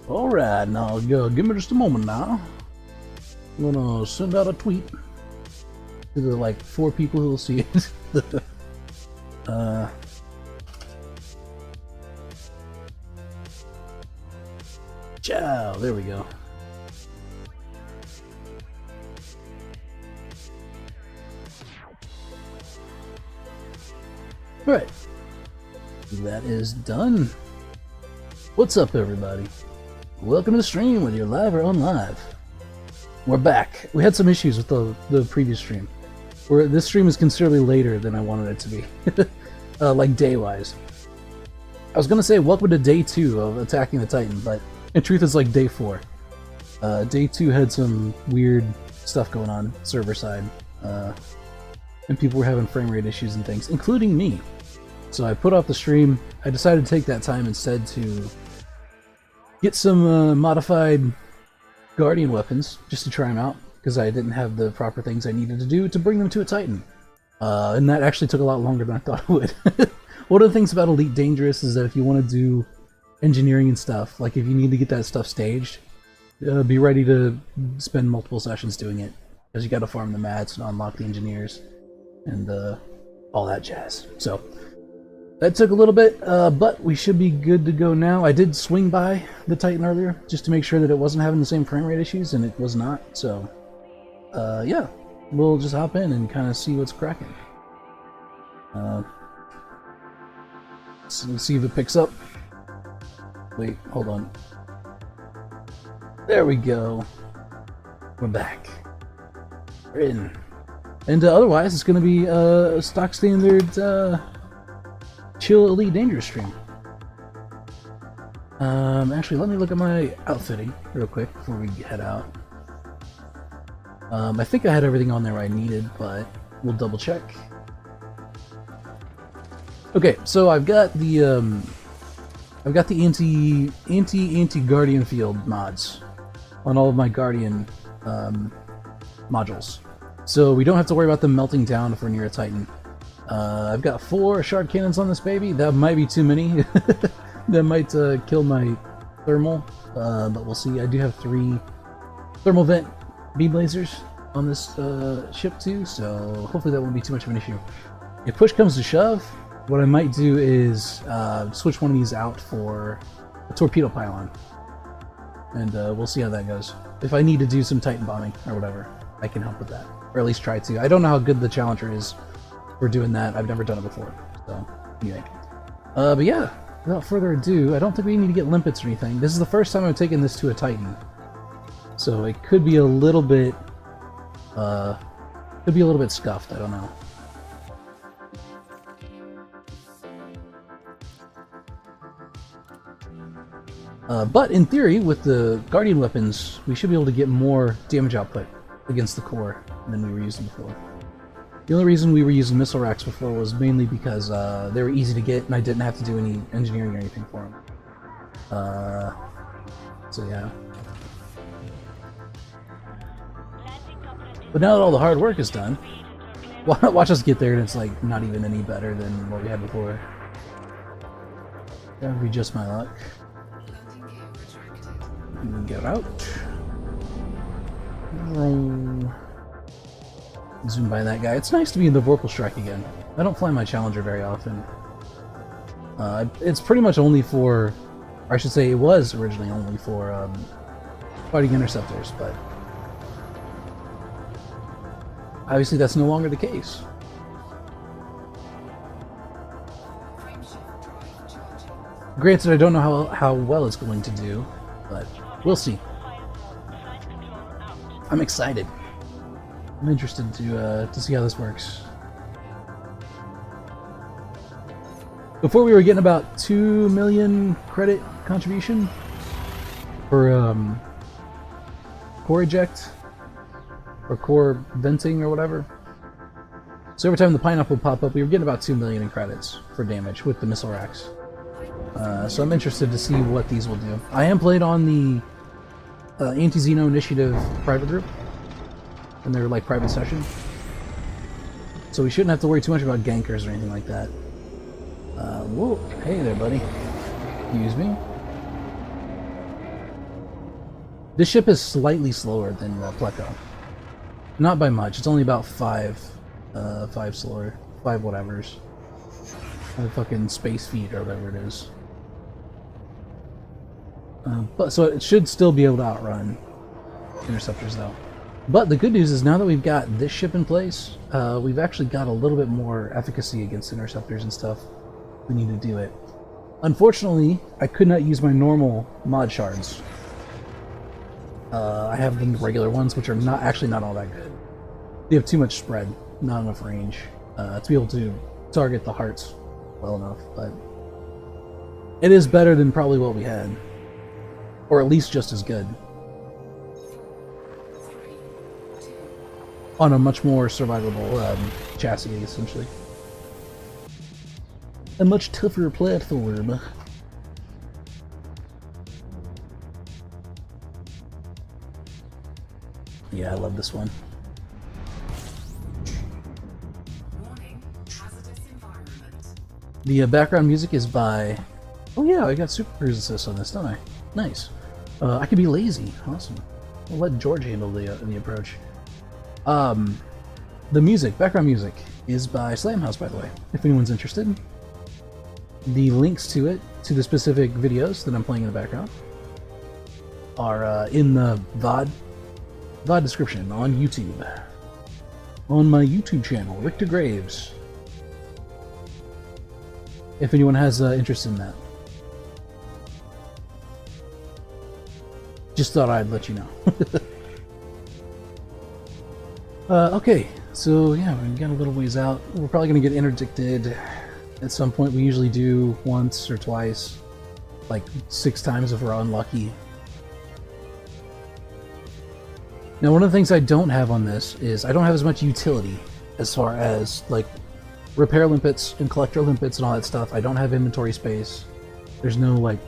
Alright, now give me just a moment now. I'm gonna send out a tweet to the like 4 people who will see it. uh, Ciao, there we go. Alright, that is done. What's up, everybody? Welcome to the stream, whether you're live or unlive. We're back. We had some issues with the previous stream. This stream is considerably later than I wanted it to be, like day-wise. I was gonna say welcome to day 2 of Attacking the Titan, but in truth it's like day 4. Day 2 had some weird stuff going on server side, and people were having frame rate issues and things, including me. So I put off the stream. I decided to take that time instead to get some modified Guardian weapons, just to try them out, because I didn't have the proper things I needed to do to bring them to a Titan. And that actually took a lot longer than I thought it would. One of the things about Elite Dangerous is that if you want to do engineering and stuff, like if you need to get that stuff staged, be ready to spend multiple sessions doing it, because you got to farm the mats and unlock the engineers, and all that jazz. So that took a little bit, but we should be good to go now. I did swing by the Titan earlier, just to make sure that it wasn't having the same frame rate issues, and it was not, so yeah, we'll just hop in and kind of see what's cracking. So let's see if it picks up. Wait, hold on. There we go. We're back. We're in. And otherwise, it's going to be a stock standard chill Elite Dangerous stream. Actually, let me look at my outfitting real quick before we head out. I think I had everything on there I needed, but we'll double check. Okay, so I've got the anti-Guardian field mods on all of my Guardian modules, so we don't have to worry about them melting down if we're near a Titan. I've got 4 shard cannons on this baby. That might be too many. That might kill my thermal, but we'll see. I do have 3 thermal vent beam lasers on this ship too, so hopefully that won't be too much of an issue. If push comes to shove, what I might do is switch one of these out for a torpedo pylon, and we'll see how that goes. If I need to do some Titan bombing or whatever, I can help with that, or at least try to. I don't know how good the Challenger is for doing that. I've never done it before, so anyway. But yeah, without further ado, I don't think we need to get limpets or anything. This is the first time I've taken this to a Titan, so it could be a little bit, scuffed. I don't know. But in theory, with the Guardian weapons, we should be able to get more damage output against the core than we were using before. The only reason we were using missile racks before was mainly because they were easy to get and I didn't have to do any engineering or anything for them. So yeah. But now that all the hard work is done, watch us get there and it's like not even any better than what we had before. That would be just my luck. Get out. Zoom by that guy. It's nice to be in the Vorpal Strike again. I don't fly my Challenger very often. It's pretty much only for, or I should say it was originally only for fighting interceptors, but obviously that's no longer the case. Granted, I don't know how well it's going to do, but we'll see. I'm excited. I'm interested to see how this works. Before we were getting about 2 million credit contribution for core eject or core venting or whatever. So every time the pineapple would pop up, we were getting about 2 million in credits for damage with the missile racks. So I'm interested to see what these will do. I am played on the Anti-Xeno Initiative private group, and they're like private session. So we shouldn't have to worry too much about gankers or anything like that. Whoa, hey there, buddy. Excuse me. This ship is slightly slower than Pleco. Not by much. It's only about five slower. 5 whatevers. 5 fucking space feet or whatever it is. But so it should still be able to outrun interceptors though. But the good news is now that we've got this ship in place, we've actually got a little bit more efficacy against interceptors and stuff. We need to do it. Unfortunately, I could not use my normal mod shards. I have the regular ones, which are not all that good. They have too much spread, not enough range to be able to target the hearts well enough. But it is better than probably what we had, or at least just as good, on a much more survivable chassis, essentially. A much tougher platform. Yeah, I love this one. The background music is by... Oh yeah, I got Super Cruise Assist on this, don't I? Nice. I can be lazy. Awesome. I'll let George handle the approach. The music, background music, is by Slamhouse, by the way, if anyone's interested. The links to it, to the specific videos that I'm playing in the background, are in the VOD description on YouTube. On my YouTube channel, Richter Graves. If anyone has interest in that. Just thought I'd let you know. Okay, so yeah, we got a little ways out. We're probably going to get interdicted at some point. We usually do once or twice, like 6 times if we're unlucky. Now, one of the things I don't have on this is I don't have as much utility as far as like repair limpets and collector limpets and all that stuff. I don't have inventory space. There's no like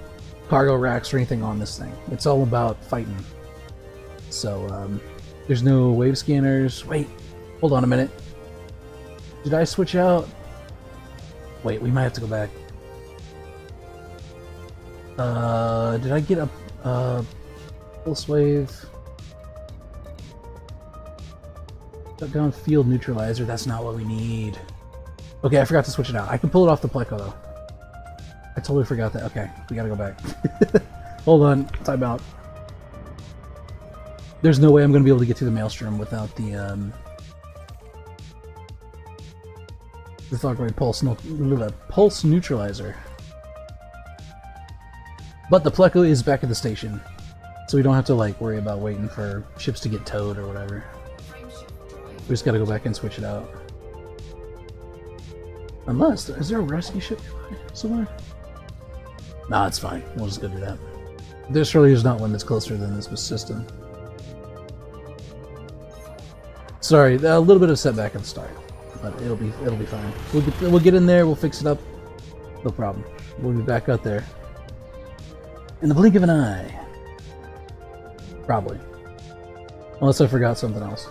cargo racks or anything on this thing. It's all about fighting. So there's no wave scanners. Wait, hold on a minute. Did I switch out? Wait, we might have to go back. Did I get a pulse wave? Shut down field neutralizer. That's not what we need. Okay, I forgot to switch it out. I can pull it off the Pleco though. I totally forgot that. Okay, we gotta go back. Hold on, time out. There's no way I'm gonna be able to get through the Maelstrom without the Thought pulse neutralizer. But the Pleco is back at the station, so we don't have to like worry about waiting for ships to get towed or whatever. We just gotta go back and switch it out. Unless, is there a rescue ship somewhere? Nah, it's fine. We'll just go do that. There surely is not one that's closer than this system. Sorry, a little bit of setback at the start, but it'll be fine. We'll get in there. We'll fix it up. No problem. We'll be back out there in the blink of an eye. Probably, unless I forgot something else.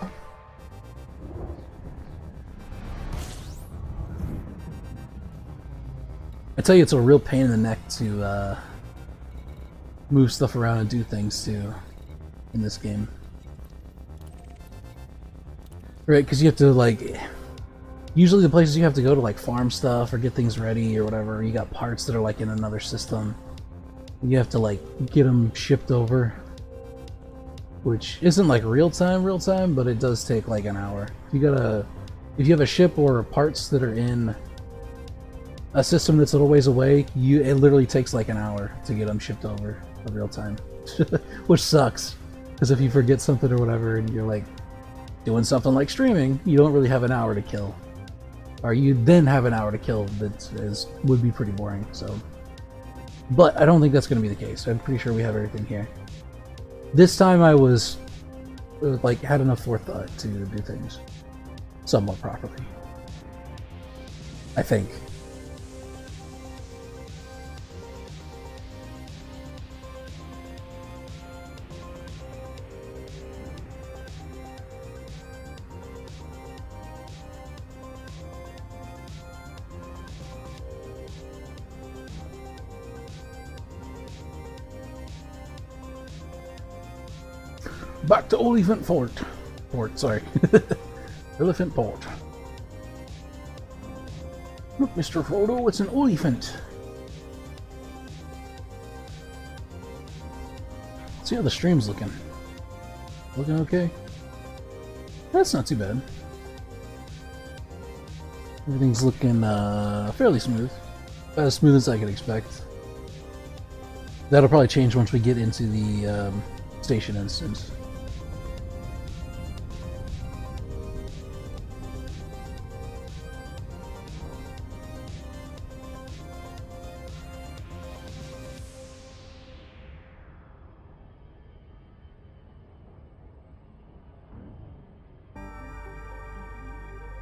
I tell you, it's a real pain in the neck to move stuff around and do things too in this game. Right, because you have to like... Usually the places you have to go to like farm stuff or get things ready or whatever, you got parts that are like in another system. You have to like get them shipped over. Which isn't like real time, but it does take like an hour. If you have a ship or parts that are in a system that's a little ways away, it literally takes like an hour to get them shipped over in real time. Which sucks, because if you forget something or whatever and you're like doing something like streaming, you don't really have an hour to kill. Or you then have an hour to kill that would be pretty boring, so. But I don't think that's going to be the case. I'm pretty sure we have everything here. This time I was, like, had enough forethought to do things somewhat properly. I think. back to Elephant Fort. Sorry. Elephant Port. Look, Mr. Frodo, it's an elephant. Let's see how the stream's looking. Looking okay? That's not too bad. Everything's looking fairly smooth. About as smooth as I could expect. That'll probably change once we get into the station instance.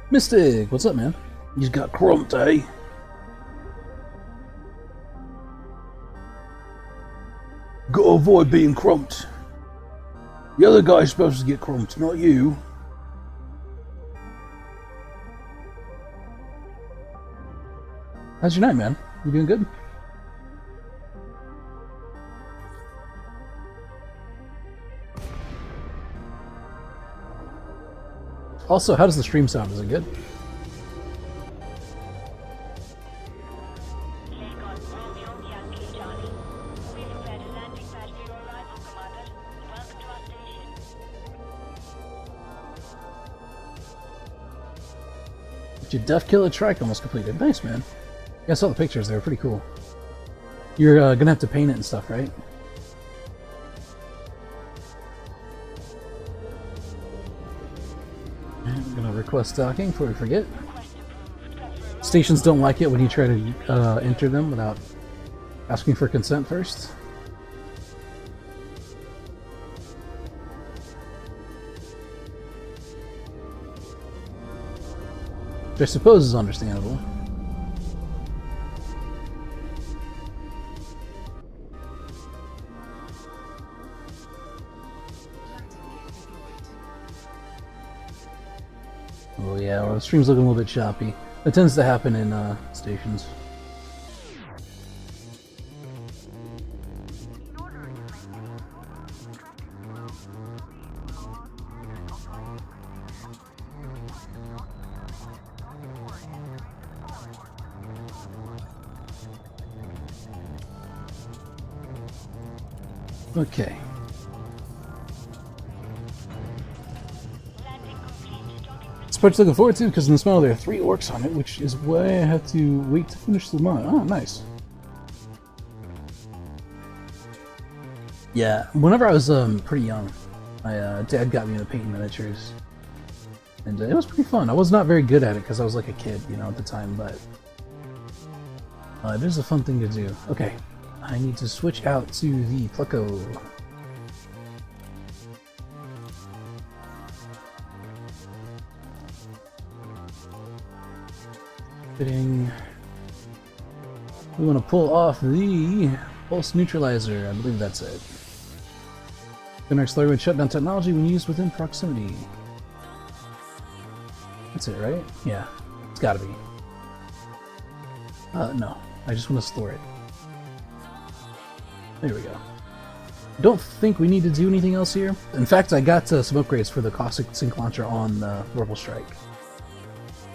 Mystic, what's up, man? He's got crumped, eh? Gotta avoid being crumped. The other guy's supposed to get crumped, not you. How's your night, man? You doing good? Also, how does the stream sound? Is it good? Your Death Killer trike almost completed. Nice, man. Yeah, I saw the pictures. They were pretty cool. You're gonna have to paint it and stuff, right? I'm gonna request docking before we forget. Stations don't like it when you try to enter them without asking for consent first. Which I suppose is understandable. Oh yeah, well, the stream's looking a little bit choppy. That tends to happen in stations. Okay. This part's looking forward to because in this model there are 3 orcs on it, which is why I have to wait to finish the mod. Oh, nice. Yeah, whenever I was pretty young, my dad got me into painting miniatures. And it was pretty fun. I was not very good at it because I was like a kid, you know, at the time, but it is a fun thing to do. Okay. I need to switch out to the Plucko. Fitting. We want to pull off the pulse neutralizer. I believe that's it. Gunnar Slurwood shutdown technology when used within proximity. That's it, right? Yeah, it's gotta be. No, I just want to store it. There we go. Don't think we need to do anything else here. In fact, I got some upgrades for the caustic sync launcher on Vorpal Strike.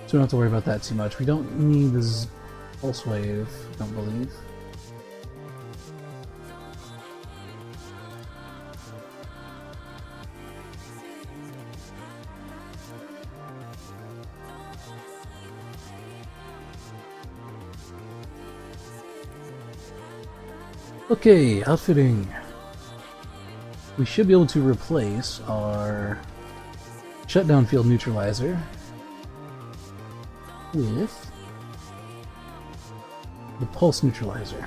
So we don't have to worry about that too much. We don't need this pulse wave, I don't believe. Okay, outfitting. We should be able to replace our shutdown field neutralizer with the pulse neutralizer.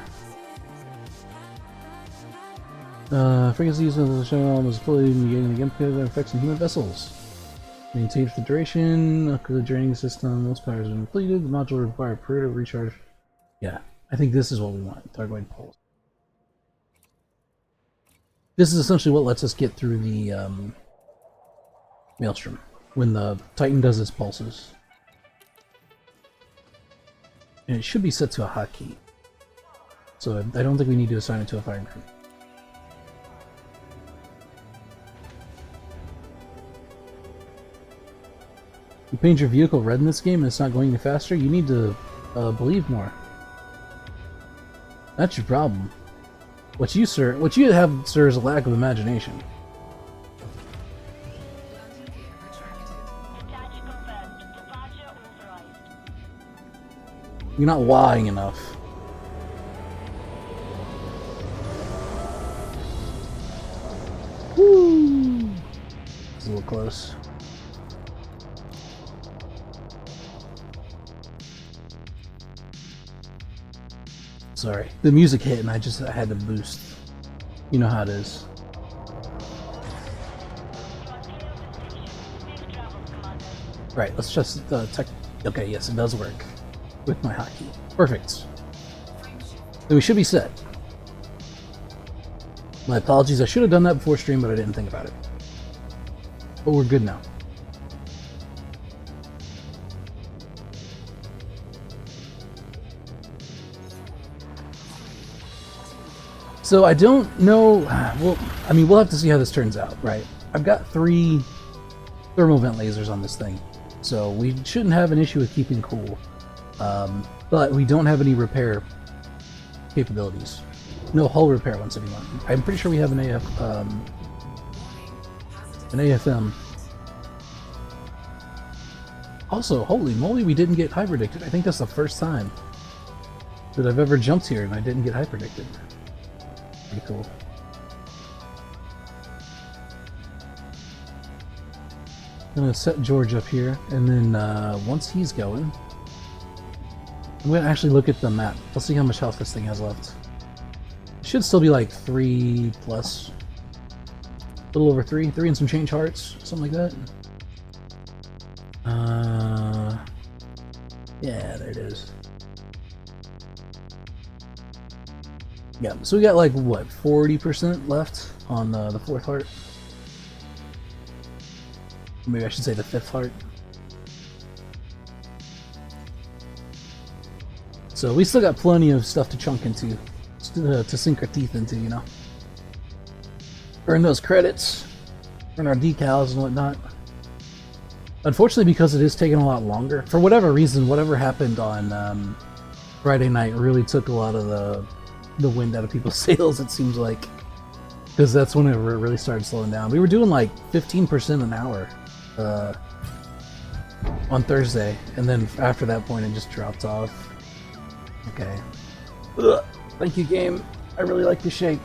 Frequency use of the shutdown was fully negating the impact that affects human vessels. Maintained for the duration. The draining system, most powers are completed. The module require period of recharge. Yeah, I think this is what we want. Thargoid pulse. This is essentially what lets us get through the Maelstrom when the Titan does its pulses. And it should be set to a hotkey. So I don't think we need to assign it to a fire group. paint your vehicle red in this game and it's not going any faster, you need to believe more. That's your problem. What you have, sir, is a lack of imagination. You're not wahing enough. Woo! It's a little close. Sorry, the music hit and I had to boost. You know how it is. Right, let's just check. Okay, yes, it does work with my hotkey. Perfect. Then we should be set. My apologies, I should have done that before stream, but I didn't think about it. But we're good now. So I don't know, well, I mean, we'll have to see how this turns out, right? I've got 3 thermal vent lasers on this thing, so we shouldn't have an issue with keeping cool. But we don't have any repair capabilities. No hull repair ones anymore. I'm pretty sure we have an AFM. Also, holy moly, we didn't get hyperdicted. I think that's the first time that I've ever jumped here and I didn't get hyperdicted. Pretty cool. I'm gonna set George up here, and then once he's going, I'm gonna actually look at the map. Let's see how much health this thing has left. It should still be like 3 plus, a little over 3 and some change hearts, something like that. Yeah, there it is. Yeah, so we got like, what, 40% left on the 4th heart? Maybe I should say the 5th heart. So we still got plenty of stuff to chunk into, to sink our teeth into, you know? Earn those credits, earn our decals and whatnot. Unfortunately, because it is taking a lot longer, for whatever reason, whatever happened on Friday night really took a lot of the wind out of people's sails, it seems like, because that's when it really started slowing down. We were doing like 15% an hour on Thursday, and then after that point it just dropped off. Okay. Ugh. Thank you, game. I really like the shake.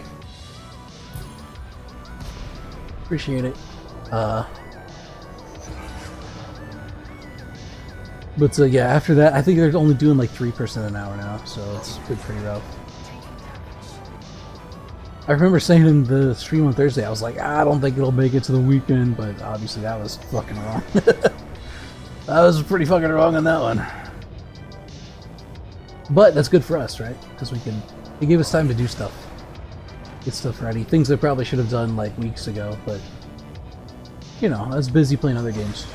Appreciate it. But yeah, after that, I think they're only doing like 3% an hour now, so it's pretty rough. I remember saying in the stream on Thursday, I was like, I don't think it'll make it to the weekend, but obviously that was fucking wrong. I was pretty fucking wrong on that one. But that's good for us, right? Because it gave us time to do stuff. Get stuff ready. Things I probably should have done like weeks ago, but you know, I was busy playing other games.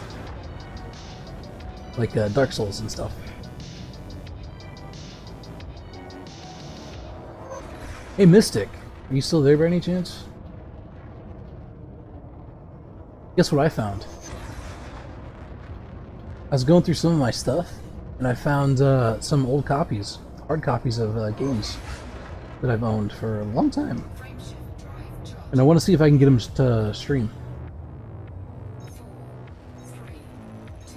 Like Dark Souls and stuff. Hey Mystic, are you still there by any chance? Guess what I found? I was going through some of my stuff, and I found some old copies, hard copies of games that I've owned for a long time. And I want to see if I can get them to stream.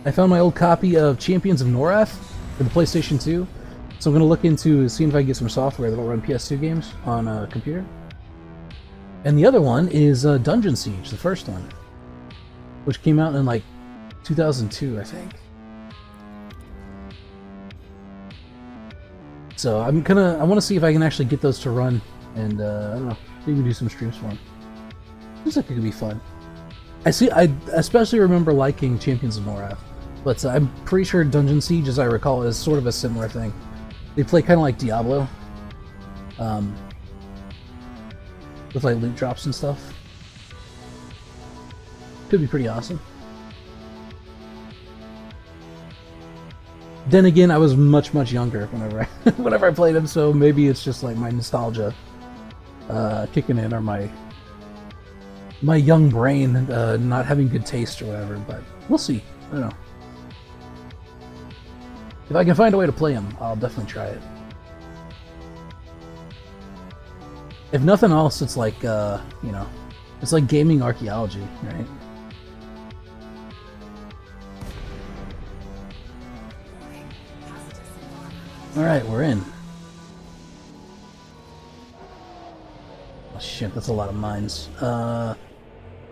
I found my old copy of Champions of Norath for the PlayStation 2, so I'm going to look into seeing if I can get some software that'll run PS2 games on a computer. And the other one is Dungeon Siege, the first one, which came out in like 2002, I think. So I want to see if I can actually get those to run, and I don't know, see if we can do some streams for them. Seems like it could be fun. I especially remember liking Champions of Norath, but I'm pretty sure Dungeon Siege, as I recall, is sort of a similar thing. They play kind of like Diablo, with like loot drops and stuff. Could be pretty awesome. Then again, I was much younger whenever I played them, so maybe it's just like my nostalgia kicking in, or my young brain not having good taste or whatever. But we'll see. I don't know. If I can find a way to play them, I'll definitely try it. If nothing else, it's like, you know, it's like gaming archaeology, right? Alright, we're in. Oh shit, that's a lot of mines. I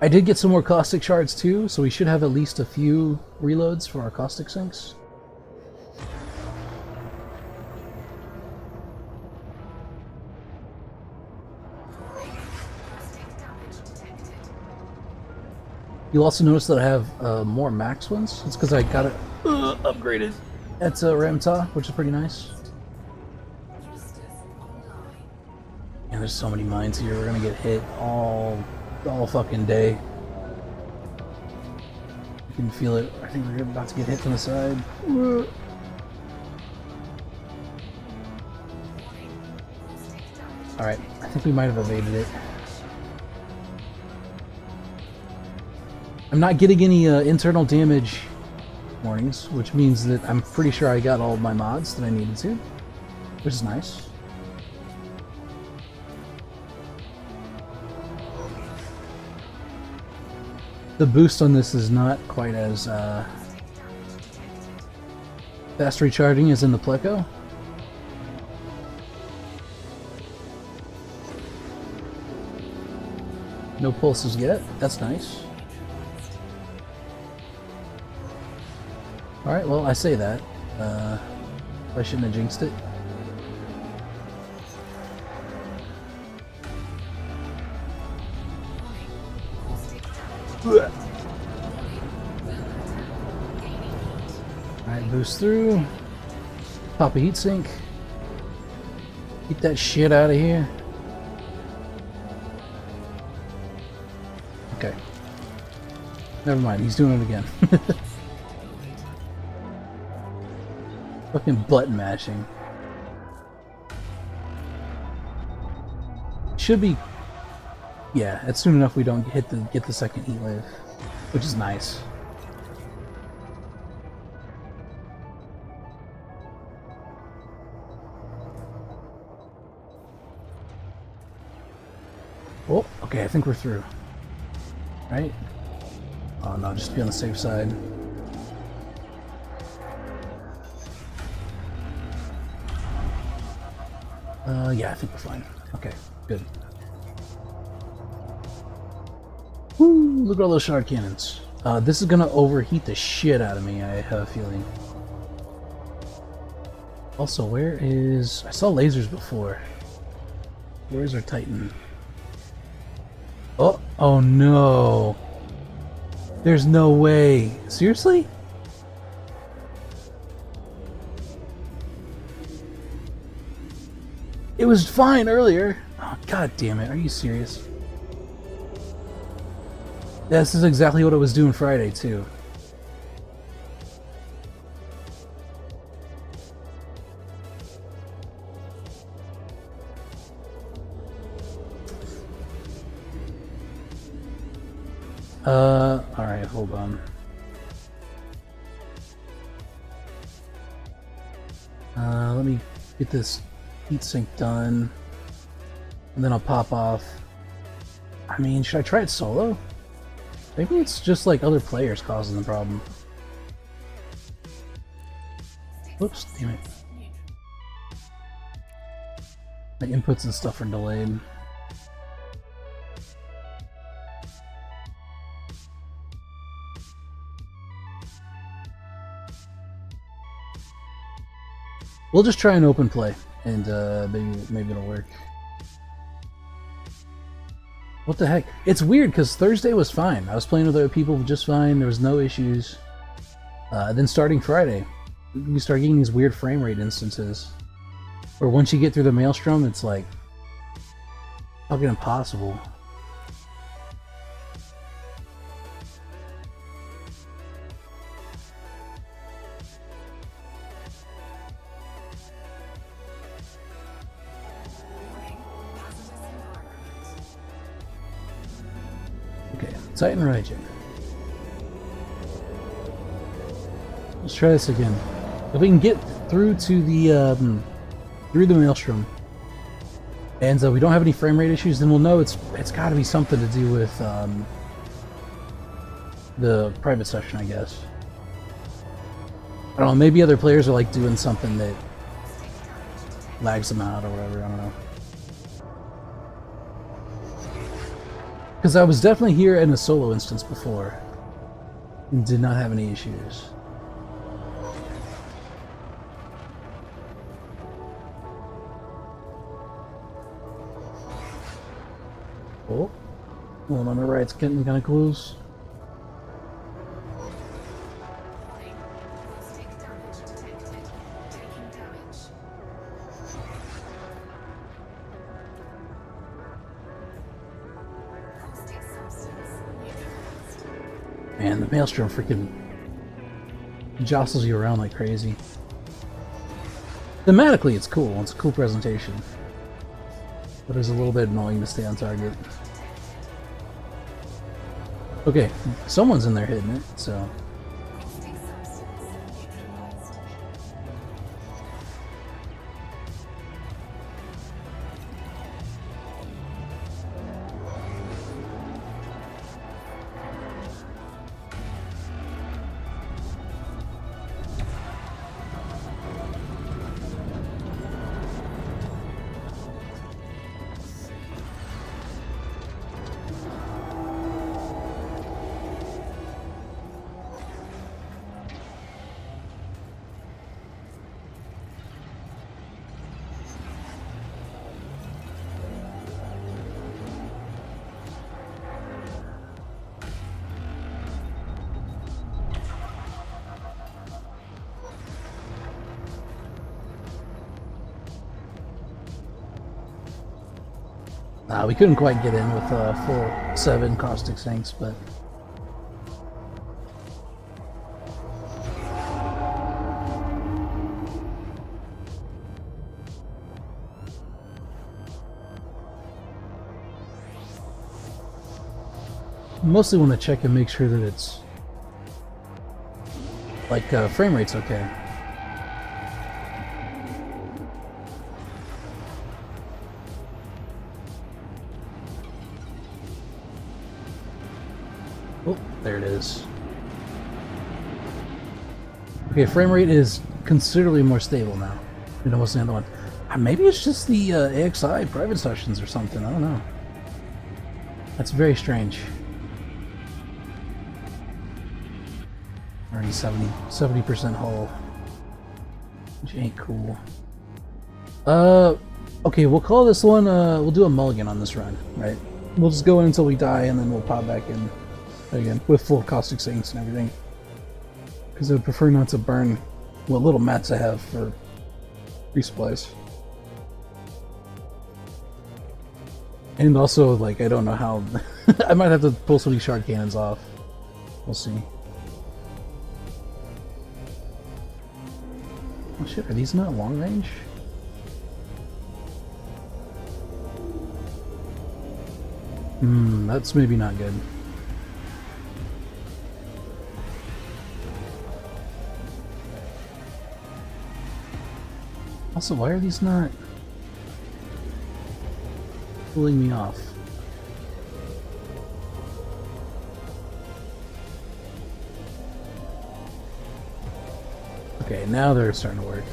did get some more caustic shards too, so we should have at least a few reloads for our caustic sinks. You'll also notice that I have more max ones. It's because I got it upgraded at Ramtah, which is pretty nice. And there's so many mines here. We're gonna get hit all fucking day. You can feel it. I think we're about to get hit from the side. Alright, I think we might have evaded it. I'm not getting any internal damage warnings, which means that I'm pretty sure I got all of my mods that I needed to, which is nice. The boost on this is not quite as fast recharging as in the Pleco. No pulses yet, that's nice. Alright, well, I say that. I shouldn't have jinxed it. Alright, boost through. Pop a heatsink. Get that shit out of here. Okay. Never mind, he's doing it again. Fucking button mashing. Should be, yeah. It's soon enough we don't get the second heat wave, which is nice. Oh, okay. I think we're through. Right? Oh no, just be on the safe side. Yeah, I think we're fine. Okay, good. Woo! Look at all those shard cannons. This is gonna overheat the shit out of me, I have a feeling. Also, where is... I saw lasers before. Where's our Titan? Oh! Oh no! There's no way! Seriously? It was fine earlier. Oh, god damn it. Are you serious? This is exactly what it was doing Friday, too. Alright, hold on. Let me get this heatsink done, and then I'll pop off. I mean, should I try it solo? Maybe it's just like other players causing the problem. Whoops, damn it. My inputs and stuff are delayed. We'll just try an open play, and maybe it'll work. What the heck? It's weird because Thursday was fine. I was playing with other people just fine. There was no issues. Then starting Friday, we start getting these weird frame rate instances where once you get through the maelstrom, it's like fucking impossible. Titan Raijin. Let's try this again. If we can get through to the Maelstrom, and we don't have any frame rate issues, then we'll know it's got to be something to do with the private session, I guess. I don't know, maybe other players are like doing something that lags them out or whatever, I don't know. Because I was definitely here in a solo instance before and did not have any issues. Oh, one on the right's getting kind of close. Man, the Maelstrom freaking jostles you around like crazy. Thematically, it's cool. It's a cool presentation. But it's a little bit annoying to stay on target. Okay, someone's in there hitting it, so... we couldn't quite get in with full 7 Caustic Sinks, but... Mostly want to check and make sure that it's... like, frame rate's okay. Oh, there it is. Okay, frame rate is considerably more stable now than it was in the other one. Maybe it's just the AXI private sessions or something, I don't know. That's very strange. Already 70% hull, which ain't cool. Okay, we'll call this one, we'll do a mulligan on this run, right? We'll just go in until we die and then we'll pop back in again with full Caustic Sinks and everything. Because I would prefer not to burn what little mats I have for resupplies. And also, like, I don't know how... I might have to pull some of these shard cannons off. We'll see. Oh shit, are these not long range? That's maybe not good. Also, why are these not pulling me off? Okay, now they're starting to work.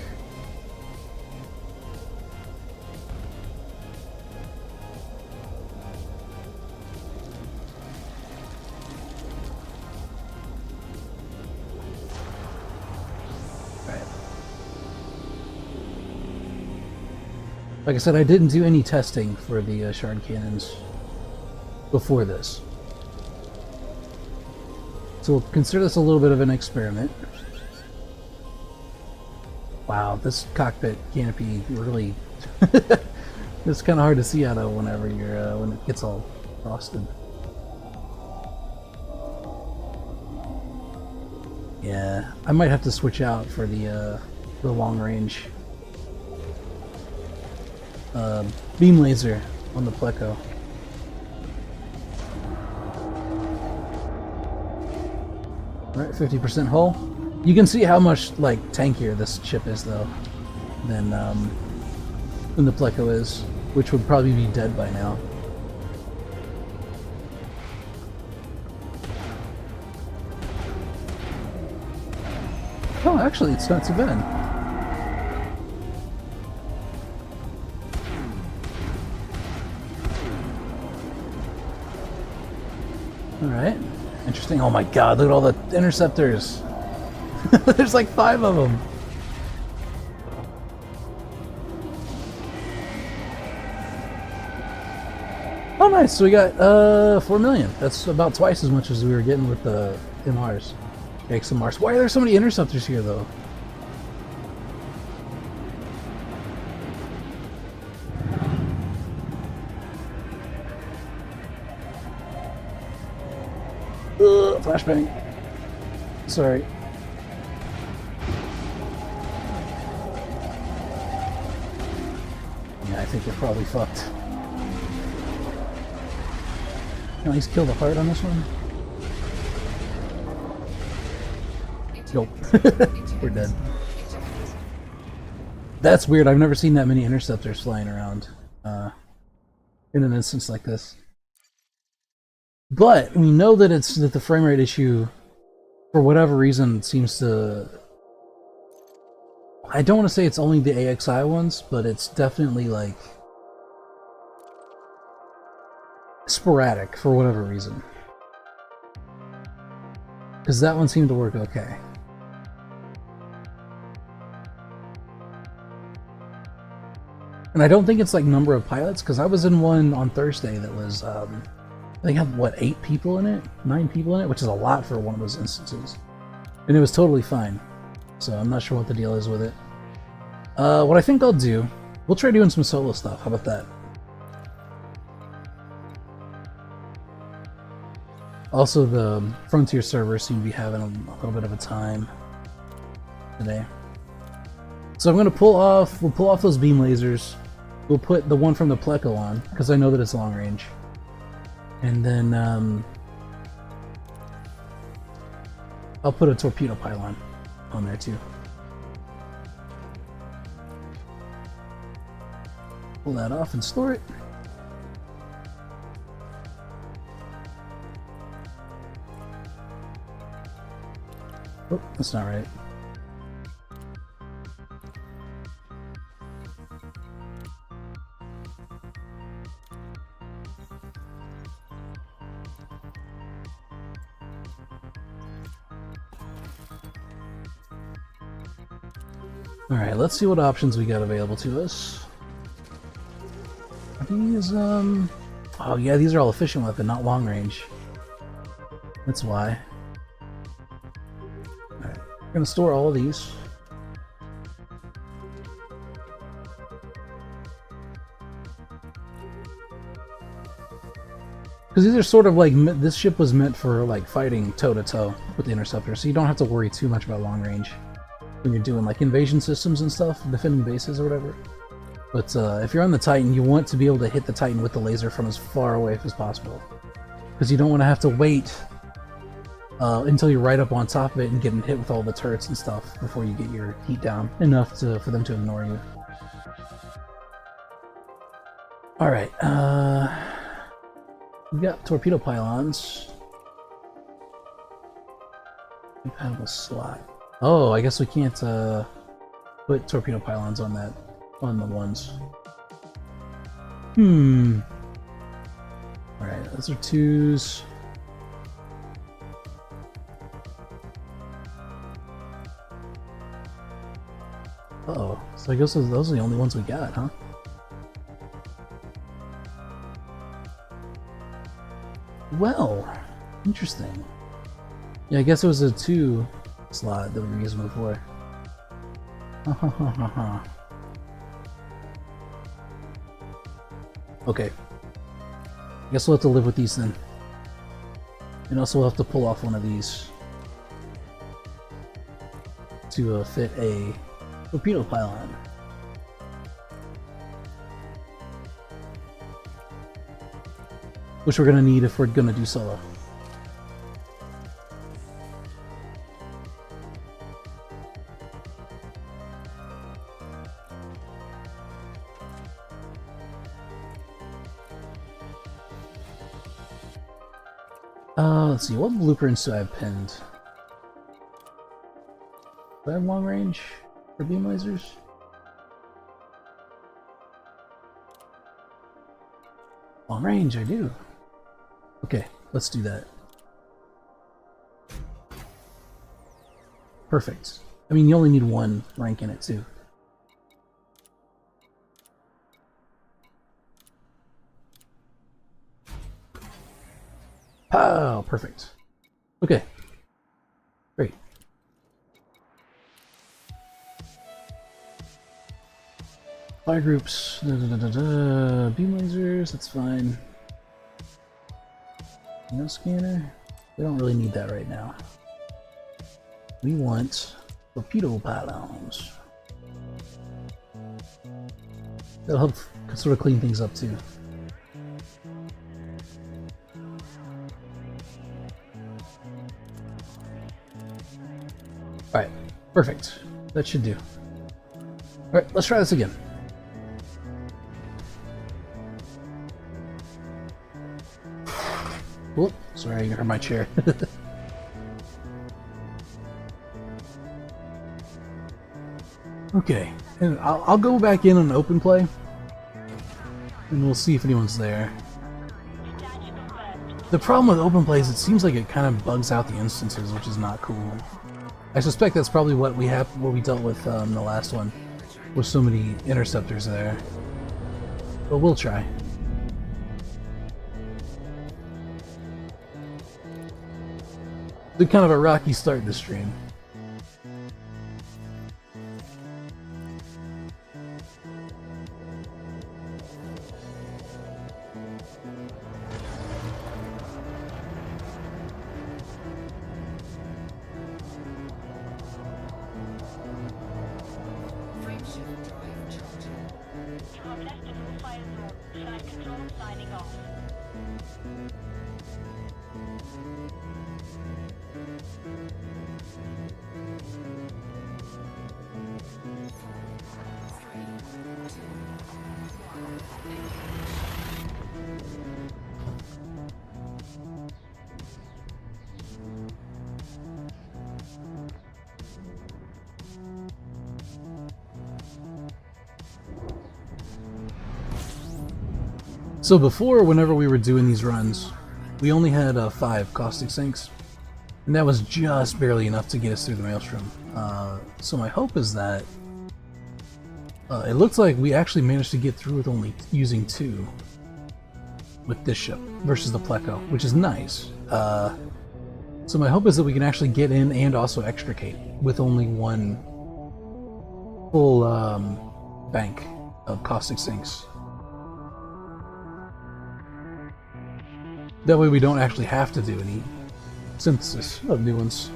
Like I said, I didn't do any testing for the shard cannons before this. So we'll consider this a little bit of an experiment. Wow, this cockpit canopy really... it's kind of hard to see out of whenever you're, when it gets all frosted. Yeah, I might have to switch out for the long range beam laser on the Pleco. Alright, 50% hull. You can see how much like tankier this ship is though than the Pleco is, which would probably be dead by now. Oh, actually, it's not too bad. Alright. Interesting. Oh my god, look at all the interceptors. There's like 5 of them. Oh nice, so we got 4 million. That's about twice as much as we were getting with the MRs. XMRs. Why are there so many interceptors here though? Flashbang. Sorry. Yeah, I think we're probably fucked. Can I at least kill the heart on this one? Nope. We're dead. That's weird. I've never seen that many interceptors flying around in an instance like this. But we know that it's that the frame rate issue, for whatever reason, seems to... I don't want to say it's only the AXI ones, but it's definitely like sporadic for whatever reason. Because that one seemed to work okay. And I don't think it's like number of pilots, because I was in one on Thursday that was, I think had, what, 8 people in it? 9 people in it? Which is a lot for one of those instances. And it was totally fine. So I'm not sure what the deal is with it. What I think I'll do, we'll try doing some solo stuff. How about that? Also, the Frontier server seem to be having a little bit of a time today. So I'm going to we'll pull off those beam lasers. We'll put the one from the Pleco on, because I know that it's long range. And then I'll put a torpedo pylon on there too. Pull that off and store it. Oh, that's not right. Alright, let's see what options we got available to us. These, oh yeah, these are all efficient weapon, not long range. That's why. Alright, we're gonna store all of these. Because these are sort of like, this ship was meant for like fighting toe-to-toe with the Interceptor, so you don't have to worry too much about long range when you're doing like invasion systems and stuff, defending bases or whatever. But if you're on the Titan, you want to be able to hit the Titan with the laser from as far away as possible. Because you don't want to have to wait until you're right up on top of it and getting hit with all the turrets and stuff before you get your heat down enough for them to ignore you. Alright, we've got torpedo pylons. Compatible slot. Oh, I guess we can't put torpedo pylons on that, on the ones. Alright, those are 2s. Uh-oh, so I guess those are the only ones we got, huh? Well, interesting. Yeah, I guess it was a 2 slot that we were using before. Okay. I guess we'll have to live with these then. And also we'll have to pull off one of these to fit a torpedo pylon. Which we're gonna need if we're gonna do solo. Let's see, what blueprints do I have pinned? Do I have long range for beam lasers? Long range, I do. Okay, let's do that. Perfect. I mean, you only need one rank in it, too. Oh, perfect. Okay. Great. Fire groups. Beam lasers, that's fine. No scanner. We don't really need that right now. We want torpedo pylons. That'll help sort of clean things up too. Alright, perfect. That should do. Alright, let's try this again. Whoop, sorry, you hurt my chair. Okay, and I'll go back in on open play, and we'll see if anyone's there. The problem with open play is it seems like it kind of bugs out the instances, which is not cool. I suspect that's probably what we dealt with the last one, with so many interceptors there. But we'll try. It's kind of a rocky start to stream. So before, whenever we were doing these runs, we only had 5 caustic sinks, and that was just barely enough to get us through the Maelstrom. So my hope is that it looks like we actually managed to get through with only using 2 with this ship versus the Pleco, which is nice. So my hope is that we can actually get in and also extricate with only 1 full bank of caustic sinks. That way we don't actually have to do any synthesis of new ones.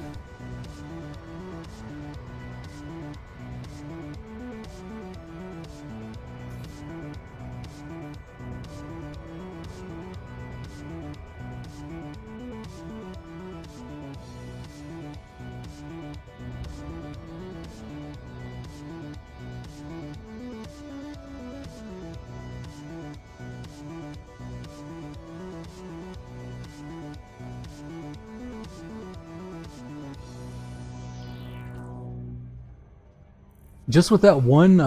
Just with that one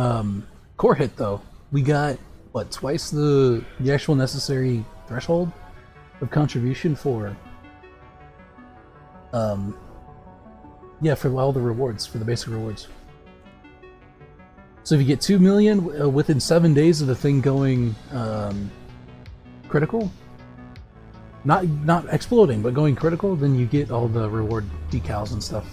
core hit, though, we got, what, twice the actual necessary threshold of contribution for, yeah, for all the rewards, for the basic rewards. So if you get 2 million within 7 days of the thing going critical, not exploding, but going critical, then you get all the reward decals and stuff.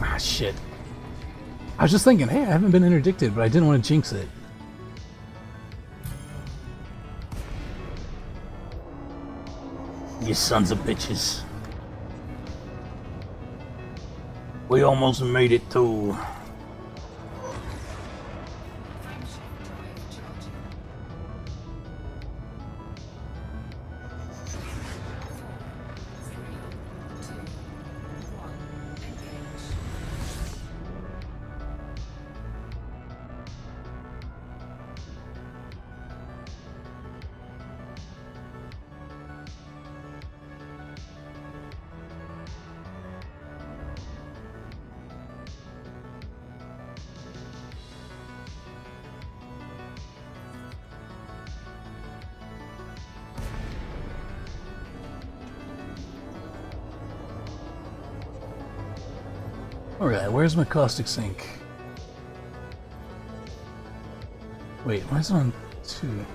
Ah, shit. I was just thinking, hey, I haven't been interdicted, but I didn't want to jinx it. You sons of bitches. We almost made it too. Alright, where's my caustic sink? Wait, why is it on 2?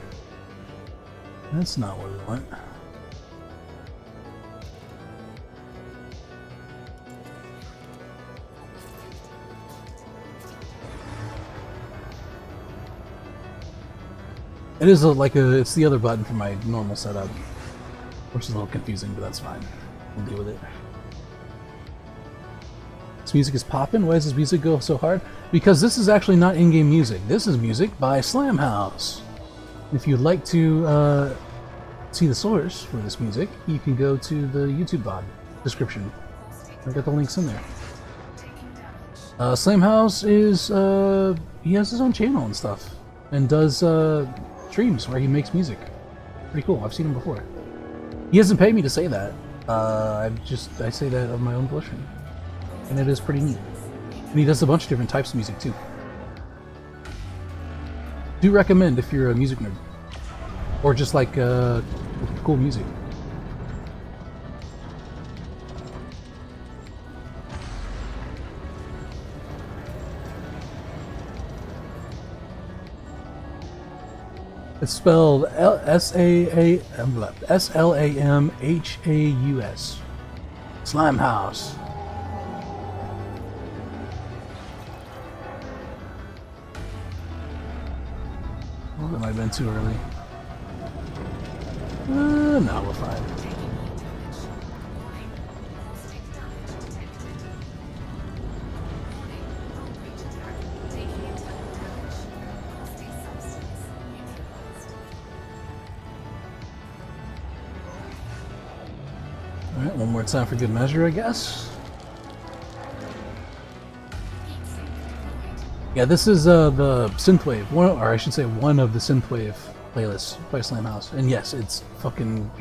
That's not what we want. It is it's the other button for my normal setup, which is a little confusing, but that's fine. We'll deal with it. This music is popping. Why does this music go so hard? Because this is actually not in-game music. This is music by Slamhouse. If you'd like to see the source for this music, you can go to the YouTube VOD description. I got the links in there. Slamhouse is he has his own channel and stuff, and does streams where he makes music. Pretty cool. I've seen him before. He hasn't paid me to say that. I say that of my own volition, and it is pretty neat. And he does a bunch of different types of music too. Do recommend if you're a music nerd, or just like cool music. It's spelled S-L-A-M-H-A-U-S. Slimehouse. Well, that might have been too early. No, we're fine. Alright, one more time for good measure, I guess. Yeah, this is the Synthwave, or I should say one of the Synthwave playlists by Slamhouse. And yes, it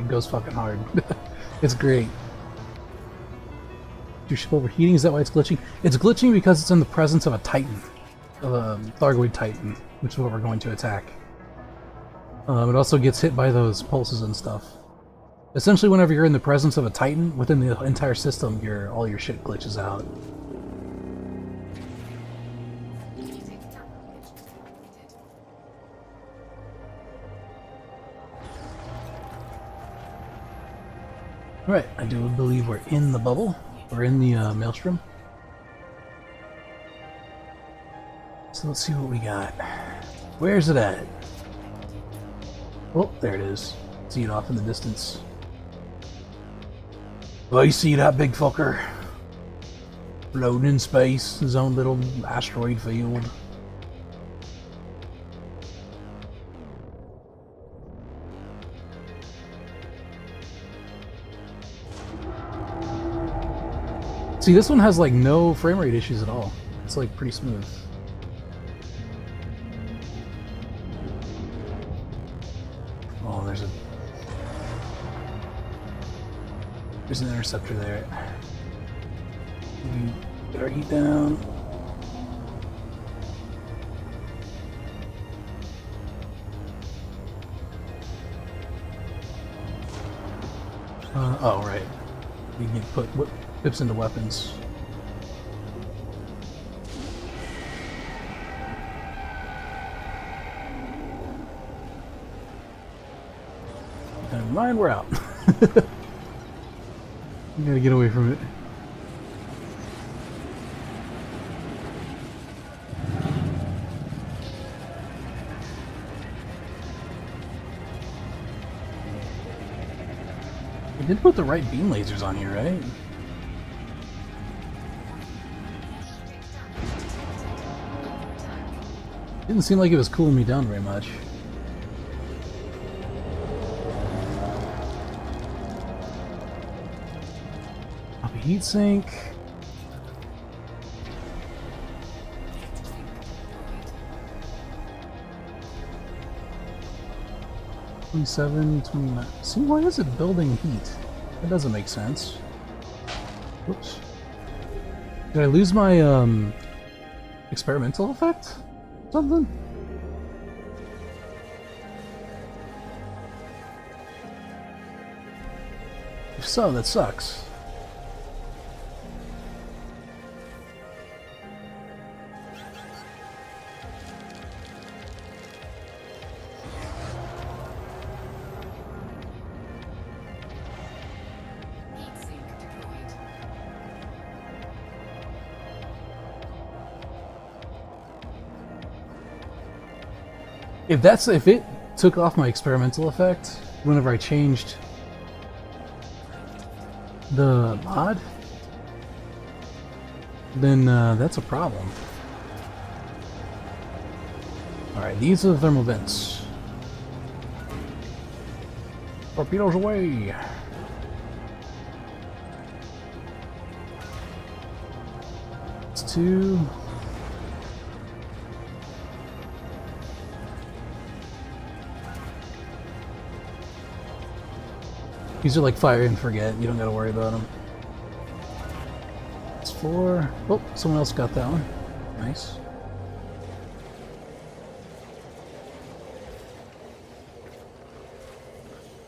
goes fucking hard. It's great. Your ship overheating, is that why it's glitching? It's glitching because it's in the presence of a Titan. Of a Thargoid Titan, which is what we're going to attack. It also gets hit by those pulses and stuff. Essentially, whenever you're in the presence of a Titan, within the entire system, all your shit glitches out. Alright, I do believe we're in the bubble. We're in the Maelstrom. So let's see what we got. Where's it at? Oh, there it is. See it off in the distance. Oh, you see that big fucker? Floating in space, his own little asteroid field. See, this one has like no frame rate issues at all. It's like pretty smooth. Oh, there's an interceptor there. We get our heat down. Oh, right. We can put pips into weapons. Never mind, we're out. You gotta get away from it. We did put the right beam lasers on here, right? Didn't seem like it was cooling me down very much. Heatsink. 27, 29. See, why is it building heat? That doesn't make sense. Whoops. Did I lose my experimental effect? Something? If so, that sucks. If it took off my experimental effect whenever I changed the mod, then that's a problem. Alright, these are the thermal vents. Torpedoes away! It's 2. These are like fire and forget, you don't gotta worry about them. It's 4. Oh, someone else got that one. Nice.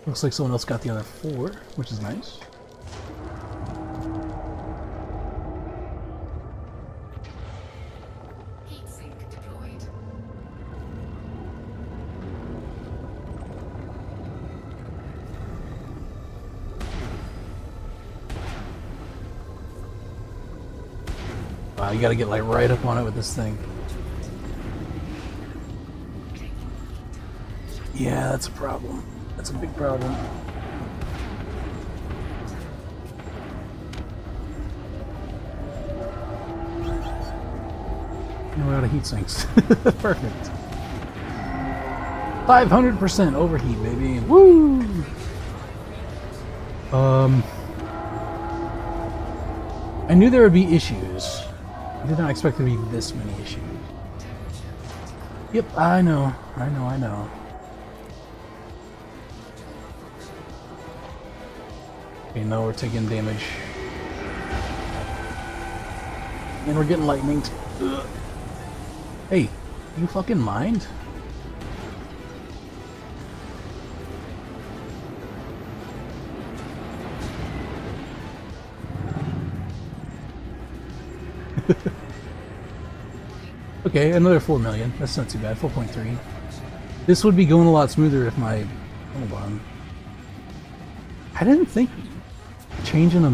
Looks like someone else got the other 4, which is nice. Heatsink deployed. Wow, you gotta get like right up on it with this thing. Yeah, that's a problem. That's a big problem. And we're out of heat sinks. Perfect. 500% overheat, baby. Woo! I knew there would be issues. I did not expect there to be this many issues. Yep, I know. Okay, now we're taking damage. And we're getting lightninged. Ugh. Hey, you fucking mind? Okay, another 4 million. That's not too bad. 4.3. This would be going a lot smoother if my... Hold on. I didn't think changing a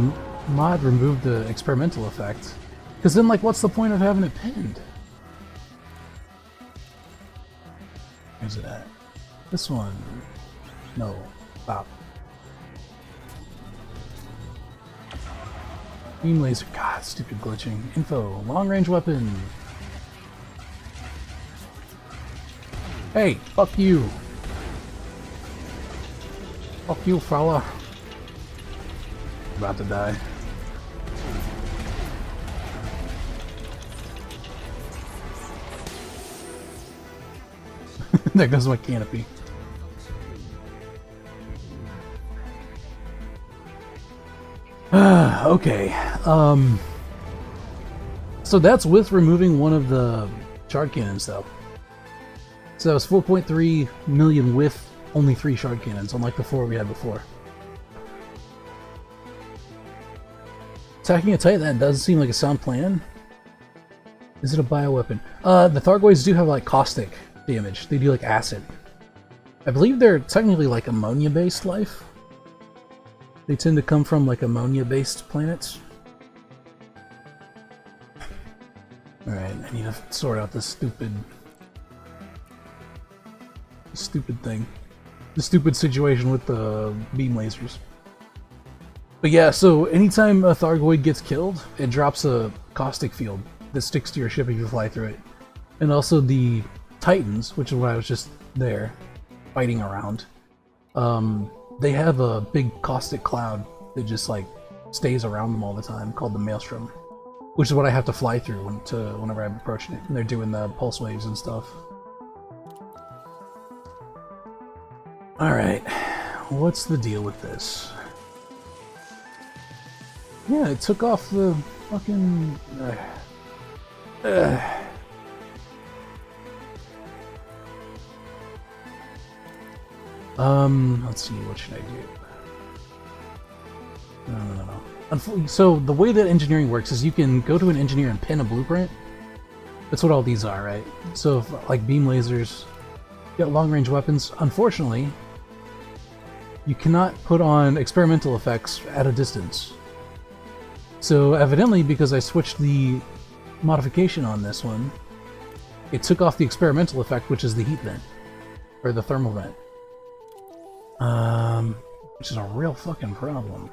mod removed the experimental effect. Because then, like, what's the point of having it pinned? Where's it at? This one. No. Stop. Beam laser. God, stupid glitching. Info. Long range weapon. Hey, fuck you. Fuck you, fella. About to die. There goes my canopy. Okay. So that's with removing one of the shard cannons, though. So that was 4.3 million with only 3 shard cannons, unlike the 4 we had before. Attacking a Titan doesn't seem like a sound plan. Is it a bioweapon? The Thargoids do have like caustic damage. They do like acid. I believe they're technically like ammonia-based life. They tend to come from like ammonia-based planets. Alright, I need to sort out this stupid thing. The stupid situation with the beam lasers. But yeah, so anytime a Thargoid gets killed, it drops a caustic field that sticks to your ship if you fly through it. And also the Titans, which is what I was just there, fighting around, they have a big caustic cloud that just like stays around them all the time, called the Maelstrom. Which is what I have to fly through whenever I'm approaching it. And they're doing the pulse waves and stuff. Alright, what's the deal with this? Yeah, it took off the fucking... let's see, what should I do? No. So the way that engineering works is you can go to an engineer and pin a blueprint. That's what all these are, right? So if, like beam lasers, you got long-range weapons. Unfortunately, you cannot put on experimental effects at a distance. So evidently, because I switched the modification on this one, it took off the experimental effect, which is the heat vent. or the thermal vent. Which is a real fucking problem.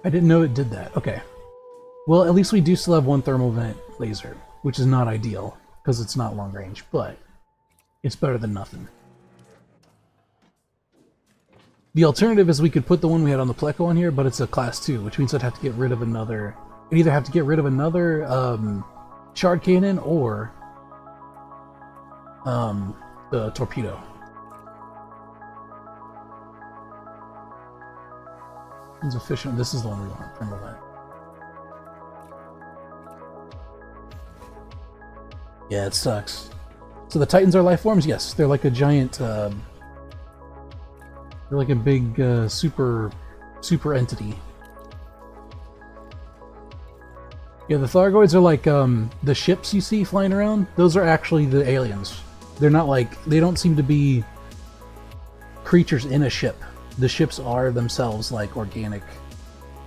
I didn't know it did that. Okay. Well, at least we do still have one thermal vent laser, which is not ideal, because it's not long range, but it's better than nothing. The alternative is we could put the one we had on the Pleco on here, but it's a class 2, which means I'd have to get rid of another... I'd either have to get rid of another shard cannon or the torpedo. It's efficient. This is the one we want from the vent. Yeah, it sucks. So the Titans are life forms? Yes, they're like a giant... they're like a big super entity. Yeah, the Thargoids are like the ships you see flying around. Those are actually the aliens. They're not like... They don't seem to be creatures in a ship. The ships are themselves like organic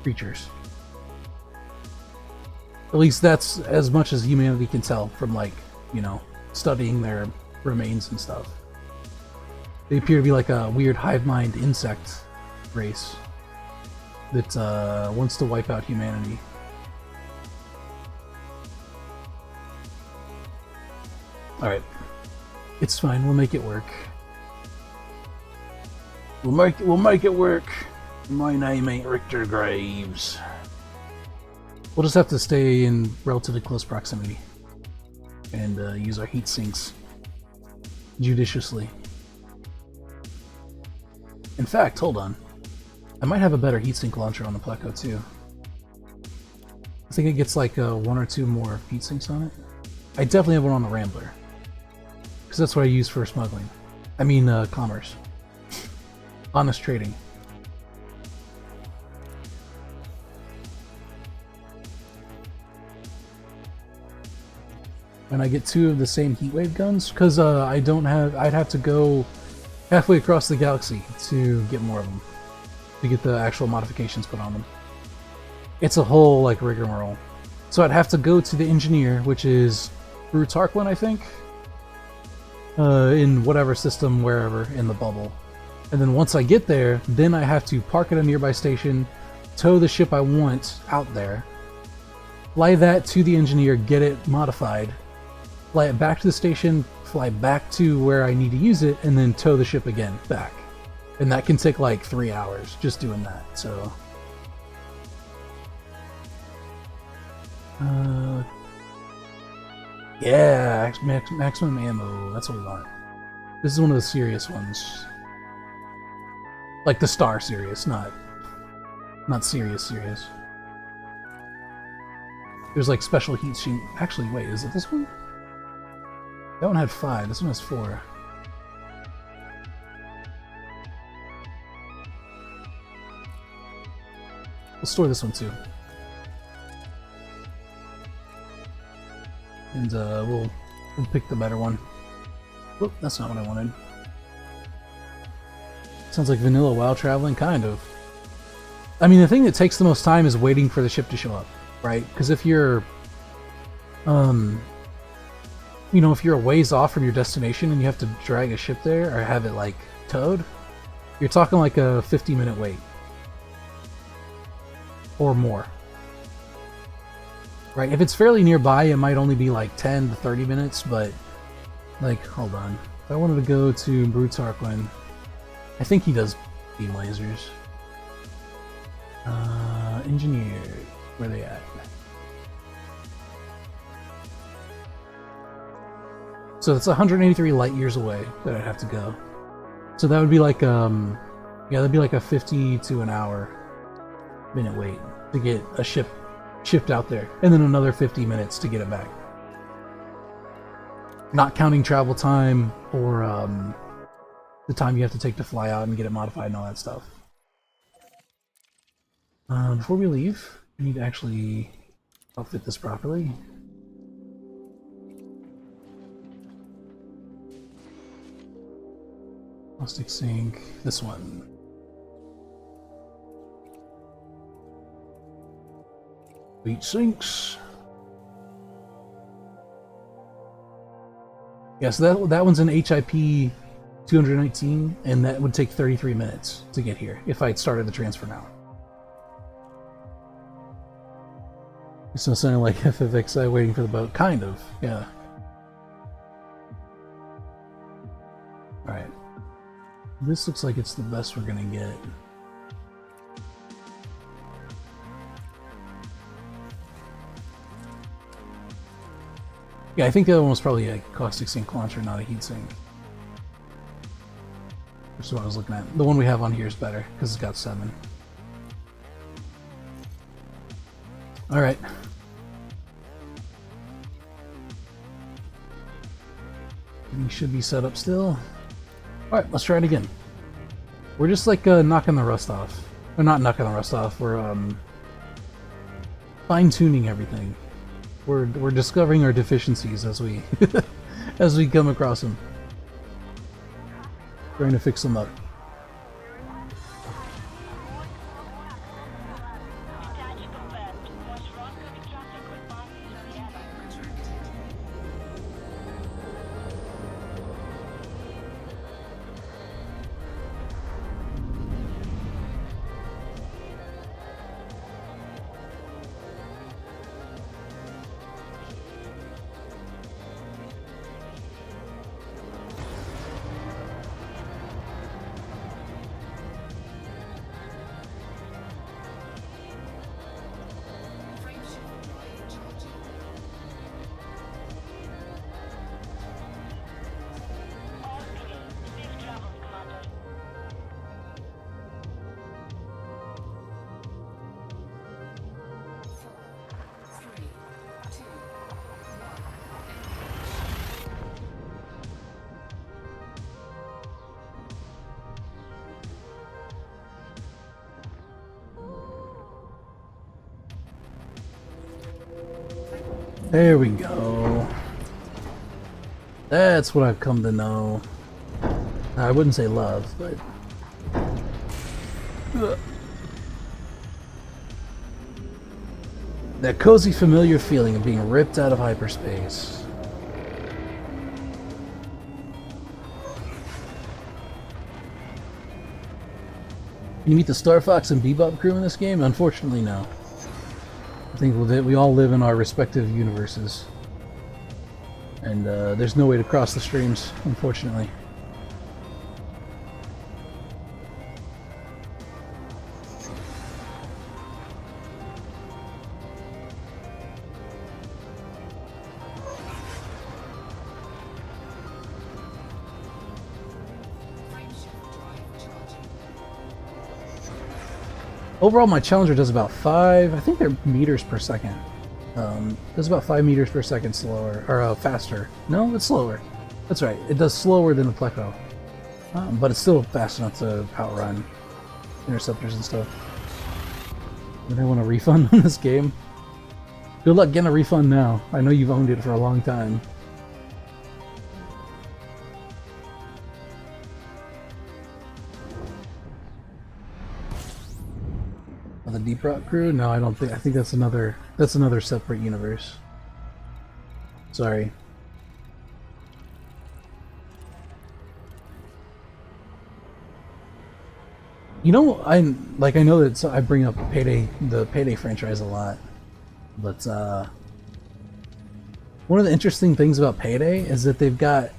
creatures. At least that's as much as humanity can tell from, like, you know, studying their remains and stuff. They appear to be like a weird hive mind insect race that wants to wipe out humanity. Alright. It's fine, we'll make it work. We'll make it work. My name ain't Richter Graves. We'll just have to stay in relatively close proximity and use our heat sinks judiciously. In fact, hold on. I might have a better heatsink launcher on the Pleco too. I think it gets like 1 or 2 more heatsinks on it. I definitely have one on the Rambler, because that's what I use for smuggling. I mean, commerce. Honest trading. And I get 2 of the same heatwave guns, because I don't have... I'd have to go halfway across the galaxy to get more of them, to get the actual modifications put on them. It's a whole, like, rigmarole. So I'd have to go to the engineer, which is Brute Tarquin, I think, in whatever system, wherever, in the bubble. And then once I get there, then I have to park at a nearby station, tow the ship I want out there, fly that to the engineer, get it modified, fly it back to the station, fly back to where I need to use it, and then tow the ship again back. And that can take like 3 hours just doing that, so... yeah, maximum ammo, that's what we want. This is one of the serious ones. Like the Star Sirius, not serious. There's like special heat sheet. Actually, wait, is it this one? That one had 5, this one has 4. We'll store this one too. And we'll pick the better one. Whoop, that's not what I wanted. Sounds like vanilla while traveling, kind of. I mean, the thing that takes the most time is waiting for the ship to show up, right? Because if you're, you know, if you're a ways off from your destination and you have to drag a ship there or have it, like, towed, you're talking like a 50-minute wait. Or more. Right? If it's fairly nearby, it might only be like 10 to 30 minutes, but, like, hold on. If I wanted to go to Brute Tarquin, I think he does beam lasers. Engineer, where are they at? So it's 183 light years away that I'd have to go. So that would be like, yeah, that'd be like a 50 to an hour minute wait to get a ship shipped out there, and then another 50 minutes to get it back. Not counting travel time or the time you have to take to fly out and get it modified and all that stuff. Before we leave, we need to actually outfit this properly. Plastic sink, this one. Beat sinks. Yes, that one's an HIP 219, and that would take 33 minutes to get here if I had started the transfer now. It's not sounding like FFXI waiting for the boat. Kind of, yeah. Alright. This looks like it's the best we're gonna get. Yeah, I think the other one was probably a caustic sink launcher, not a heatsink. Which is what I was looking at. The one we have on here is better, because it's got 7. Alright. We should be set up still. Alright, let's try it again. We're just like knocking the rust off. We're not knocking the rust off, we're fine-tuning everything. We're discovering our deficiencies as we as we come across them. Trying to fix them up. There we go. That's what I've come to know. I wouldn't say love, but... that cozy, familiar feeling of being ripped out of hyperspace. Can you meet the Star Fox and Bebop crew in this game? Unfortunately, no. I think we all live in our respective universes. And there's no way to cross the streams, unfortunately. Overall, my Challenger does about 5, I think they're meters per second. Does about 5 meters per second slower, or faster. No, it's slower. That's right, it does slower than the Pleco. But it's still fast enough to outrun interceptors and stuff. Do they want a refund on this game? Good luck getting a refund now. I know you've owned it for a long time. The Deep Rock crew? No, I don't think. I think that's another separate universe. Sorry. You know, I know that I bring up the Payday franchise a lot, but one of the interesting things about Payday is that they've got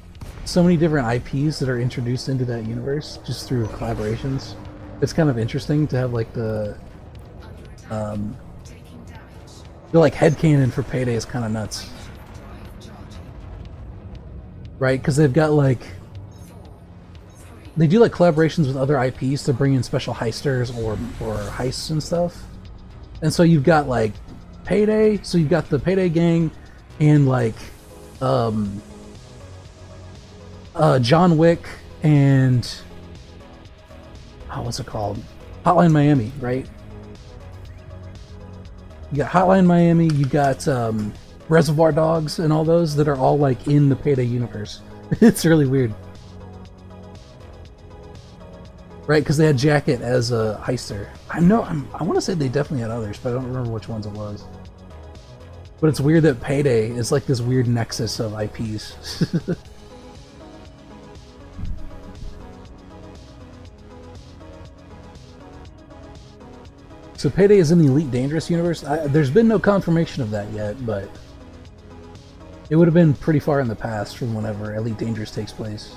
so many different IPs that are introduced into that universe just through collaborations. It's kind of interesting to have like the like headcanon for Payday is kind of nuts, right? Because they've got like they do like collaborations with other IPs to bring in special heisters or heists and stuff. And so you've got like Payday, so you've got the Payday gang and like John Wick and what's it called? Hotline Miami, right? You got Hotline Miami, you got Reservoir Dogs and all those that are all like in the Payday universe. It's really weird. Right, because they had Jacket as a heister. I want to say they definitely had others, but I don't remember which ones it was. But it's weird that Payday is like this weird nexus of IPs. So Payday is in the Elite Dangerous universe? There's been no confirmation of that yet, but it would have been pretty far in the past from whenever Elite Dangerous takes place.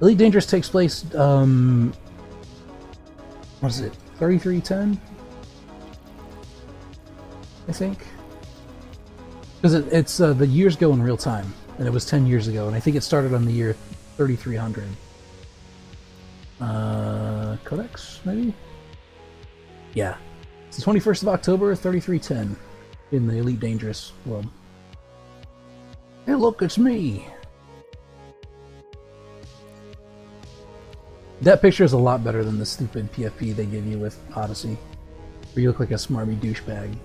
Elite Dangerous takes place, what is it, 3310? I think? Because it's the years go in real time, and it was 10 years ago, and I think it started on the year 3300. Codex, maybe? Yeah. It's the 21st of October, 3310, in the Elite Dangerous world. Hey look, it's me! That picture is a lot better than the stupid PFP they give you with Odyssey, where you look like a smarmy douchebag.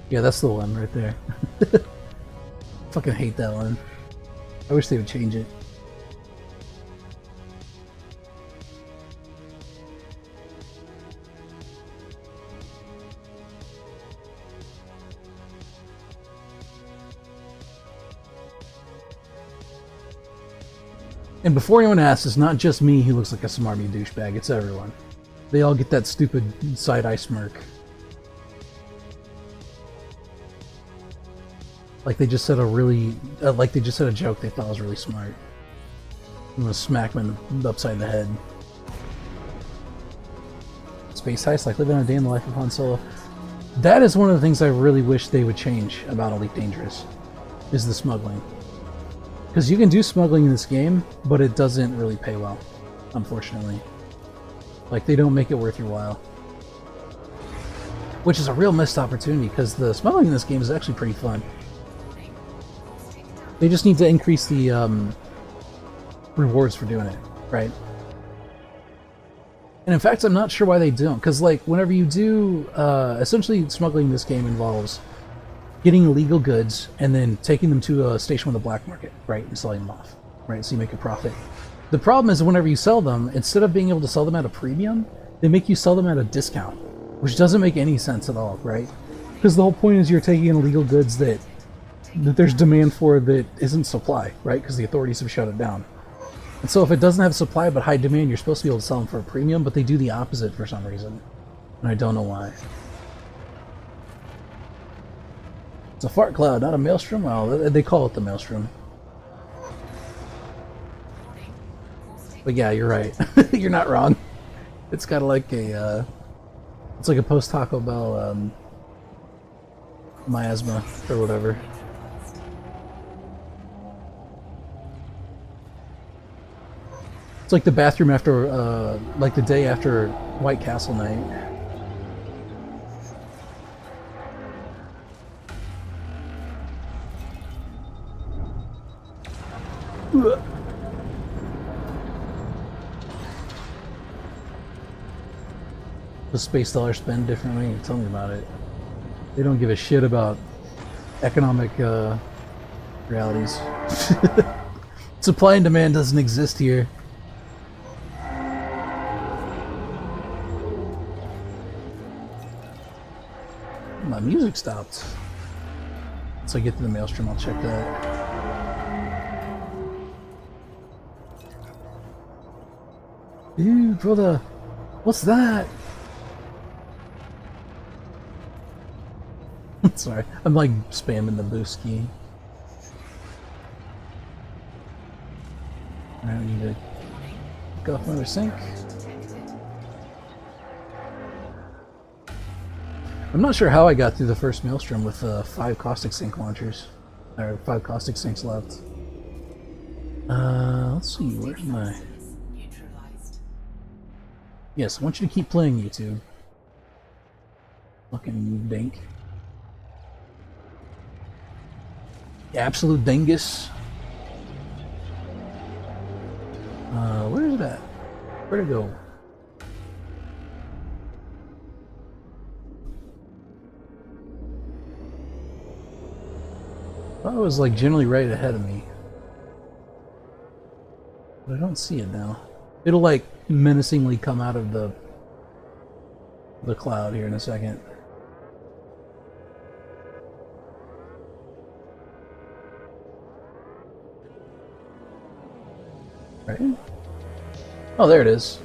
Yeah, that's the one right there. Fucking hate that one. I wish they would change it. And before anyone asks, it's not just me who looks like a smarmy douchebag, it's everyone. They all get that stupid side-eye smirk. Like they just said a really, like they just said a joke they thought was really smart. I'm gonna smack them upside the head. Space heist, like living a day in the life of Han Solo. That is one of the things I really wish they would change about Elite Dangerous, is the smuggling. Because you can do smuggling in this game, but it doesn't really pay well, unfortunately. Like, they don't make it worth your while. Which is a real missed opportunity, because the smuggling in this game is actually pretty fun. They just need to increase the rewards for doing it, right? And in fact, I'm not sure why they don't, because like, whenever you do, essentially smuggling in this game involves getting illegal goods and then taking them to a station with a black market, right, and selling them off, right, so you make a profit. The problem is whenever you sell them, instead of being able to sell them at a premium, they make you sell them at a discount, which doesn't make any sense at all, right? Because the whole point is you're taking in illegal goods that there's demand for that isn't supply, right, because the authorities have shut it down. And so if it doesn't have supply but high demand, you're supposed to be able to sell them for a premium, but they do the opposite for some reason, and I don't know why. It's a fart cloud, not a maelstrom? Well, they call it the maelstrom. But yeah, you're right. You're not wrong. It's got like a, it's like a post-Taco Bell miasma or whatever. It's like the bathroom after, like the day after White Castle night. The space dollars spend differently. Tell me about it. They don't give a shit about economic realities. Supply and demand doesn't exist here. My music stopped. Once I get to the maelstrom, I'll check that. Dude, brother, what's that? Sorry, I'm like spamming the boost key. I need to go off another sync. I'm not sure how I got through the first maelstrom with 5 caustic sink launchers, or 5 caustic sinks left. Let's see, where's my... Yes, I want you to keep playing, YouTube. Fucking dink. Absolute dingus. Where is it at? Where'd it go? Thought it was like generally right ahead of me. But I don't see it now. It'll like menacingly come out of the the cloud here in a second. Right? Oh, there it is.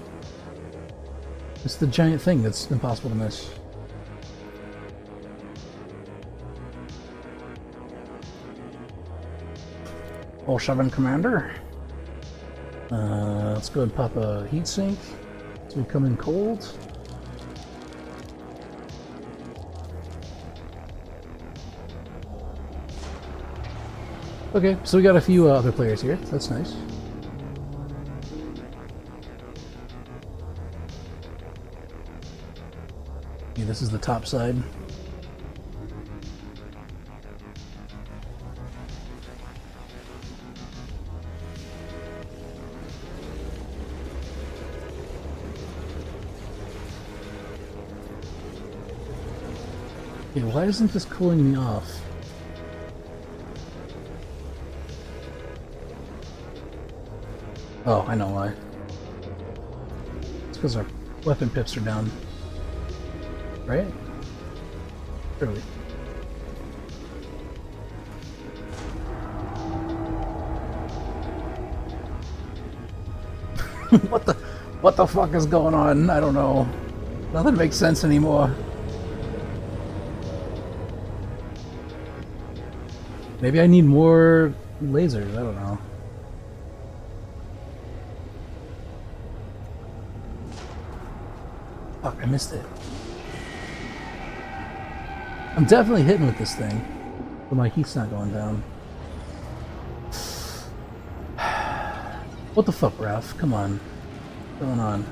It's the giant thing that's impossible to miss. All 7 Commander. Let's go and pop a heat sink so we come in cold. Okay, so we got a few other players here. That's nice. Yeah, this is the top side. Yeah, why isn't this cooling me off? Oh, I know why. It's because our weapon pips are down. Right? Surely. What the fuck is going on? I don't know. Nothing makes sense anymore. Maybe I need more lasers, I don't know. Fuck, I missed it. I'm definitely hitting with this thing, but my heat's not going down. What the fuck, Ralph? Come on. What's going on?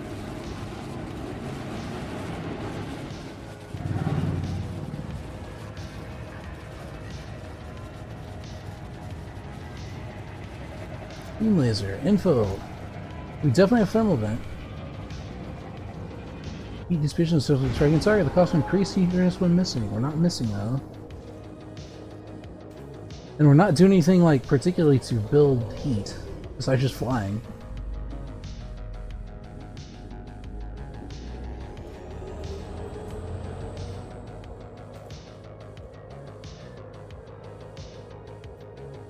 Beam laser. Info. We definitely have thermal vent. Heat dissipation is social striking target. The cost will increase heat during when missing. We're not missing though. And we're not doing anything like particularly to build heat, besides just flying.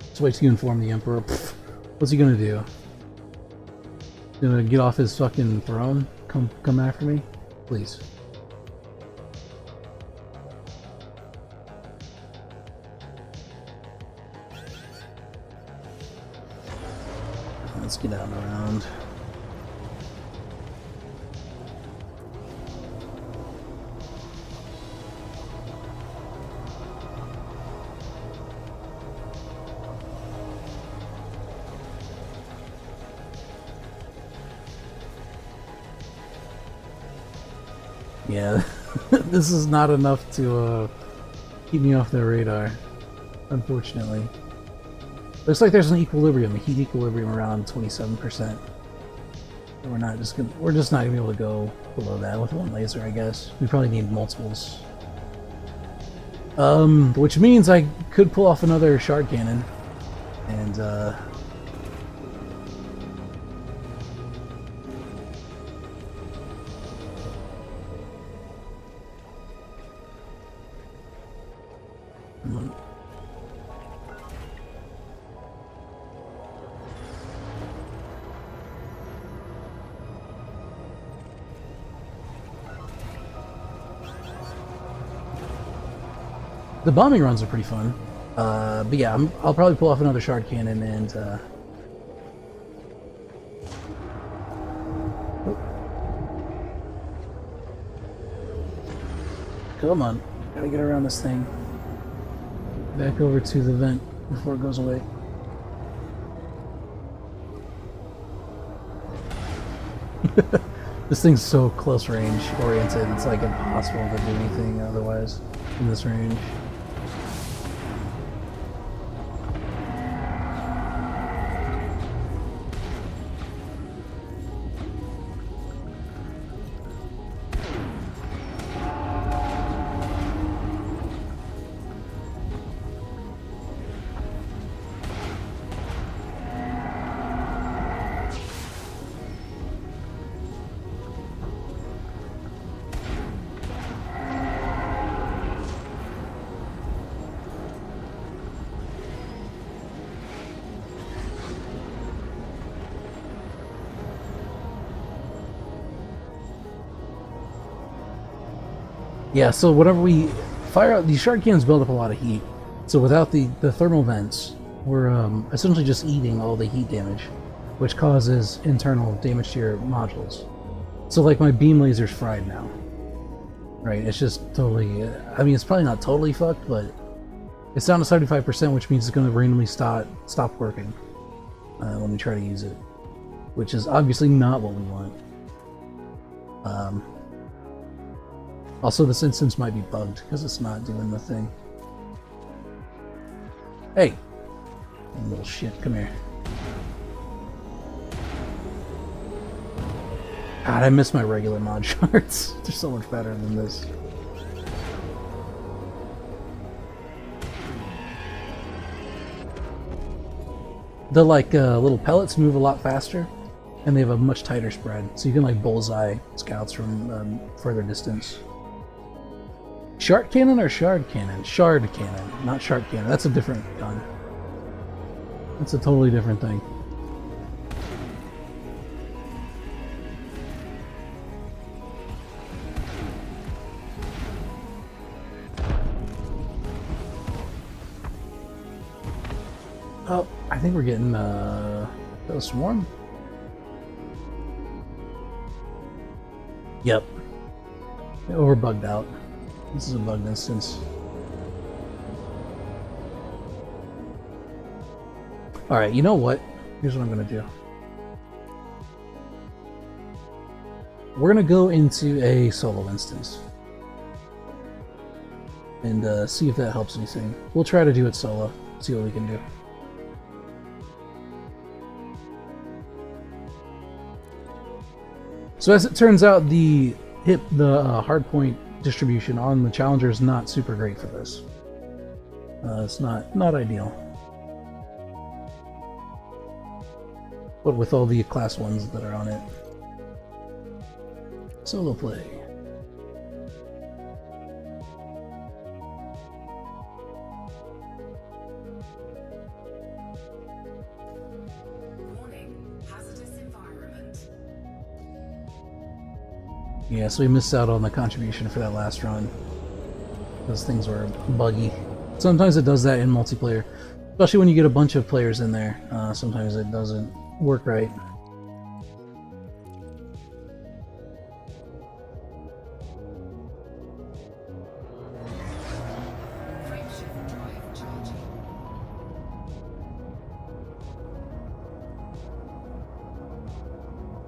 Just wait till you inform the Emperor. Pfft. What's he gonna do? Gonna get off his fucking throne? Come after me? Please. Let's get out and around. Yeah, this is not enough to keep me off their radar, unfortunately. Looks like there's an equilibrium, a heat equilibrium around 27%. We're just not gonna be able to go below that with one laser, I guess. We probably need multiples. Which means I could pull off another shard cannon, and the bombing runs are pretty fun. But yeah, I'll probably pull off another shard cannon and come on, gotta get around this thing. Back over to the vent before it goes away. This thing's so close range oriented, it's like impossible to do anything otherwise in this range. Yeah, so whenever we fire out, these shard cannons build up a lot of heat. So without the thermal vents, we're essentially just eating all the heat damage, which causes internal damage to your modules. So like my beam laser's fried now. Right, it's just totally, I mean, it's probably not totally fucked, but it's down to 75%, which means it's going to randomly stop working when we try to use it, which is obviously not what we want. Also, this instance might be bugged because it's not doing the thing. Hey! Little shit, come here. God, I miss my regular mod shards. They're so much better than this. The little pellets move a lot faster, and they have a much tighter spread, so you can like bullseye scouts from further distance. Shard cannon or shard cannon? Shard cannon, not shard cannon. That's a different gun. That's a totally different thing. Oh, I think we're getting a swarm. Yep. We're bugged out. This is a bugged instance. Alright, you know what? Here's what I'm gonna do. We're gonna go into a solo instance. And see if that helps anything. We'll try to do it solo. See what we can do. So as it turns out, the hardpoint distribution on the Challenger is not super great for this. It's not ideal. But with all the class 1s that are on it. Solo play. Yeah, so we missed out on the contribution for that last run. Those things were buggy. Sometimes it does that in multiplayer. Especially when you get a bunch of players in there. Sometimes it doesn't work right.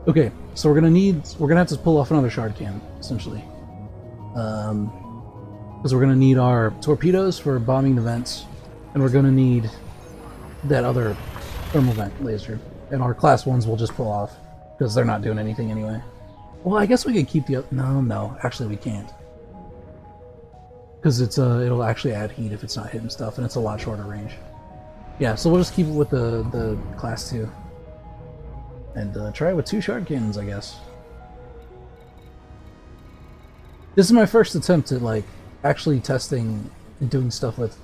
Okay, so we're gonna have to pull off another shard cannon, essentially. Because we're gonna need our torpedoes for bombing the vents, and we're gonna need that other thermal vent laser. And our class 1s will just pull off, because they're not doing anything anyway. Well, I guess we could keep the other... No, actually we can't. Because it'll actually add heat if it's not hitting stuff, and it's a lot shorter range. Yeah, so we'll just keep it with the class 2. And try it with 2 shard cannons, I guess. This is my first attempt at, like, actually testing and doing stuff with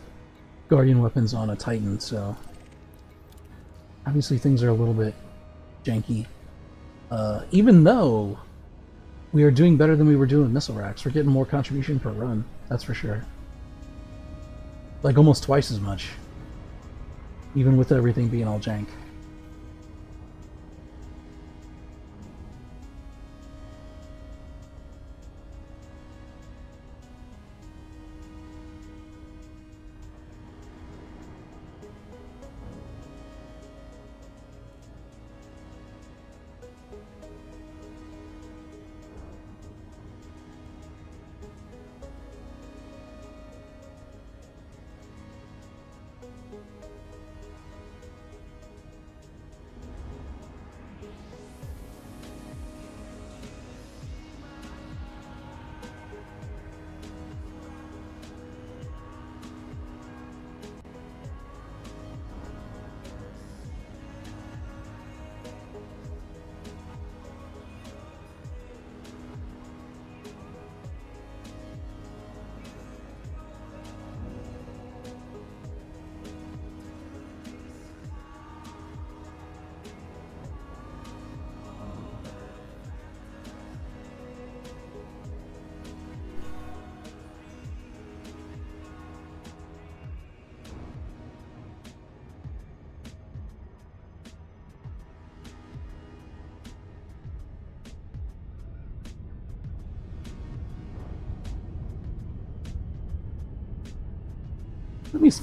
Guardian weapons on a Titan, so... Obviously things are a little bit janky. Even though we are doing better than we were doing with missile racks, we're getting more contribution per run, that's for sure. Like, almost twice as much. Even with everything being all jank.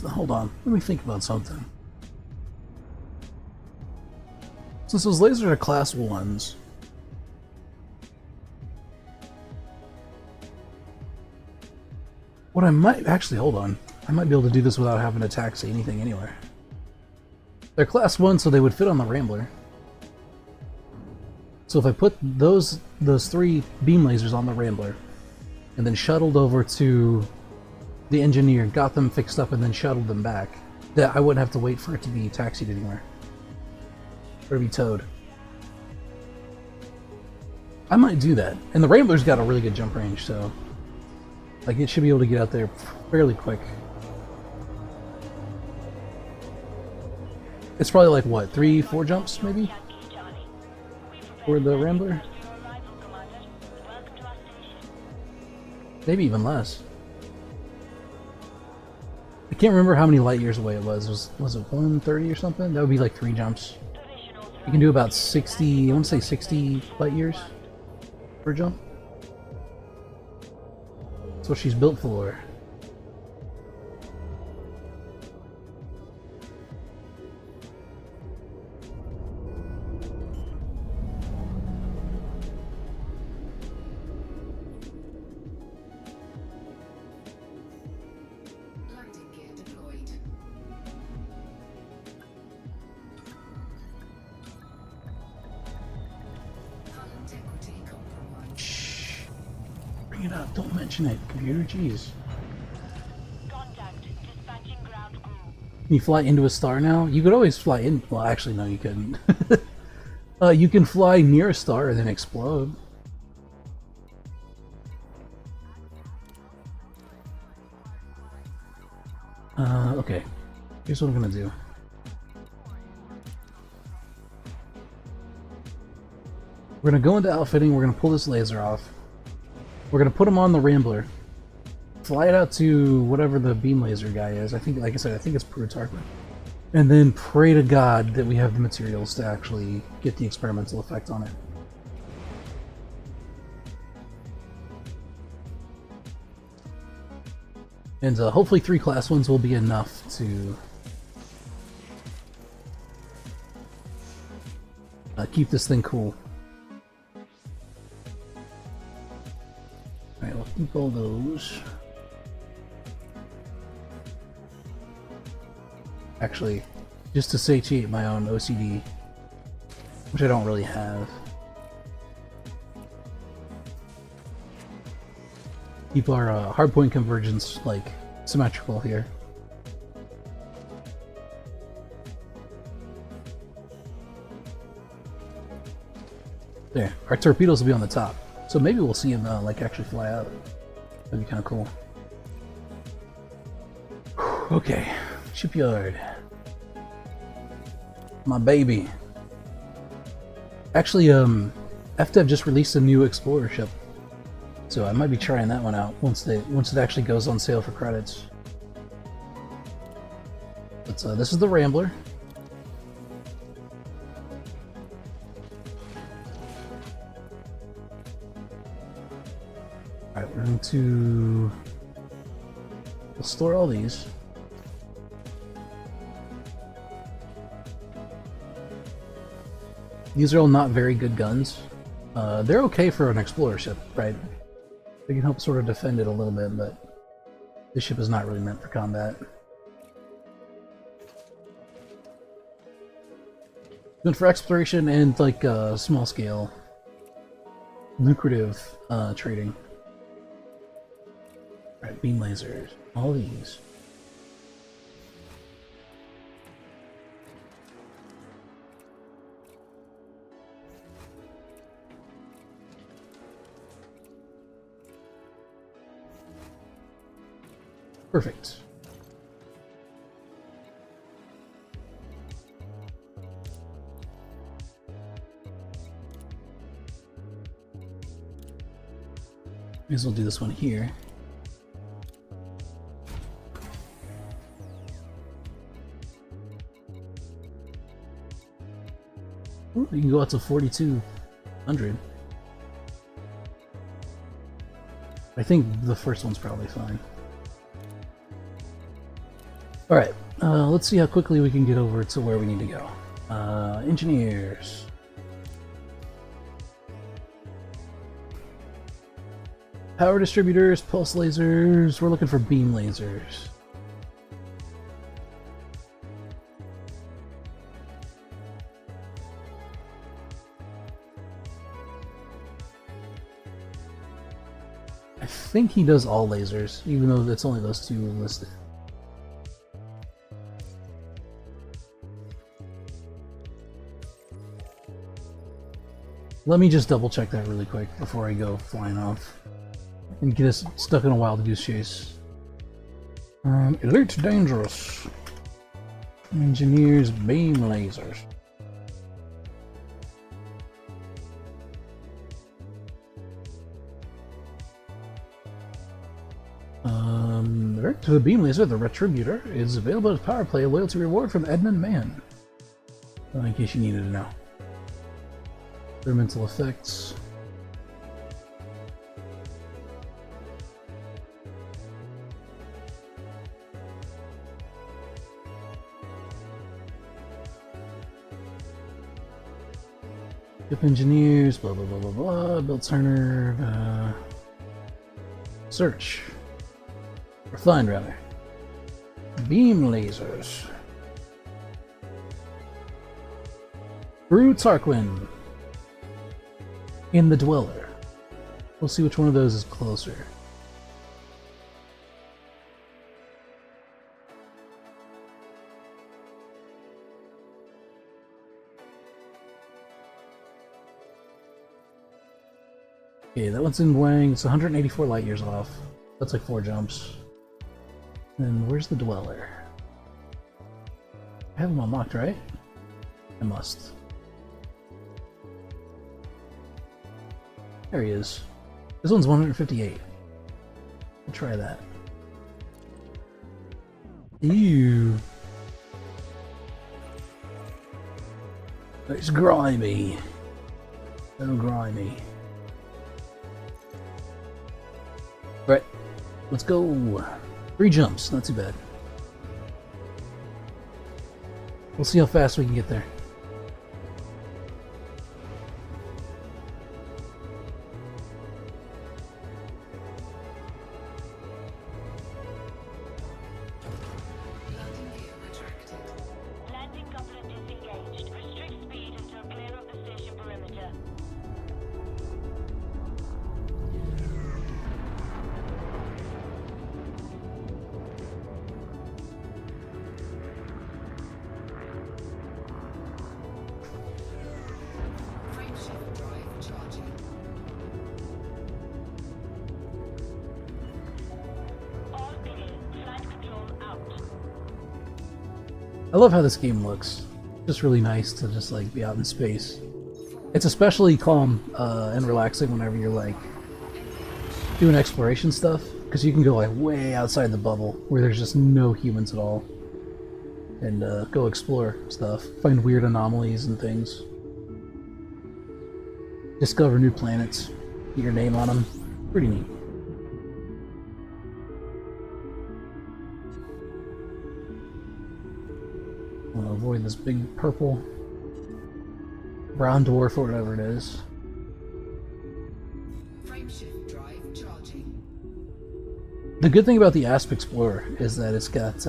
hold on. Let me think about something. Since those lasers are class 1s, what I might actually hold on. I might be able to do this without having to tax anything anywhere. They're class 1, so they would fit on the Rambler. So if I put those 3 beam lasers on the Rambler, and then shuttled over to the engineer, got them fixed up, and then shuttled them back, that I wouldn't have to wait for it to be taxied anywhere. Or to be towed. I might do that. And the Rambler's got a really good jump range, so like it should be able to get out there fairly quick. It's probably like what, 3-4 jumps maybe? For the Rambler? Maybe even less. I can't remember how many light years away it was. Was it 130 or something? That would be like 3 jumps. You can do about 60, I want to say 60 light years per jump. That's what she's built for. Bring it up, don't mention it, computer, jeez. Can you fly into a star now? You could always fly in, well actually no you couldn't. You can fly near a star and then explode. Okay, here's what I'm gonna do. We're gonna go into outfitting, we're gonna pull this laser off. We're gonna put him on the Rambler, fly it out to whatever the beam laser guy is. I think, like I said, I think it's Plutarch. And then pray to God that we have the materials to actually get the experimental effect on it. And hopefully 3 class 1s will be enough to keep this thing cool. Alright, we'll keep all those. Actually, just to satiate my own OCD, which I don't really have. Keep our hardpoint convergence like symmetrical here. There, our torpedoes will be on the top, so maybe we'll see them like actually fly out. That'd be kind of cool. Okay, shipyard. My baby. Actually, FDev just released a new Explorer ship. So I might be trying that one out once it actually goes on sale for credits. But this is the Rambler. Alright, we're going to we'll store all these. These are all not very good guns. They're okay for an Explorer ship, right? They can help sort of defend it a little bit, but this ship is not really meant for combat. Meant for exploration and like small scale, lucrative trading. Right, beam lasers, all these. Perfect. May as well do this one here. Ooh, you can go out to 4,200. I think the first one's probably fine. Alright, let's see how quickly we can get over to where we need to go. Engineers. Power distributors, pulse lasers. We're looking for beam lasers. I think he does all lasers, even though it's only those two listed. Let me just double check that really quick before I go flying off and get us stuck in a wild goose chase. Elite dangerous. Engineers beam lasers. The beam laser, the Retributor, is available as power play, a loyalty reward from Edmund Mann. In case you needed to know. Their mental effects. Ship engineers, blah blah blah blah blah, build Turner, search. Refined rather. Beam lasers. Brew Tarquin. In the Dweller. We'll see which one of those is closer. Okay, that one's in Wang. It's 184 light years off. That's like 4 jumps. Then where's the Dweller? I have him unlocked, right? I must. There he is. This one's 158. We'll try that. Ew. It's grimy. So grimy. Right. Let's go. 3 jumps. Not too bad. We'll see how fast we can get there. I love how this game looks. Just really nice to just like be out in space. It's especially calm and relaxing whenever you're like doing exploration stuff, because you can go like way outside the bubble where there's just no humans at all and go explore stuff, find weird anomalies and things, discover new planets, get your name on them. Pretty neat. I want to avoid this big purple brown dwarf or whatever it is. Frameshift drive charging. The good thing about the Asp Explorer is that it's got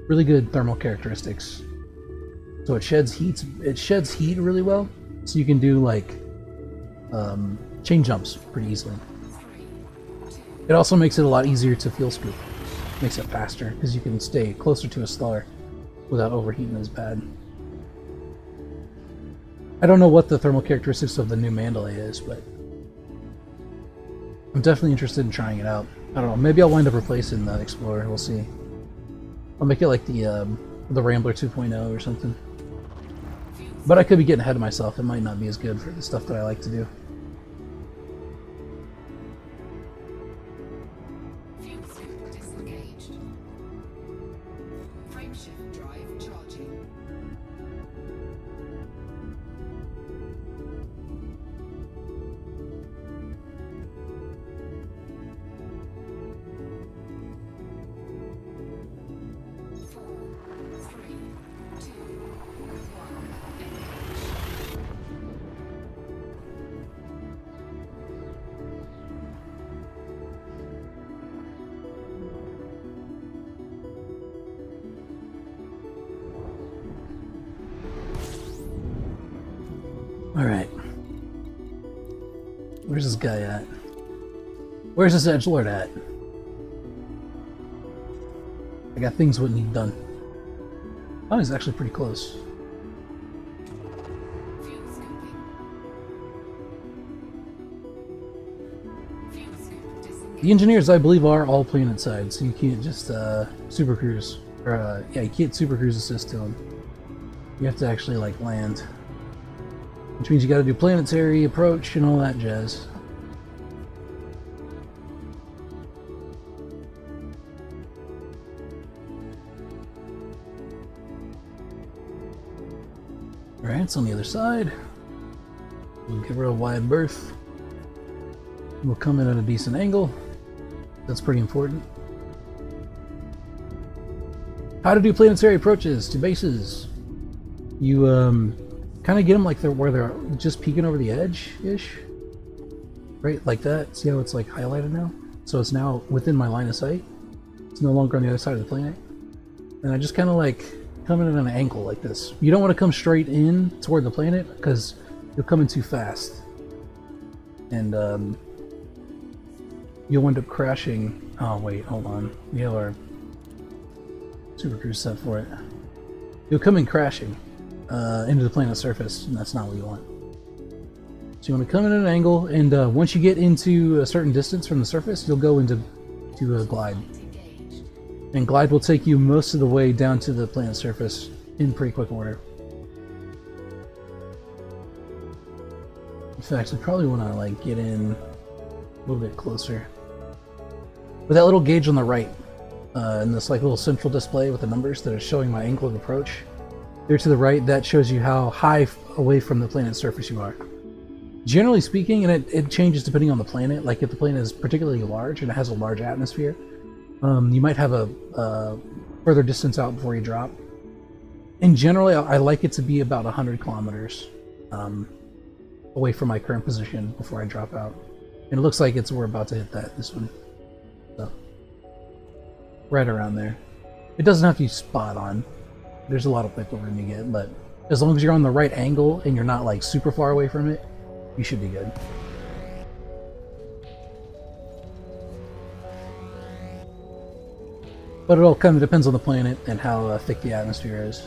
really good thermal characteristics. So it sheds heat really well, so you can do like chain jumps pretty easily. It also makes it a lot easier to fuel scoop. Makes it faster because you can stay closer to a star without overheating as bad. I don't know what the thermal characteristics of the new Mandalay is, but I'm definitely interested in trying it out. I don't know, maybe I'll wind up replacing the Explorer, we'll see. I'll make it like the Rambler 2.0 or something. But I could be getting ahead of myself, it might not be as good for the stuff that I like to do. Fuel scoop disengaged. Frameshift drive charging. Alright. Where's this guy at? Where's this edgelord at? I got things what need done. Oh, he's actually pretty close. Fuel scooping. Fuel scoop disengaged. The engineers, I believe, are all planet side, so you can't just super cruise. Or, yeah, you can't super cruise assist to them. You have to actually, like, land. Which means you gotta do planetary approach and all that jazz. Alright, it's on the other side. We'll give her a wide berth. We'll come in at a decent angle. That's pretty important. How to do planetary approaches to bases. You kind of get them like they're where they're just peeking over the edge-ish. Right, like that. See how it's like highlighted now? So it's now within my line of sight. It's no longer on the other side of the planet. And I just kind of like come in at an angle like this. You don't want to come straight in toward the planet because you'll come in too fast. And you'll end up crashing. Oh wait, hold on. We have our super cruise set for it. You'll come in crashing into the planet's surface, and that's not what you want. So you want to come in at an angle, and once you get into a certain distance from the surface, you'll go into a glide. Engaged. And glide will take you most of the way down to the planet's surface in pretty quick order. In fact, we probably want to like get in a little bit closer. With that little gauge on the right, and this like little central display with the numbers that are showing my angle of approach, there to the right, that shows you how high away from the planet's surface you are. Generally speaking, and it changes depending on the planet, like if the planet is particularly large and it has a large atmosphere, you might have a further distance out before you drop. And generally, I like it to be about 100 kilometers away from my current position before I drop out. And it looks like we're about to hit this one. So, right around there. It doesn't have to be spot on. There's a lot of wiggle room you get, but as long as you're on the right angle and you're not like super far away from it, you should be good. But it all kind of depends on the planet and how thick the atmosphere is.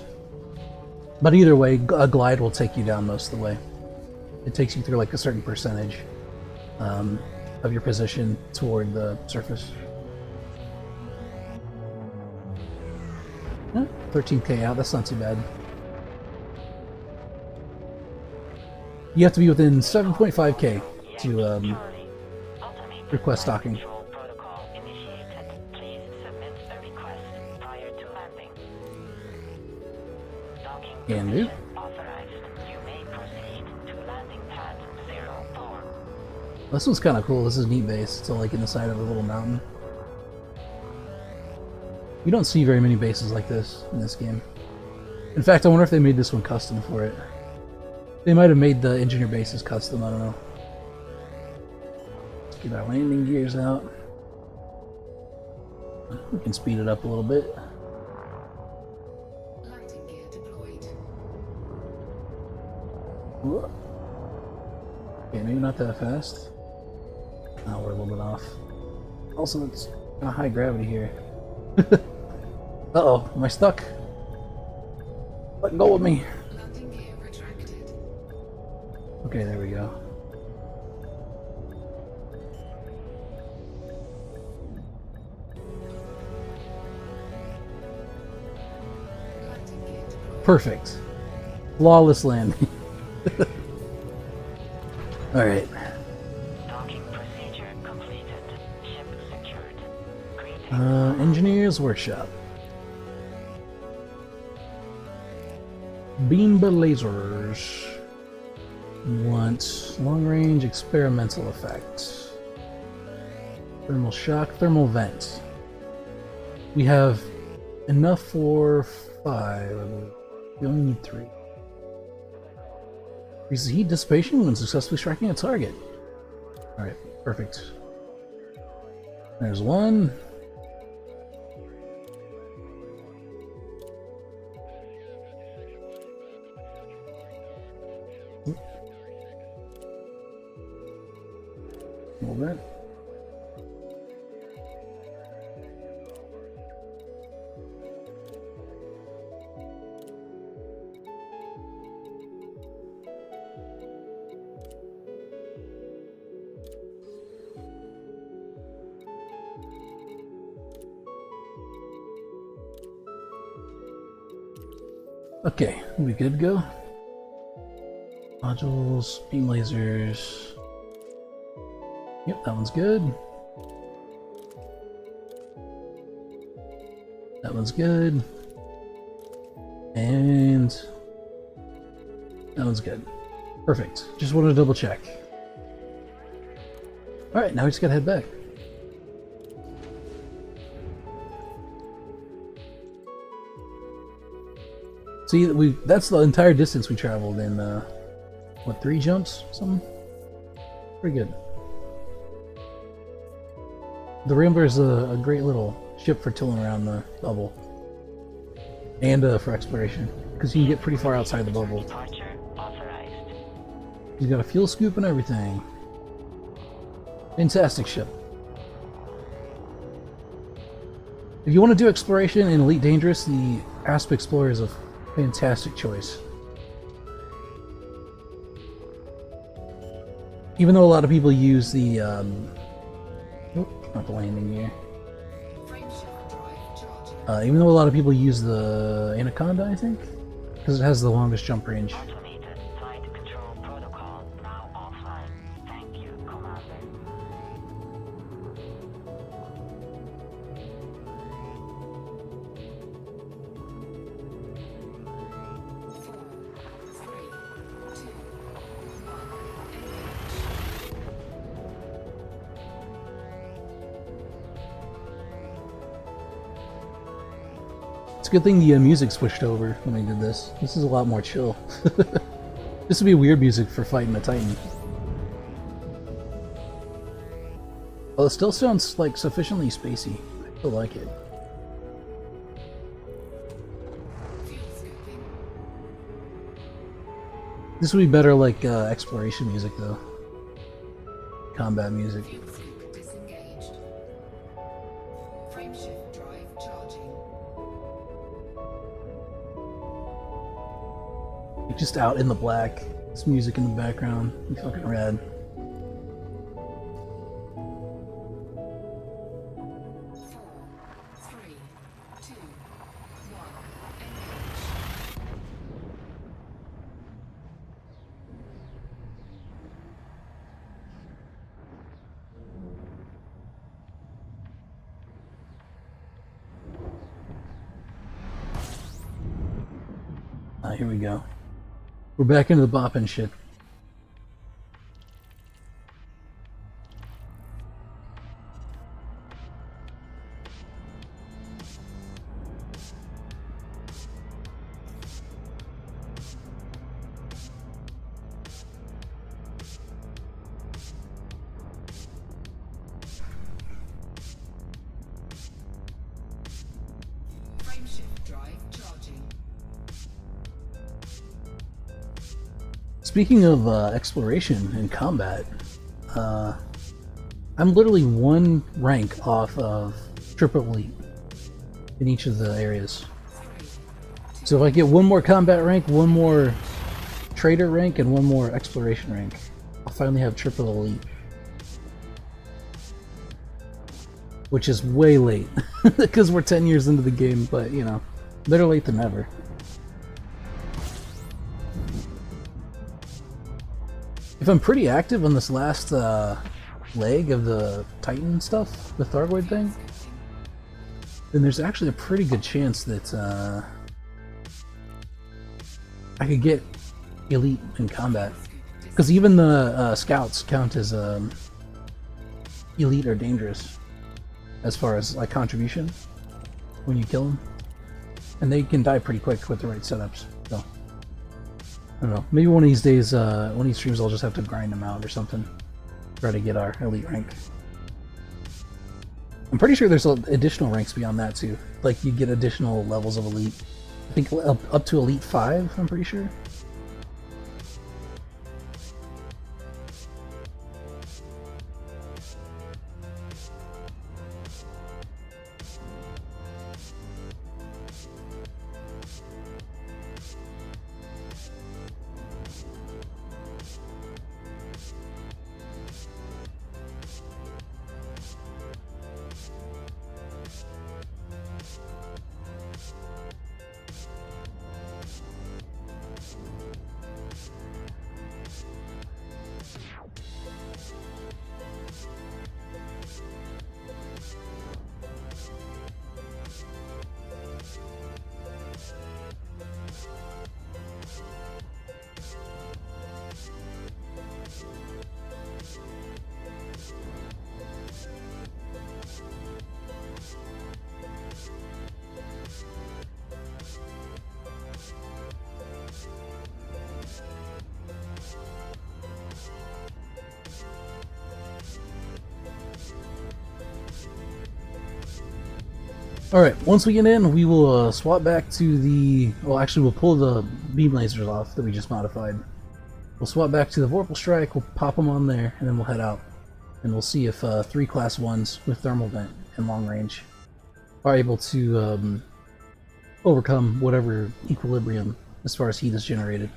But either way, a glide will take you down most of the way. It takes you through like a certain percentage of your position toward the surface. 13k out, that's not too bad. You have to be within 7.5k to request docking. Protocol initiated. Please submit a request prior to landing. Docking Can do. authorized. You may proceed to landing pad 04. This one's kind of cool. This is neat base. It's all like in the side of a little mountain. You don't see very many bases like this in this game. In fact, I wonder if they made this one custom for it. They might have made the engineer bases custom, I don't know. Let's get our landing gears out. We can speed it up a little bit. Landing gear deployed. Whoa. Okay, maybe not that fast. Oh, we're a little bit off. Also, it's kind of high gravity here. Uh-oh, am I stuck? Let go of me. Landing gear retracted. Okay, there we go. Landing gear deployed. Perfect. Flawless landing. Alright. Docking procedure completed. Ship secured. Greetings. Engineer's Workshop. Beam lasers. Want long-range experimental effect. Thermal shock, thermal vent. We have enough for 5, I believe. We only need 3. Increases heat dissipation when successfully striking a target. Alright, perfect. There's one. A little bit. Okay, we good to go? Modules, beam lasers. Yep, that one's good. That one's good. And that one's good. Perfect. Just wanted to double check. Alright, now we just gotta head back. See, that's the entire distance we traveled in, what, 3 jumps? Something? Pretty good. The Rambler is a great little ship for tooling around the bubble. And for exploration, because you can get pretty far outside the bubble. Departure authorized. He's got a fuel scoop and everything. Fantastic ship. If you want to do exploration in Elite Dangerous, the Asp Explorer is a fantastic choice. Even though a lot of people use the, not the landing gear. Frameshift drive charging. Even though a lot of people use the Anaconda, I think, because it has the longest jump range. Automated flight control protocol now offline. Thank you, Commander. It's a good thing the music switched over when I did this. This is a lot more chill. This would be weird music for fighting a Titan. Well, it still sounds like sufficiently spacey. I still like it. Fuel scooping. This would be better like exploration music though. Combat music. Fuel scoop disengaged. Frameshift drive charging. Just out in the black. This music in the background. Be fucking rad. Three, two, one. Here we go. We're back into the bopping shit. Frameshift drive charging. Speaking of exploration and combat, I'm literally one rank off of Triple Elite in each of the areas. So if I get one more combat rank, one more trader rank, and one more exploration rank, I'll finally have Triple Elite. Which is way late, because we're 10 years into the game, but you know, better late than never. If I'm pretty active on this last leg of the Titan stuff, the Thargoid thing, then there's actually a pretty good chance that I could get Elite in combat. Because even the scouts count as Elite or Dangerous as far as like contribution when you kill them. And they can die pretty quick with the right setups. So I don't know. Maybe one of these days, one of these streams, I'll just have to grind them out or something. Try to get our elite rank. I'm pretty sure there's additional ranks beyond that too. Like you get additional levels of elite. I think up to Elite 5, I'm pretty sure. Alright, once we get in, we will swap back to the... Well, actually, we'll pull the beam lasers off that we just modified. We'll swap back to the Vorpal Strike, we'll pop them on there, and then we'll head out. And we'll see if 3 Class 1s with Thermal Vent and Long Range are able to overcome whatever equilibrium as far as heat is generated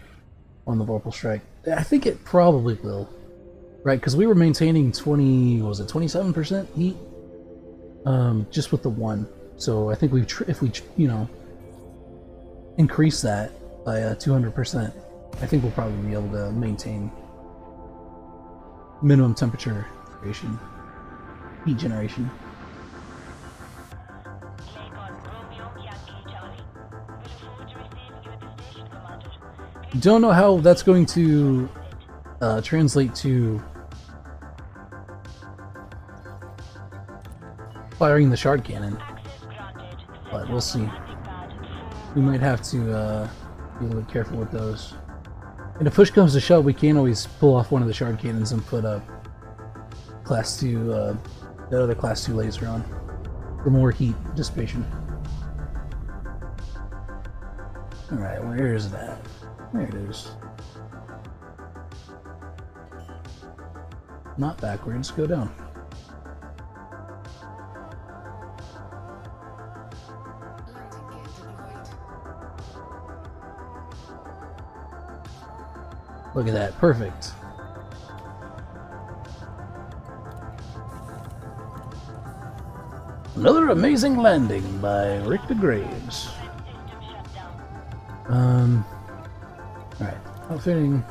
on the Vorpal Strike. I think it probably will. Right, because we were maintaining 27% heat? Just with the one. So I think if we increase that by 200%, I think we'll probably be able to maintain minimum temperature creation, heat generation. Don't know how that's going to translate to firing the shard cannon, but we'll see. We might have to be a little bit careful with those. And if push comes to shove, we can always pull off one of the shard cannons and put a class 2, the other class 2 laser on for more heat dissipation. Alright, where is that? There it is. Not backwards, go down. Landing gear deployed. Look at that, perfect. Another amazing landing by Rick de Graves. Alright, outfitting.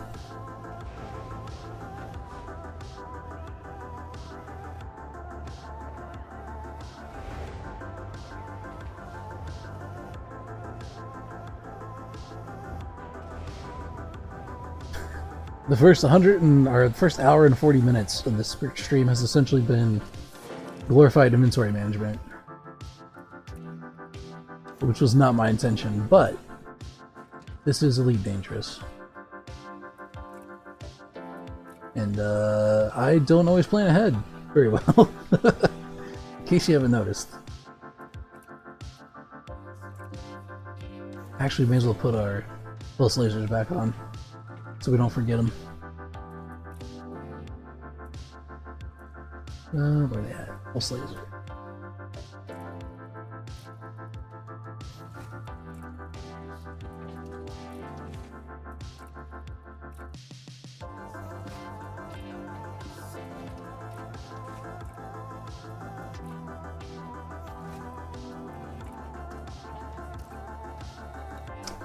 The first first hour and 40 minutes of this stream has essentially been glorified inventory management, which was not my intention, but this is Elite Dangerous. And I don't always plan ahead very well, in case you haven't noticed. Actually, may as well put our pulse lasers back on, so we don't forget them. Where are they at? Pulse laser.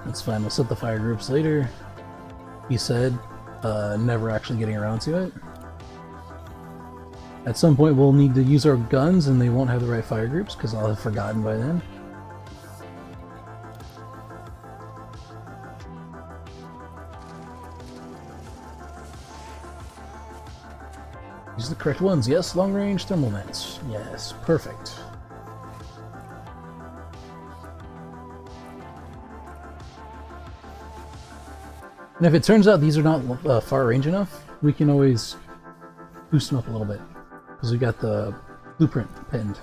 That's fine, we'll set the fire groups later. He said, never actually getting around to it. At some point we'll need to use our guns and they won't have the right fire groups because I'll have forgotten by then. Use the correct ones. Yes, long range thermal vents. Yes, perfect. And if it turns out these are not far range enough, we can always boost them up a little bit because we got the blueprint pinned.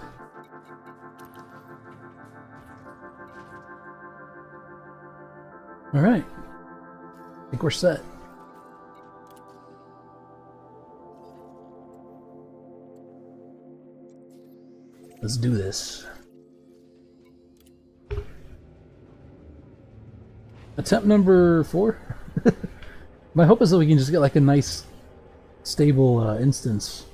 Alright, I think we're set. Let's do this. Attempt number 4? My hope is that we can just get like a nice, stable instance.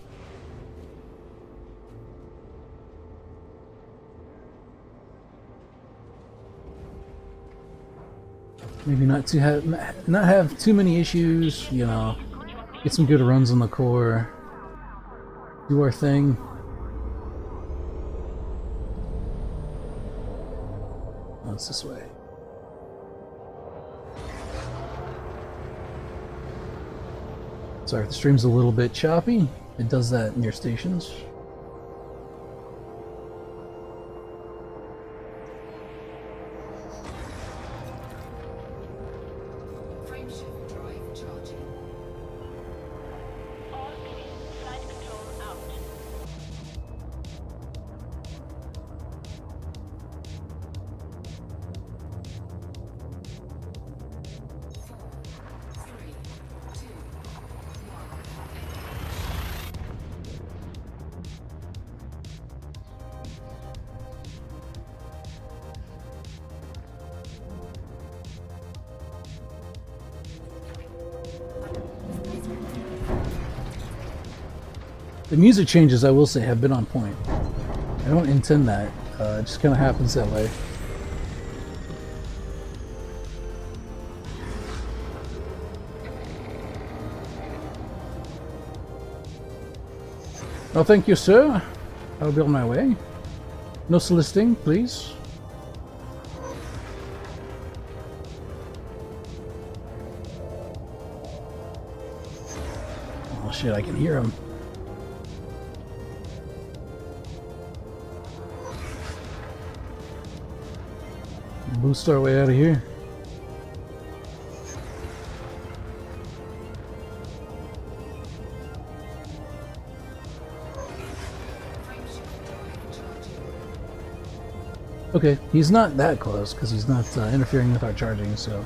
Maybe not have too many issues, you know. Get some good runs on the core. Do our thing. Oh, it's this way. Sorry if the stream's a little bit choppy. It does that near stations. Frameshift drive charging. All units, flight control out. The music changes, I will say, have been on point. I don't intend that. It just kind of happens that way. Oh, thank you, sir. I'll be on my way. No soliciting, please. Oh shit, I can hear him. Boost our way out of here. Okay, he's not that close because he's not interfering with our charging, so.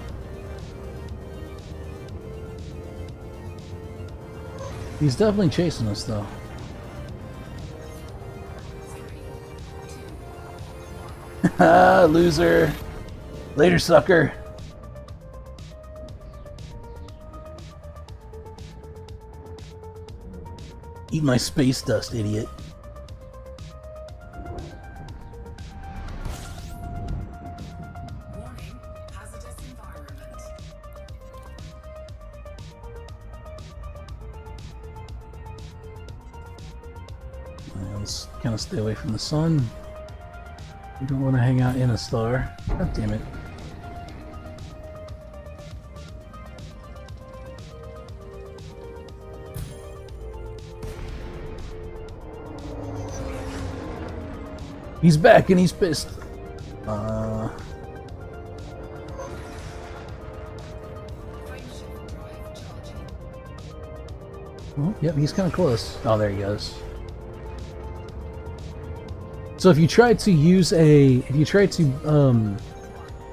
He's definitely chasing us, though. Ha, loser. Later, sucker. Eat my space dust, idiot. Warning, hazardous environment. Let's kind of stay away from the sun. We don't want to hang out in a star. God damn it. He's back and he's pissed. Frameshift drive charging. Oh, yep, he's kind of close. Oh, there he goes. So if you try to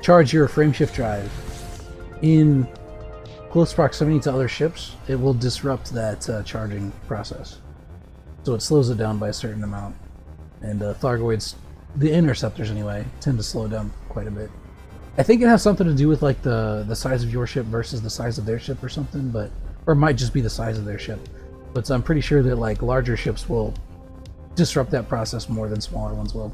charge your frameshift drive in close proximity to other ships, it will disrupt that charging process. So it slows it down by a certain amount. And Thargoids, the interceptors anyway, tend to slow down quite a bit. I think it has something to do with like the size of your ship versus the size of their ship or something, or it might just be the size of their ship. But I'm pretty sure that like larger ships will disrupt that process more than smaller ones will.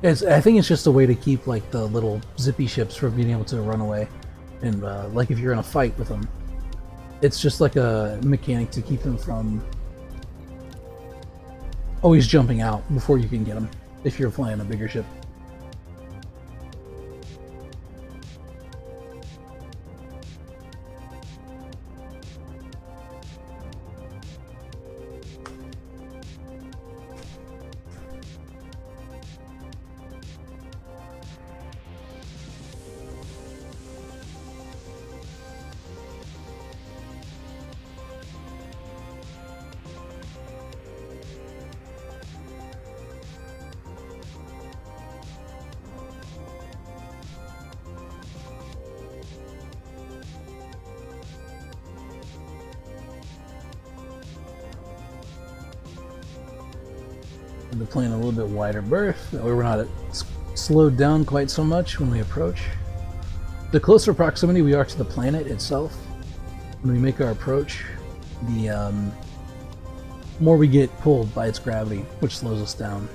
I think it's just a way to keep like the little zippy ships from being able to run away, and like if you're in a fight with them, it's just like a mechanic to keep them from always jumping out before you can get them if you're flying a bigger ship. The plane a little bit wider berth, that way we're not slowed down quite so much when we approach. The closer proximity we are to the planet itself, when we make our approach, the more we get pulled by its gravity, which slows us down.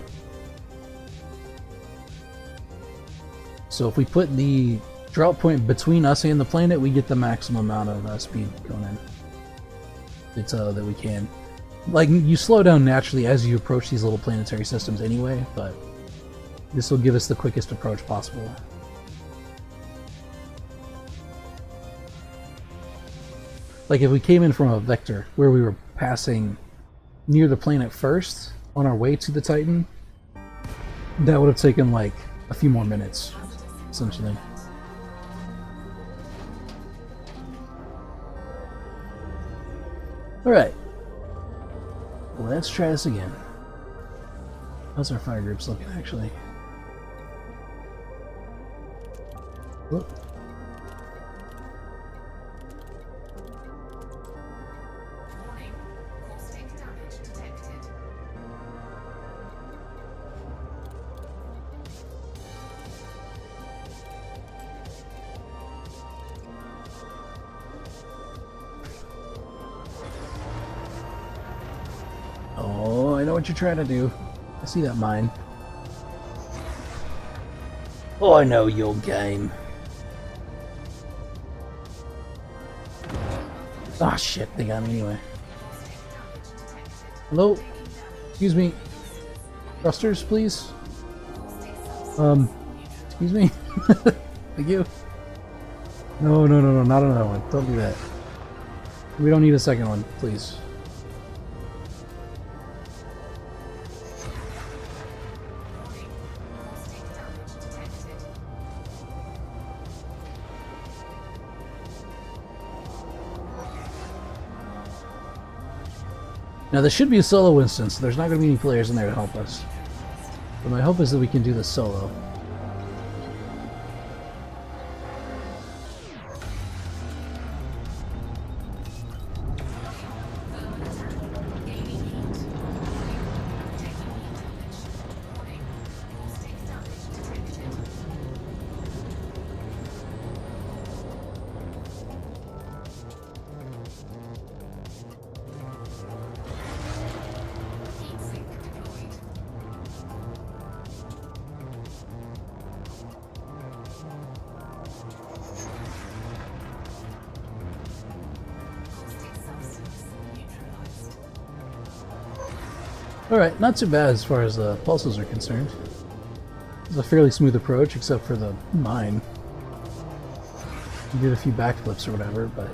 So if we put the drop point between us and the planet, we get the maximum amount of speed going in. It's that we can. Like, you slow down naturally as you approach these little planetary systems anyway, but this will give us the quickest approach possible. Like, if we came in from a vector where we were passing near the planet first on our way to the Titan, that would have taken like a few more minutes, essentially. Alright. Let's try this again. How's our fire groups looking, actually? Whoop. Warning, caustic damage detected. what you're trying to do. I see that mine. Oh, I know your game. Ah, shit, they got me anyway. Hello? Excuse me. Thrusters, please? Excuse me? Thank you. No, not another one. Don't do that. We don't need a second one, please. Now, this should be a solo instance, so there's not going to be any players in there to help us. But my hope is that we can do this solo. Alright, not too bad as far as the pulses are concerned. It's a fairly smooth approach, except for the mine. We did a few backflips or whatever, but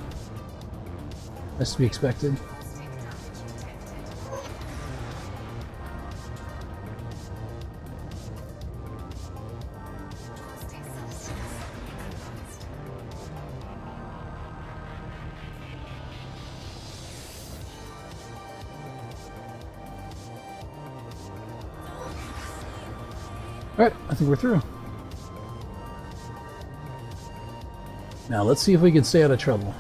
that's to be expected. Alright, I think we're through. Now let's see if we can stay out of trouble.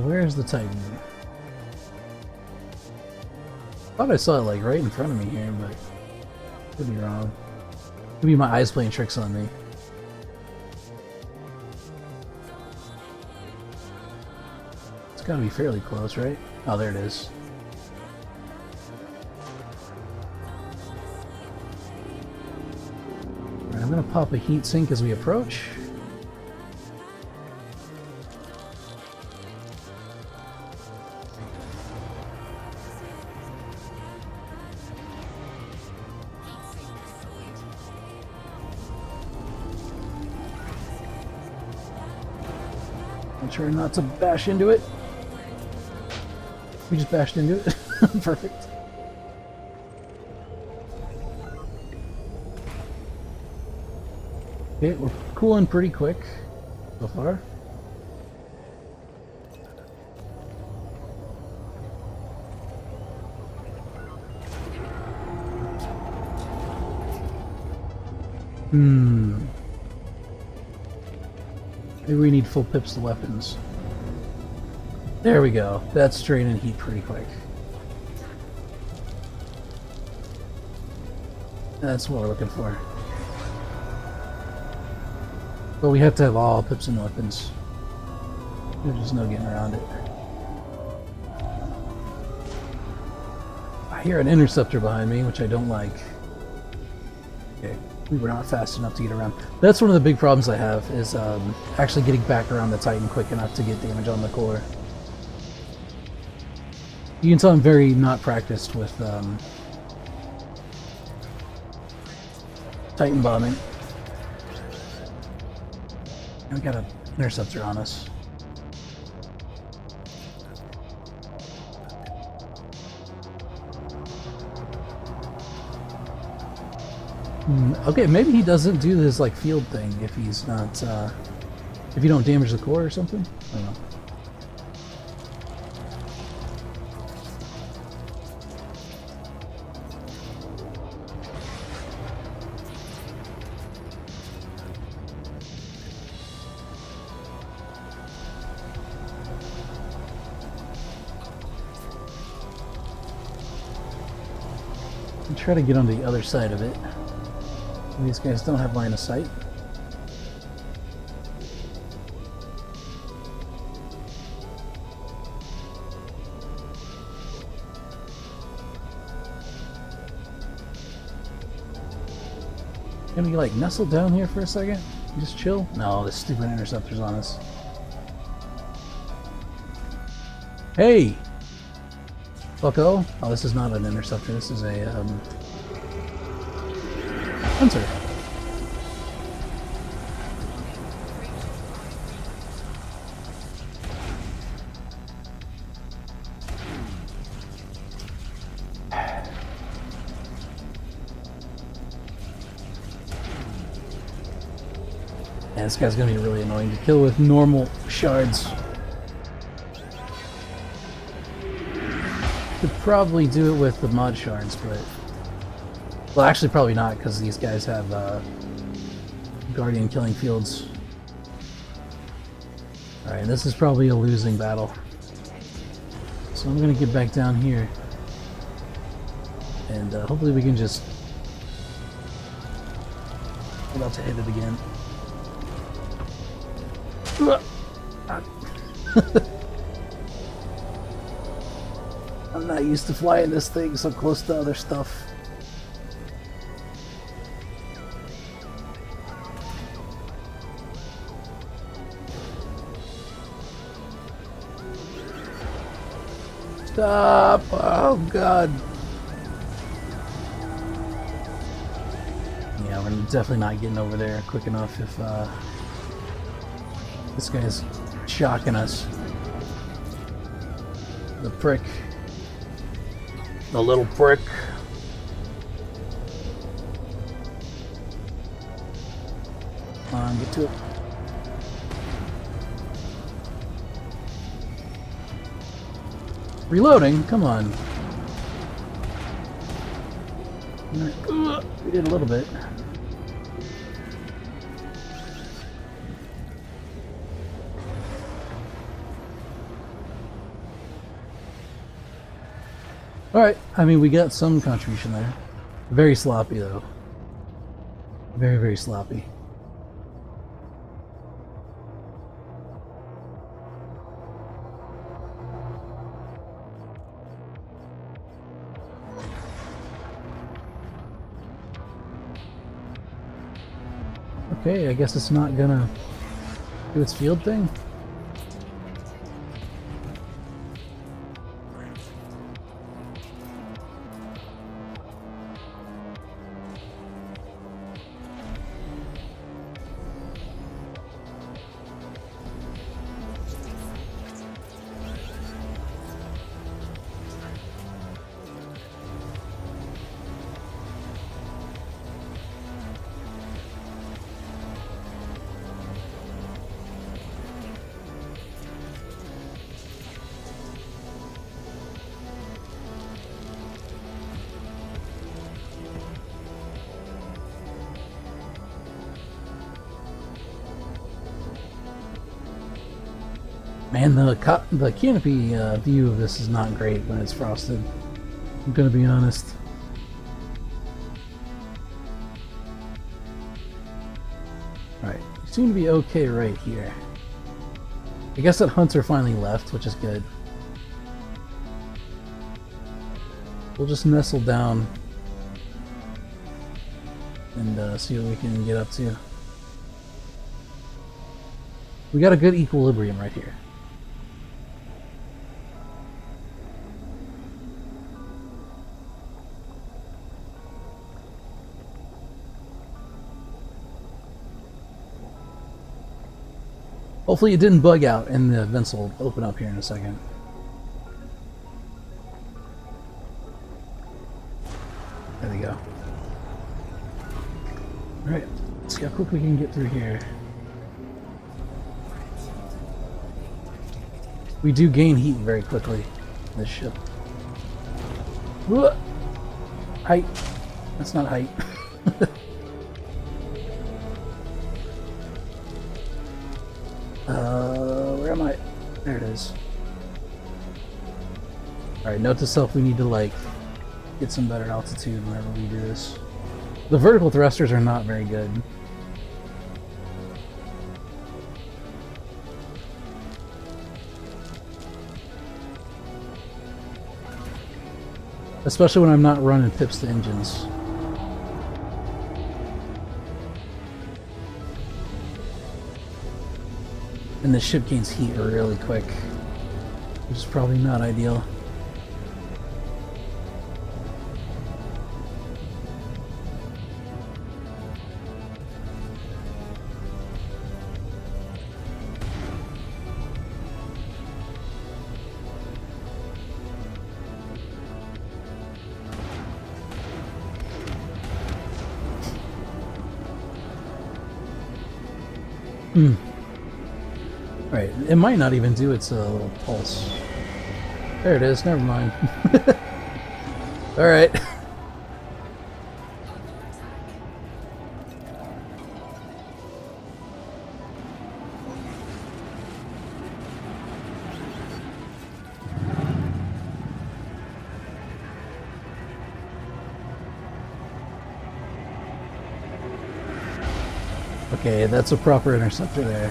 Where's the Titan? Thought I saw it like right in front of me here, but could be wrong. Could be my eyes playing tricks on me. It's gotta be fairly close, right? Oh, there it is. I'm going to pop a heat sink as we approach. I'm trying not to bash into it. We just bashed into it. Perfect. Okay, we're cooling pretty quick so far. Maybe we need full pips to weapons. There we go. That's draining heat pretty quick. That's what we're looking for. But we have to have all pips and weapons. There's just no getting around it. I hear an interceptor behind me, which I don't like. Okay, we were not fast enough to get around. That's one of the big problems I have, is actually getting back around the Titan quick enough to get damage on the core. You can tell I'm very not practiced with Titan bombing. We got an interceptor on us. Okay, maybe he doesn't do this like field thing if he's not if you don't damage the core or something. I don't know. Try to get on the other side of it. These guys don't have line of sight. Can we like nestle down here for a second? Just chill? No, this stupid interceptor's on us. Hey! Bucko? Oh, this is not an interceptor, this is a, hunter. Yeah, this guy's gonna be really annoying to kill with normal shards. Could probably do it with the mod shards, but... Well, actually probably not, because these guys have, Guardian killing fields. Alright, this is probably a losing battle. So I'm gonna get back down here. And, hopefully we can just... I'm about to hit it again. I'm not used to flying this thing so close to other stuff. Stop! Oh god. Yeah, we're definitely not getting over there quick enough if this guy's shocking us. The prick. The little prick. Come on, get to it. Reloading? Come on. We did a little bit. Alright, I mean, we got some contribution there. Very sloppy, though. Very, very sloppy. Okay, I guess it's not gonna do its field thing. Man, the canopy view of this is not great when it's frosted. I'm gonna be honest. Alright, you seem to be okay right here. I guess that hunter finally left, which is good. We'll just nestle down and see what we can get up to. We got a good equilibrium right here. Hopefully it didn't bug out and the vents will open up here in a second. There we go. Alright, let's see how quick we can get through here. We do gain heat very quickly in this ship. Whoa! Height. That's not height. Where am I? There it is. Alright, note to self, we need to like get some better altitude whenever we do this. The vertical thrusters are not very good. Especially when I'm not running pips to engines. And the ship gains heat really quick, which is probably not ideal. Right, it might not even do its little pulse. There it is, never mind. Alright. Okay, that's a proper interceptor there.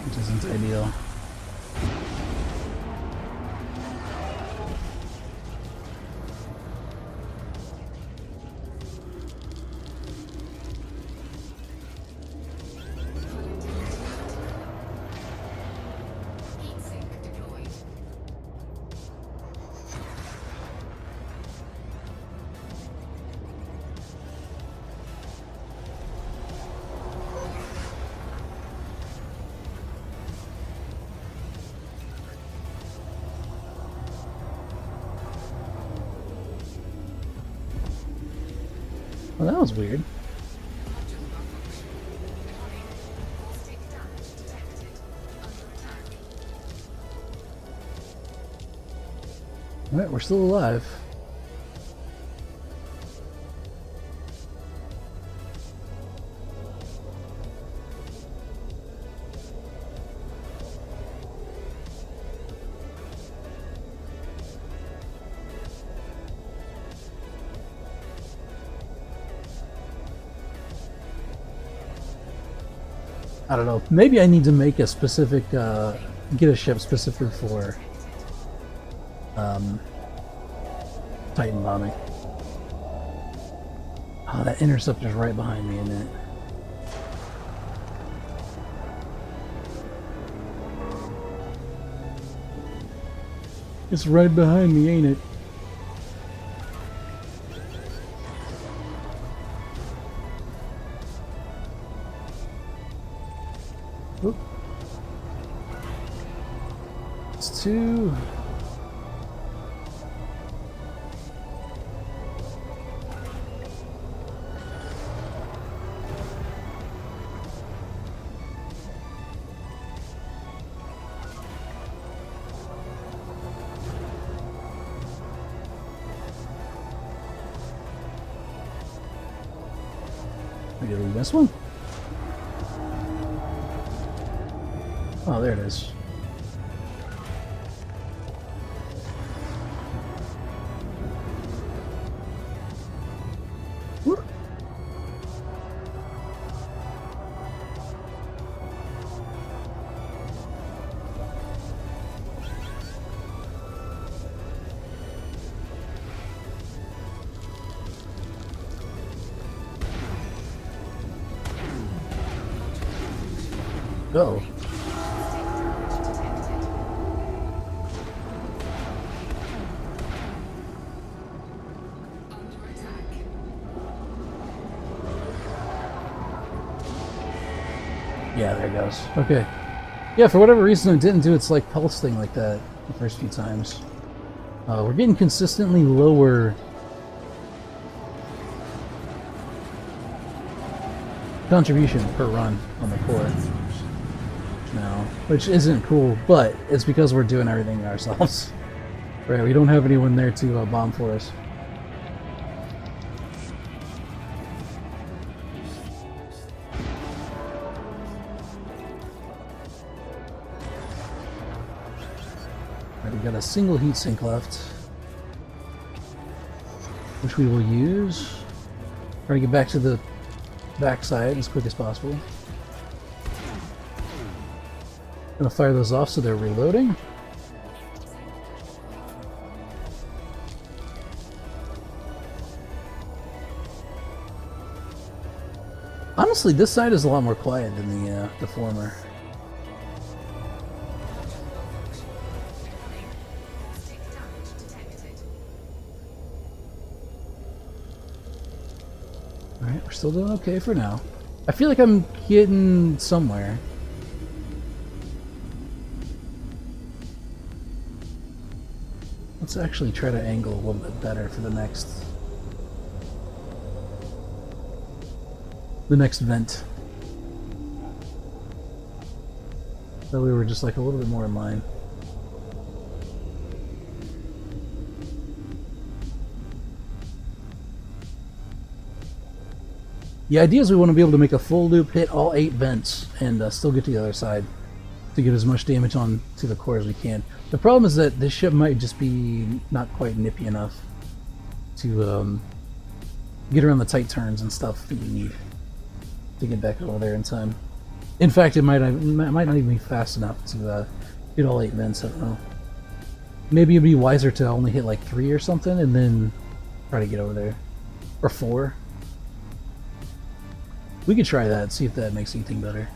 Which isn't ideal. Heat sink deployed. Well, that was weird. Module malfunction. Warning. Caustic damage detected. Under attack. Alright, we're still alive. I don't know. Maybe I need to make a specific, get a ship specific for Titan bombing. Oh, that interceptor's right behind me, isn't it? It's right behind me, ain't it? Oop. It's two. Did we miss one? Oh, there it is. Whoop. Go. Under attack. Yeah, there it goes. Okay. Yeah, for whatever reason it didn't do its like pulse thing like that the first few times. We're getting consistently lower contribution per run on the core now, which isn't cool, but it's because we're doing everything ourselves. Right, we don't have anyone there to bomb for us. Right, we got a single heat sink left, which we will use. Try to get back to the backside as quick as possible. Gonna fire those off so they're reloading. Honestly, this side is a lot more quiet than the former. we're still doing okay for now. I feel like I'm getting somewhere. Let's actually try to angle a little bit better for the next vent. So we were just like a little bit more in line. The idea is we want to be able to make a full loop, hit all 8 vents, and still get to the other side to get as much damage on to the core as we can. The problem is that this ship might just be not quite nippy enough to get around the tight turns and stuff that you need to get back over there in time. In fact, it might not even be fast enough to hit all 8 vents. I don't know. Maybe it'd be wiser to only hit like 3 or something, and then try to get over there, or 4. We could try that, see if that makes anything better.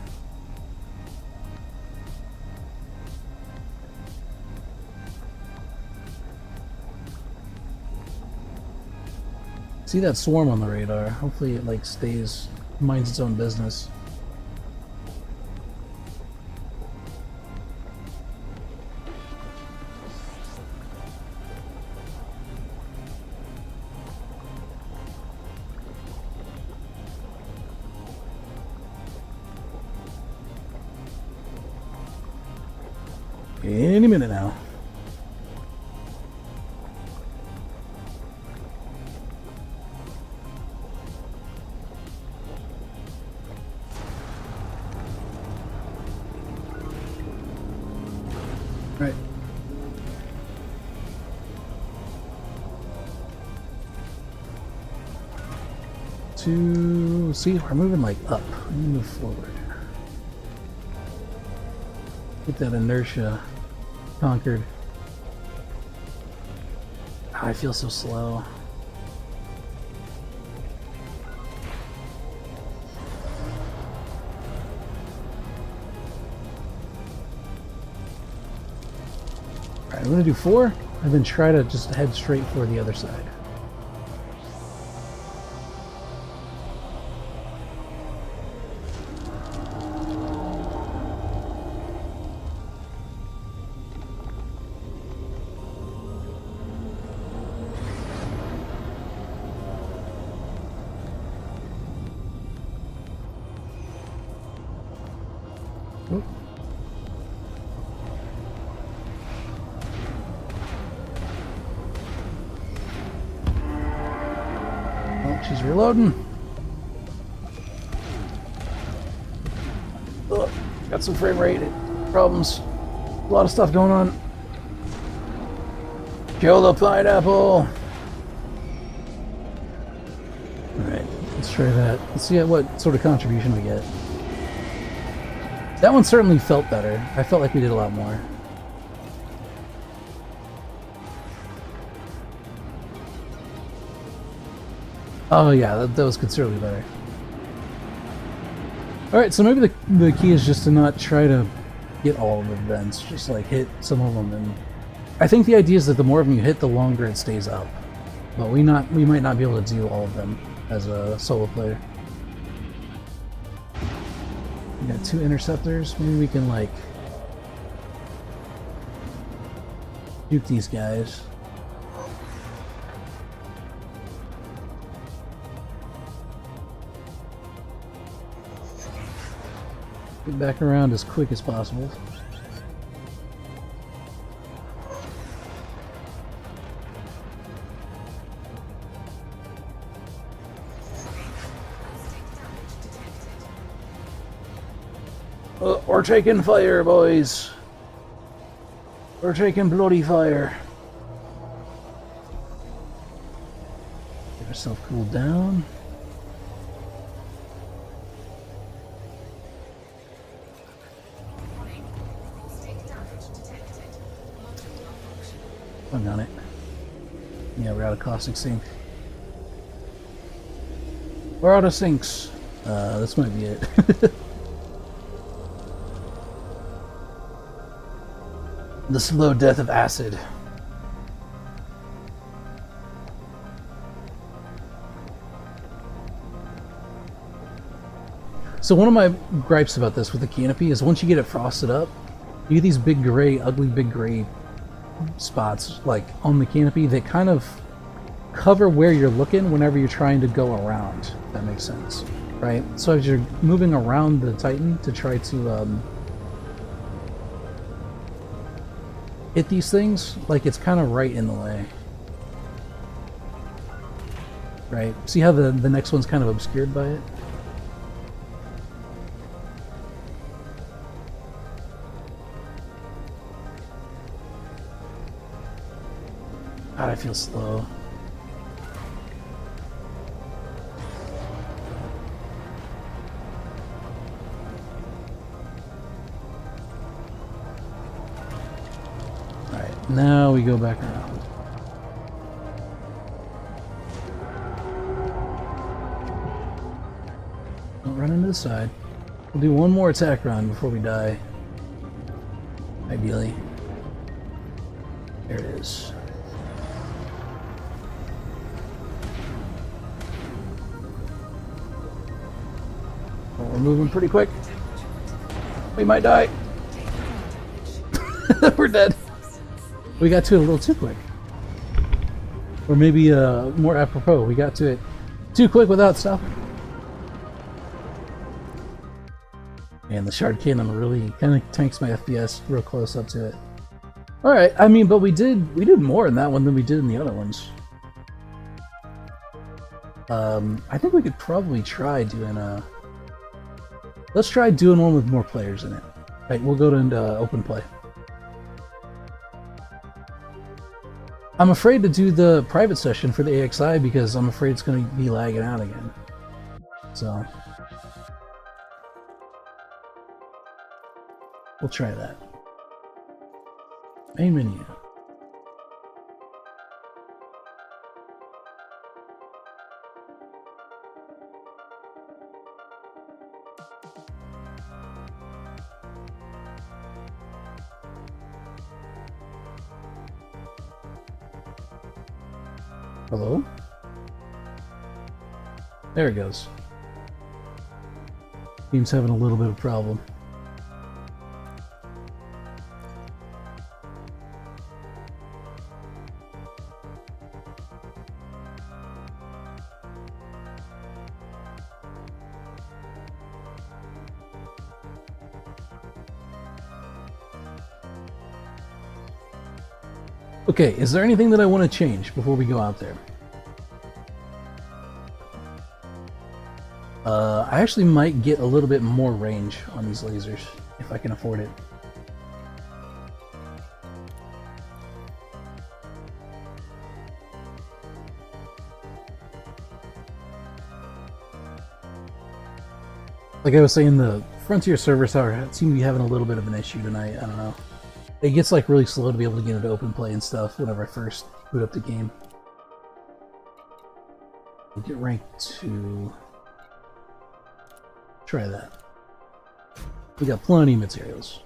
See that swarm on the radar. Hopefully it like stays, minds its own business. Any minute now. Right. To see, we're moving like up. We move forward. Get that inertia conquered. I feel so slow. Alright, I'm gonna do 4 and then try to just head straight for the other side. Oop. Oh, she's reloading. Ugh, got some frame rate problems. A lot of stuff going on. Kill the pineapple. Alright, let's try that. Let's see what sort of contribution we get. That one certainly felt better. I felt like we did a lot more. Oh yeah, that was considerably better. Alright, so maybe the key is just to not try to get all of the vents, just like hit some of them. And I think the idea is that the more of them you hit, the longer it stays up. But we might not be able to do all of them as a solo player. We got 2 interceptors. Maybe we can like juke these guys. Get back around as quick as possible. We're taking fire, boys. We're taking bloody fire. Get ourselves cooled down. Warning. Prostate damage detected. Multiple malfunction. I'm on it. Yeah, we're out of caustic sink. We're out of sinks. This might be it. The slow death of acid. So one of my gripes about this with the canopy is once you get it frosted up, you get these big gray, ugly big gray spots like on the canopy that kind of cover where you're looking whenever you're trying to go around. If that makes sense, right? So as you're moving around the Titan to try to hit these things, like it's kind of right in the way. Right? See how the next one's kind of obscured by it? God, I feel slow. Alright, now we go back around. Don't run into the side. We'll do one more attack run before we die. Ideally. There it is. Oh, we're moving pretty quick. We might die. We're dead. We got to it a little too quick. Or maybe more apropos, we got to it too quick without stopping. And the shard cannon really kind of tanks my FPS real close up to it. Alright, I mean, but we did more in that one than we did in the other ones. I think we could probably try doing a... Let's try doing one with more players in it. Right, we'll go into open play. I'm afraid to do the private session for the AXI because I'm afraid it's going to be lagging out again. So... we'll try that. Main menu. Hello? There it goes. Team's having a little bit of a problem. Okay, is there anything that I want to change before we go out there? I actually might get a little bit more range on these lasers, if I can afford it. Like I was saying, the Frontier servers seem to be having a little bit of an issue tonight, I don't know. It gets like really slow to be able to get into open play and stuff whenever I first boot up the game. We'll get ranked 2. Try that. We got plenty of materials.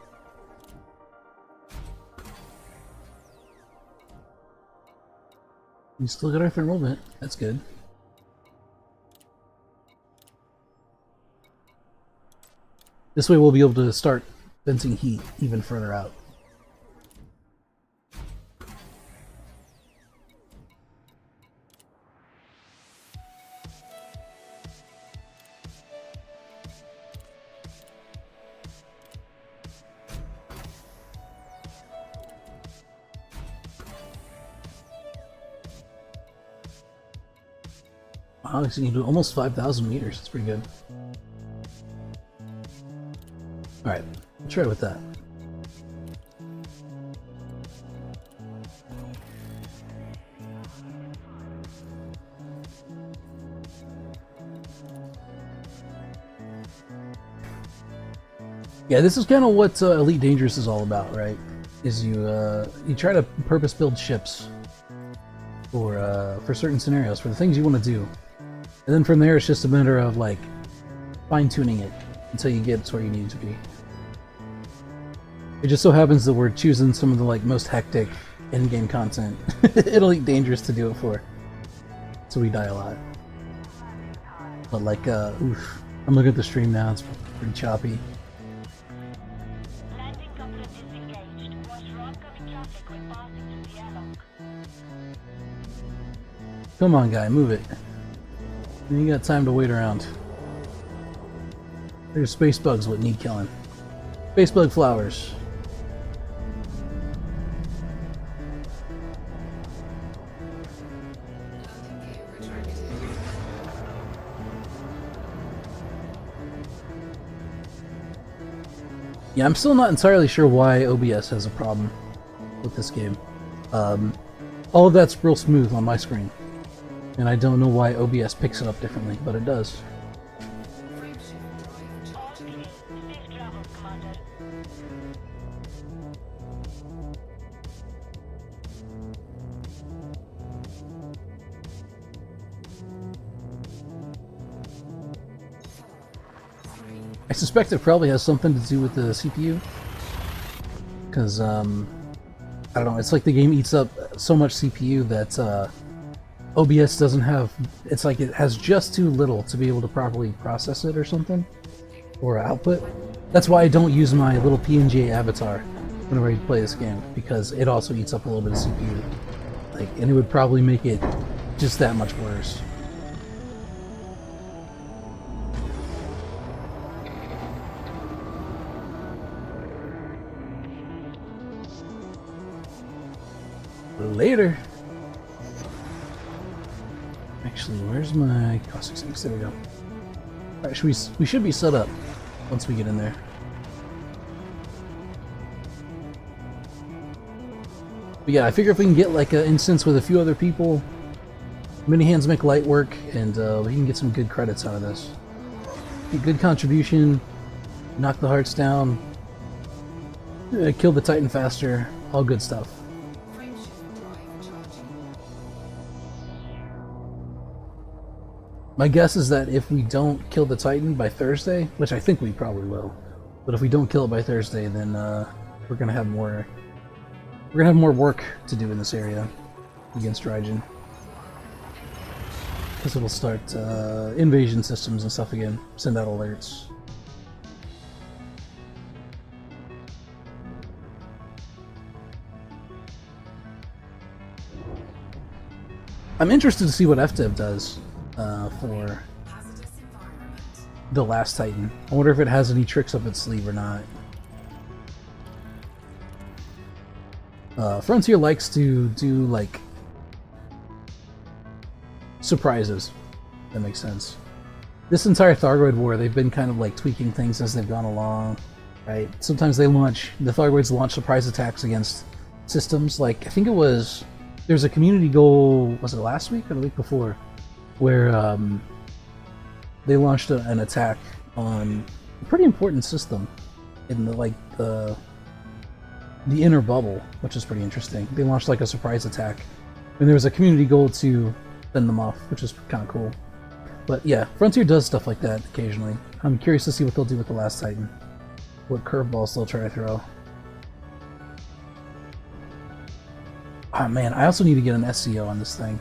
We still got our thermal vent. That's good. This way we'll be able to start venting heat even further out. Wow, so you can do almost 5,000 meters. That's pretty good. Alright, we'll try with that. Yeah, this is kind of what Elite Dangerous is all about, right? Is you try to purpose build ships for certain scenarios, for the things you want to do. And then from there, it's just a matter of like fine-tuning it until you get to where you need to be. It just so happens that we're choosing some of the like most hectic in-game content Elite Dangerous to do it for, so we die a lot. But like, oof, I'm looking at the stream now, it's pretty choppy. Landing coupler disengaged. Watch for oncoming traffic when passing through the airlock. Come on, guy, move it. You got time to wait around. There's space bugs what need killing. Space bug flowers. Yeah, I'm still not entirely sure why OBS has a problem with this game. All of that's real smooth on my screen. And I don't know why OBS picks it up differently, but it does. All clear. Safe travels, Commander. I suspect it probably has something to do with the CPU. Because, I don't know, it's like the game eats up so much CPU that OBS doesn't have... It's like it has just too little to be able to properly process it or something. Or output. That's why I don't use my little PNG avatar whenever I play this game. Because it also eats up a little bit of CPU. Like, and it would probably make it just that much worse. Later. Actually, where's my caustic sinks? There we go. Alright, we should be set up once we get in there. But yeah, I figure if we can get like an instance with a few other people, many hands make light work, and we can get some good credits out of this. Get good contribution, knock the hearts down, kill the Titan faster, all good stuff. My guess is that if we don't kill the Titan by Thursday, which I think we probably will, but if we don't kill it by Thursday, then we're gonna have more work to do in this area against Raijin, because it'll start invasion systems and stuff again, send out alerts. I'm interested to see what FDev does for the last Titan. I wonder if it has any tricks up its sleeve or not. Frontier likes to do like surprises. That makes sense. This entire Thargoid war, they've been kind of like tweaking things as they've gone along, right? Sometimes the Thargoids launch surprise attacks against systems. Like I think it was there's a community goal. Was it last week or the week before? Where they launched an attack on a pretty important system in the inner bubble, which is pretty interesting. They launched like a surprise attack, and there was a community goal to fend them off, which is kind of cool. But yeah, Frontier does stuff like that occasionally. I'm curious to see what they'll do with the last Titan. What curveballs they'll try to throw. Oh man, I also need to get an SEO on this thing.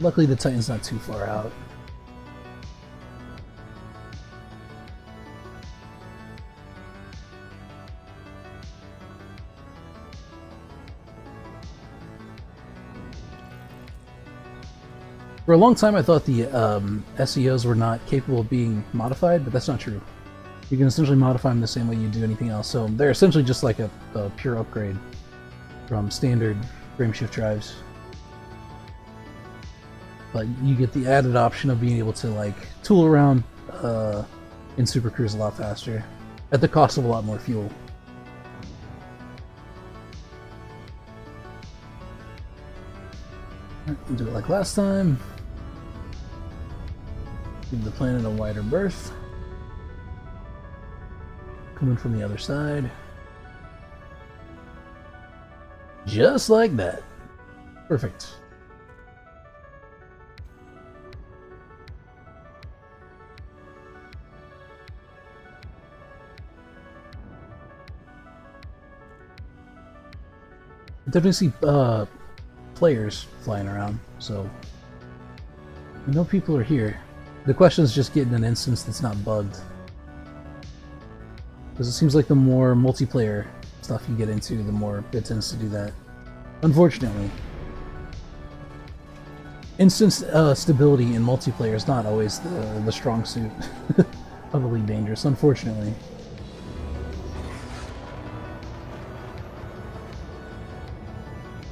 Luckily the Titan's not too far out. For a long time I thought the SEOs were not capable of being modified, but that's not true. You can essentially modify them the same way you do anything else, so they're essentially just like a pure upgrade from standard frameshift drives. But you get the added option of being able to like tool around in Super Cruise a lot faster, at the cost of a lot more fuel. We'll do it like last time. Give the planet a wider berth. Coming from the other side. Just like that. Perfect. I definitely see players flying around, so I know people are here. The question is just getting an instance that's not bugged. Because it seems like the more multiplayer stuff you get into, the more it tends to do that. Unfortunately. Instance stability in multiplayer is not always the strong suit of Elite Dangerous, unfortunately.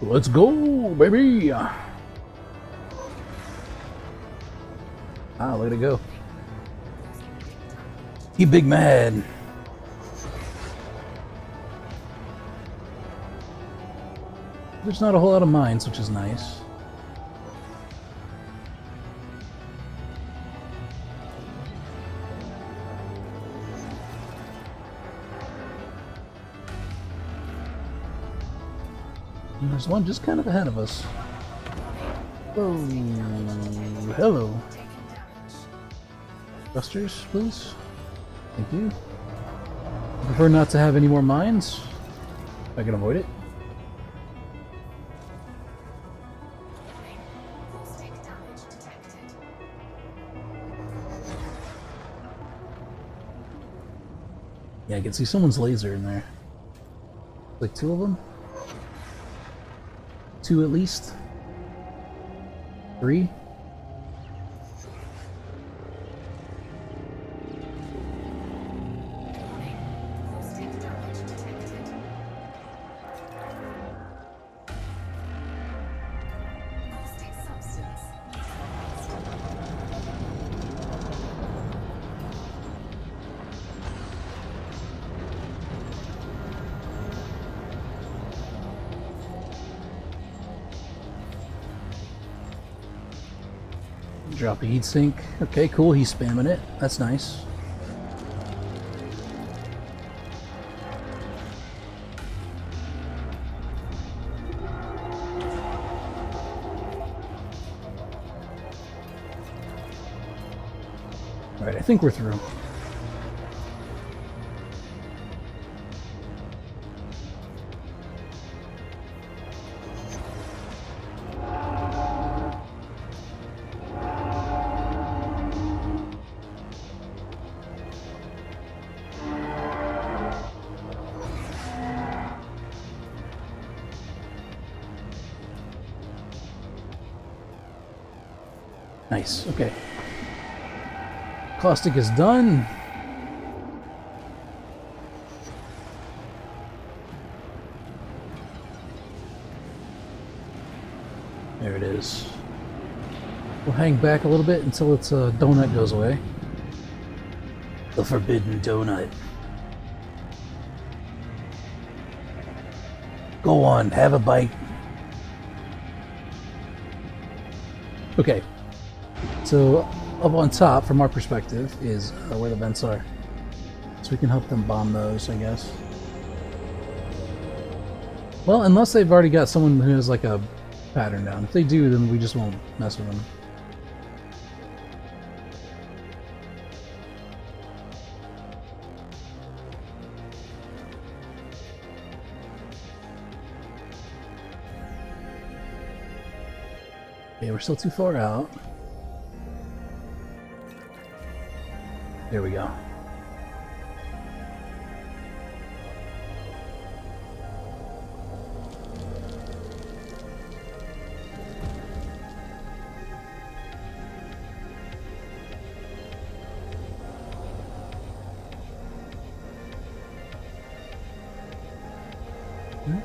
Let's go, baby! Ah, look at it go. You big mad. There's not a whole lot of mines, which is nice. And there's one just kind of ahead of us. Oh, hello. Thrusters, please. Thank you. I prefer not to have any more mines. If I can avoid it. Caustic damage detected. Yeah, I can see someone's laser in there. Like two of them? Two at least? Three? Caustic damage detected. Caustic substance. Drop a heat sink. Okay, cool. He's spamming it. That's nice. Alright, I think we're through. Nice, okay. Caustic is done. There it is. We'll hang back a little bit until its donut goes away. The forbidden donut. Go on, have a bite. Okay. So, up on top, from our perspective, is where the vents are. So we can help them bomb those, I guess. Well, unless they've already got someone who has like a pattern down. If they do, then we just won't mess with them. Okay, we're still too far out. There we go.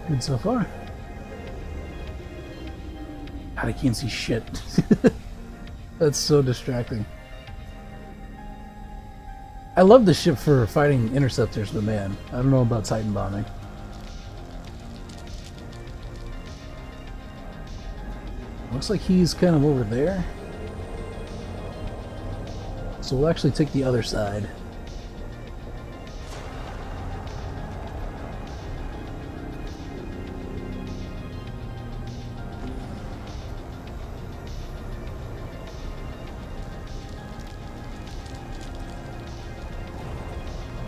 Good so far. God, I can't see shit. That's so distracting. I love the ship for fighting interceptors, but man, I don't know about Titan bombing. Looks like he's kind of over there. So we'll actually take the other side.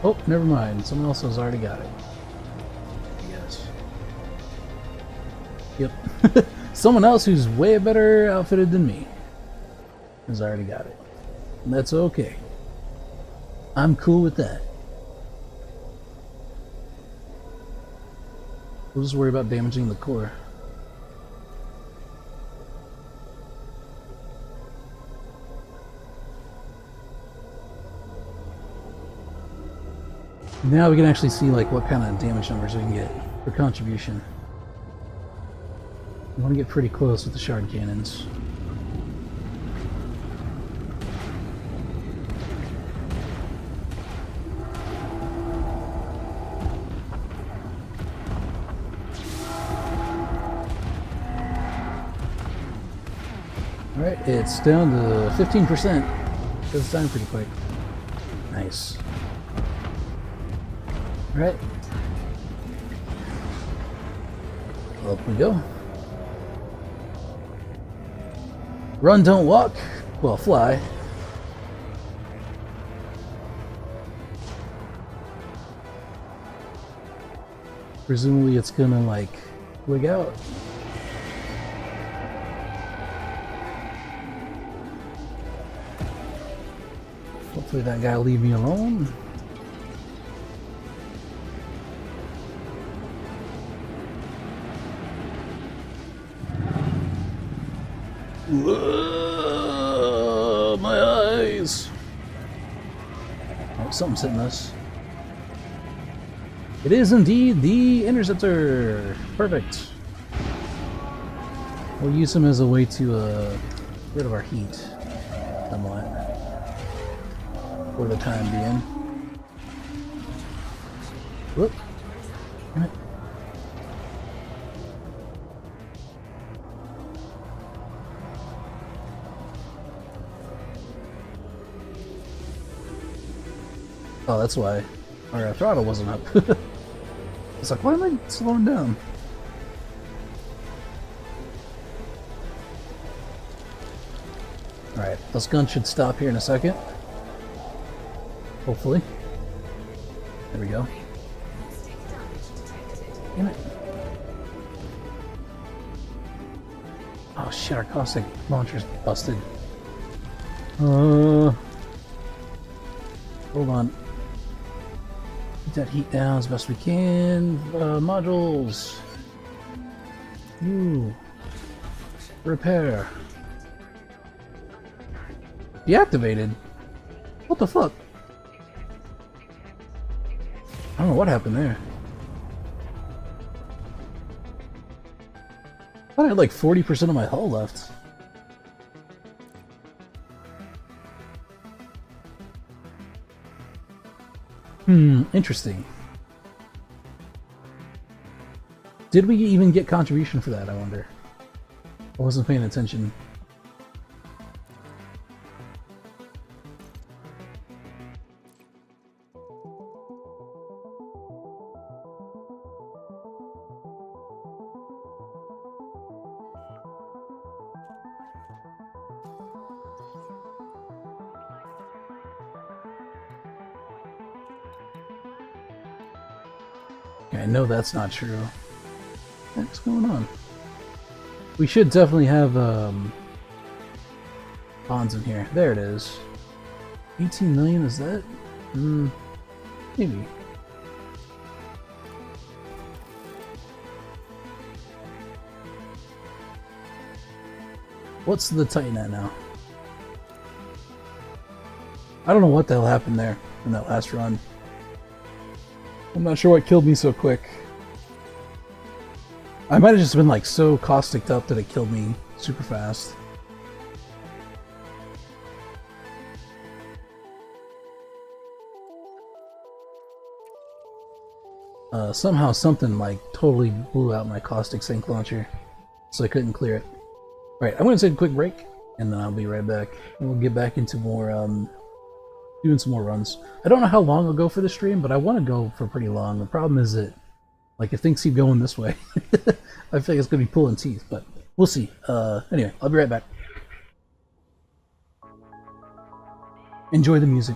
Oh, never mind. Someone else has already got it. Yes. Yep. Someone else who's way better outfitted than me. because I already got it. And that's okay. I'm cool with that. We'll just worry about damaging the core. Now we can actually see like what kind of damage numbers we can get for contribution. We want to get pretty close with the shard cannons. Alright, it's down to 15%. Goes down pretty quick. Nice. Alright. Up we go. Run, don't walk. Well, fly. Presumably it's gonna, like, wig out. Hopefully that guy will leave me alone. My eyes! Oh, something's hitting us. It is indeed the interceptor! Perfect. We'll use him as a way to get rid of our heat somewhat for the time being. Whoop. Damn it. Oh, that's why our throttle wasn't up. It's like, why am I slowing down? Alright, those guns should stop here in a second. Hopefully. There we go. Damn it. Oh shit, our caustic launcher's busted. Hold on. Get that heat down as best we can. Modules. Ooh. Repair. Deactivated? What the fuck? I don't know what happened there. I thought I had like 40% of my hull left. Interesting. Did we even get contribution for that, I wonder? I wasn't paying attention. I know that's not true. What's going on? We should definitely have bonds in here. There it is. 18 million, is that? Maybe. What's the Titan at now? I don't know what the hell happened there in that last run. I'm not sure what killed me so quick. I might have just been like so causticed up that it killed me super fast. Somehow something like totally blew out my caustic sink launcher, so I couldn't clear it. Right, I'm gonna take a quick break, and then I'll be right back. And we'll get back into more doing some more runs. I don't know how long I'll go for the stream, but I want to go for pretty long. The problem is that, like, if things keep going this way, I feel like it's going to be pulling teeth, but we'll see. Anyway, I'll be right back. Enjoy the music.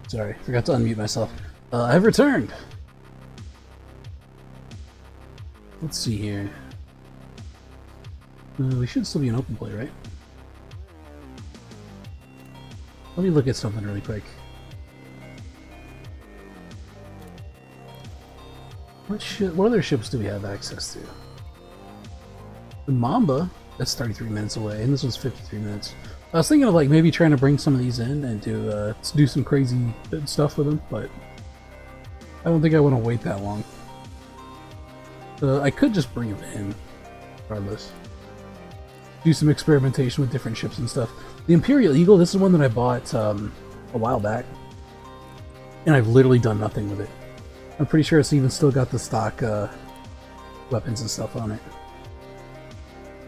Sorry, forgot to unmute myself. I've returned. Let's see here. We should still be an open play, right? Let me look at something really quick. What other ships do we have access to? The Mamba, that's 33 minutes away, and this one's 53 minutes. I was thinking of like maybe trying to bring some of these in and do some crazy stuff with them, but I don't think I want to wait that long. I could just bring them in, regardless. Do some experimentation with different ships and stuff. The Imperial Eagle, this is one that I bought a while back, and I've literally done nothing with it. I'm pretty sure it's even still got the stock weapons and stuff on it.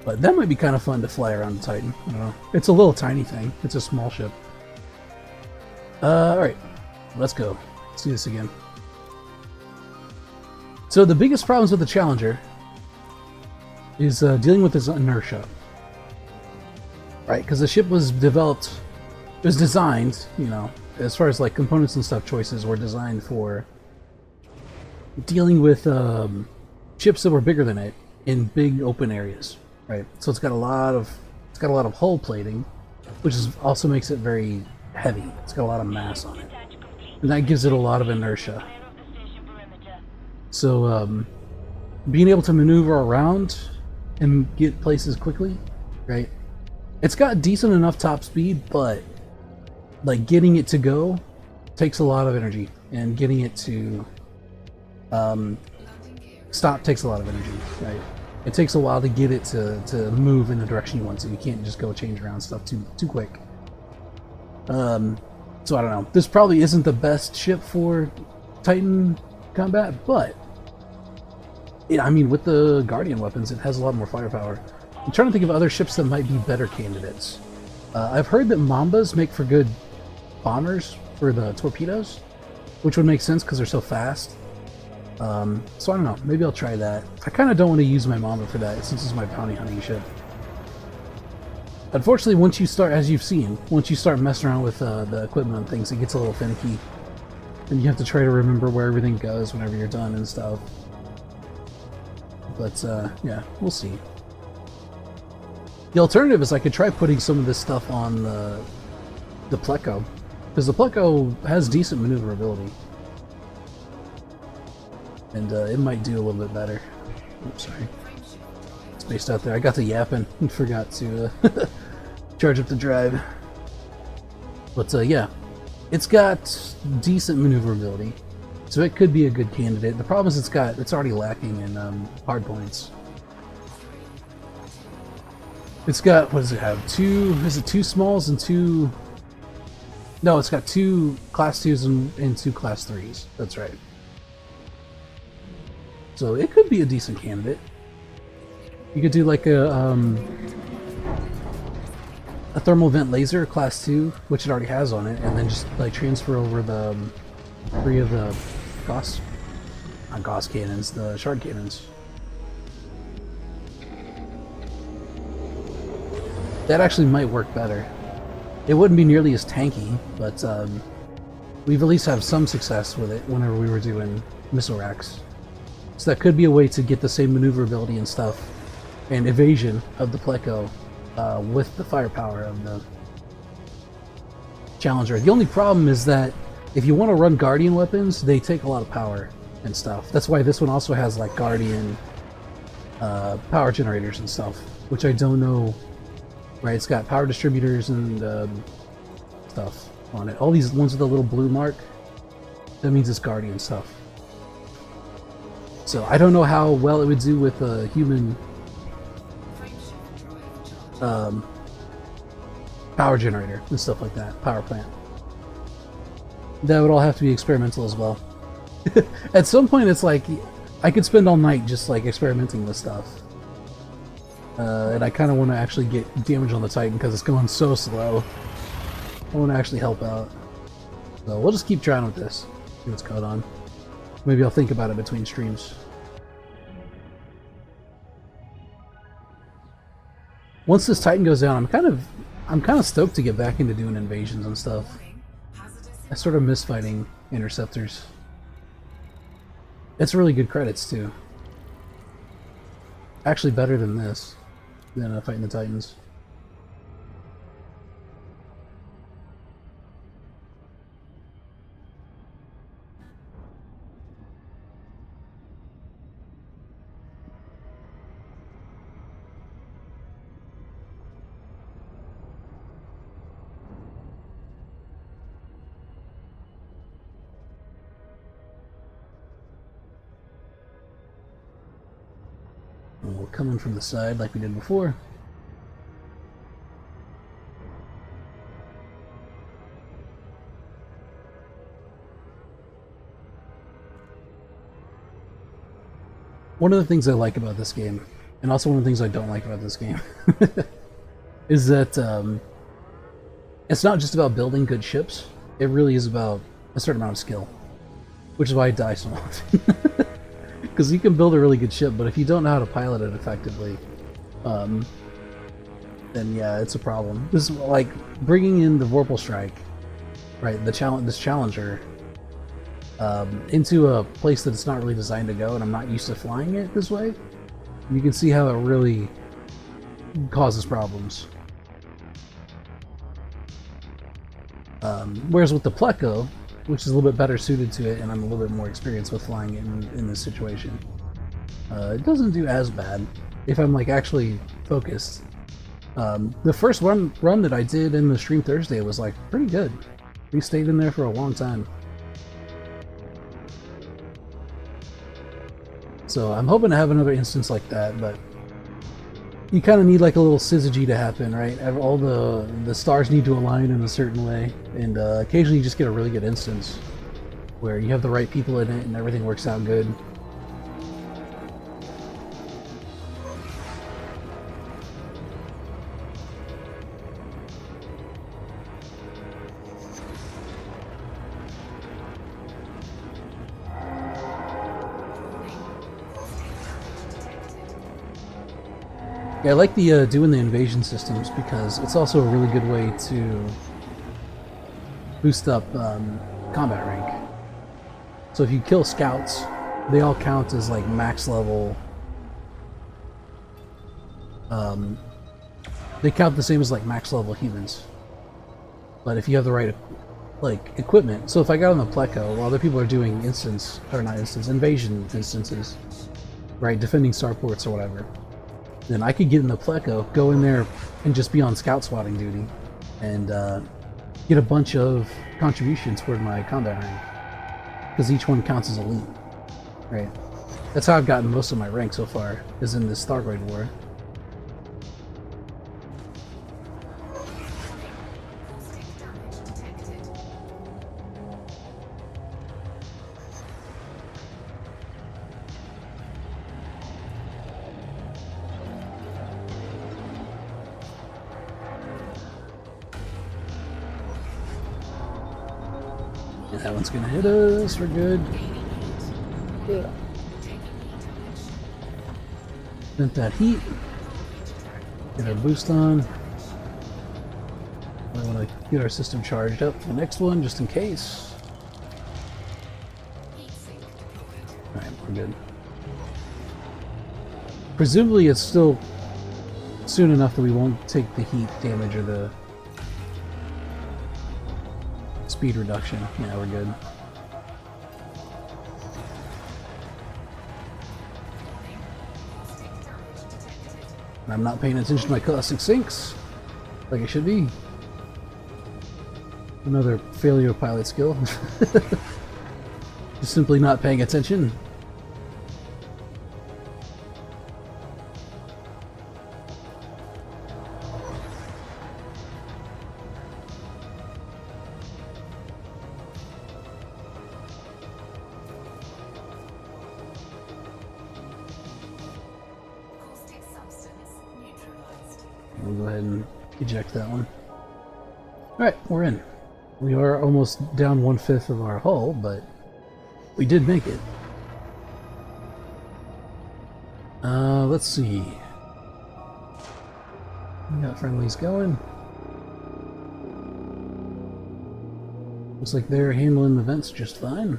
But that might be kind of fun to fly around the Titan. I don't know. It's a little tiny thing. It's a small ship. Alright. Let's go. Let's do this again. So the biggest problems with the Challenger is dealing with this inertia. Right? Because the ship was developed... It was designed, you know, as far as like components and stuff choices were designed for dealing with ships that were bigger than it in big open areas. Right, so it's got a lot of hull plating, which also makes it very heavy. It's got a lot of mass on it, and that gives it a lot of inertia. So being able to maneuver around and get places quickly, right? It's got decent enough top speed, but like getting it to go takes a lot of energy, and getting it to stop takes a lot of energy, right? It takes a while to get it to move in the direction you want to. You can't just go change around stuff too quick. So I don't know. This probably isn't the best ship for Titan combat, but I mean, with the Guardian weapons, it has a lot more firepower. I'm trying to think of other ships that might be better candidates. I've heard that Mambas make for good bombers for the torpedoes, which would make sense because they're so fast. So I don't know, maybe I'll try that. I kind of don't want to use my Mamba for that since it's my bounty hunting ship. Unfortunately, once you start, as you've seen, once you start messing around with the equipment and things, it gets a little finicky. And you have to try to remember where everything goes whenever you're done and stuff. But yeah, we'll see. The alternative is I could try putting some of this stuff on the Pleco, because the Pleco has decent maneuverability. And it might do a little bit better. Oops, sorry. Spaced out there. I got to yapping and forgot to charge up the drive. But yeah, it's got decent maneuverability, so it could be a good candidate. The problem is it's already lacking in hard points. It's got, what does it have? Two smalls and two... No, it's got 2 Class 2s and 2 Class 3s. That's right. So it could be a decent candidate. You could do like a thermal vent laser class 2, which it already has on it, and then just like transfer over the 3 of the not Gauss cannons, the shard cannons. That actually might work better. It wouldn't be nearly as tanky, but we've at least had some success with it whenever we were doing missile racks. So that could be a way to get the same maneuverability and stuff, and evasion of the Pleco with the firepower of the Challenger. The only problem is that if you want to run Guardian weapons, they take a lot of power and stuff. That's why this one also has like Guardian power generators and stuff, which I don't know. Right, it's got power distributors and stuff on it. All these ones with a little blue mark, that means it's Guardian stuff. So I don't know how well it would do with a human power generator and stuff like that, power plant. That would all have to be experimental as well. At some point it's like, I could spend all night just like experimenting with stuff. And I kind of want to actually get damage on the Titan because it's going so slow. I want to actually help out. So we'll just keep trying with this. See what's going on. Maybe I'll think about it between streams. Once this Titan goes down, I'm kind of stoked to get back into doing invasions and stuff. I sort of miss fighting interceptors. It's really good credits too. Actually better than this, than fighting the Titans. And we'll come in from the side like we did before. One of the things I like about this game, and also one of the things I don't like about this game, is that it's not just about building good ships. It really is about a certain amount of skill, which is why I die so often. Because you can build a really good ship, but if you don't know how to pilot it effectively, then yeah, it's a problem. This is like bringing in the Vorpal Strike, right? This Challenger into a place that it's not really designed to go, and I'm not used to flying it this way. You can see how it really causes problems. Whereas with the Pleco, which is a little bit better suited to it, and I'm a little bit more experienced with flying it in this situation, it doesn't do as bad if I'm like actually focused. The first run that I did in the stream Thursday was like pretty good. We stayed in there for a long time. So I'm hoping to have another instance like that, but you kind of need like a little syzygy to happen, right? All the stars need to align in a certain way, and occasionally you just get a really good instance where you have the right people in it and everything works out good. Yeah, I like the doing the invasion systems because it's also a really good way to boost up combat rank. So if you kill scouts, they all count as like max level. They count the same as like max level humans. But if you have the right like equipment, so if I got on the Pleco while other people are doing invasion instances, right, defending starports or whatever, then I could get in the Pleco, go in there, and just be on scout swatting duty, and get a bunch of contributions toward my combat rank, because each one counts as elite, right? That's how I've gotten most of my rank so far, is in this Thargoid War. That one's gonna hit us, we're good. Yeah. Vent that heat. Get our boost on. I want to get our system charged up for the next one, just in case. Alright, we're good. Presumably it's still soon enough that we won't take the heat damage or the speed reduction. Yeah, we're good. And I'm not paying attention to my caustic sinks like I should be. Another failure of pilot skill. Just simply not paying attention. We'll go ahead and eject that one. Alright, we're in. We are almost down 1/5 of our hull, but we did make it. Let's see. We got friendlies going. Looks like they're handling the vents just fine.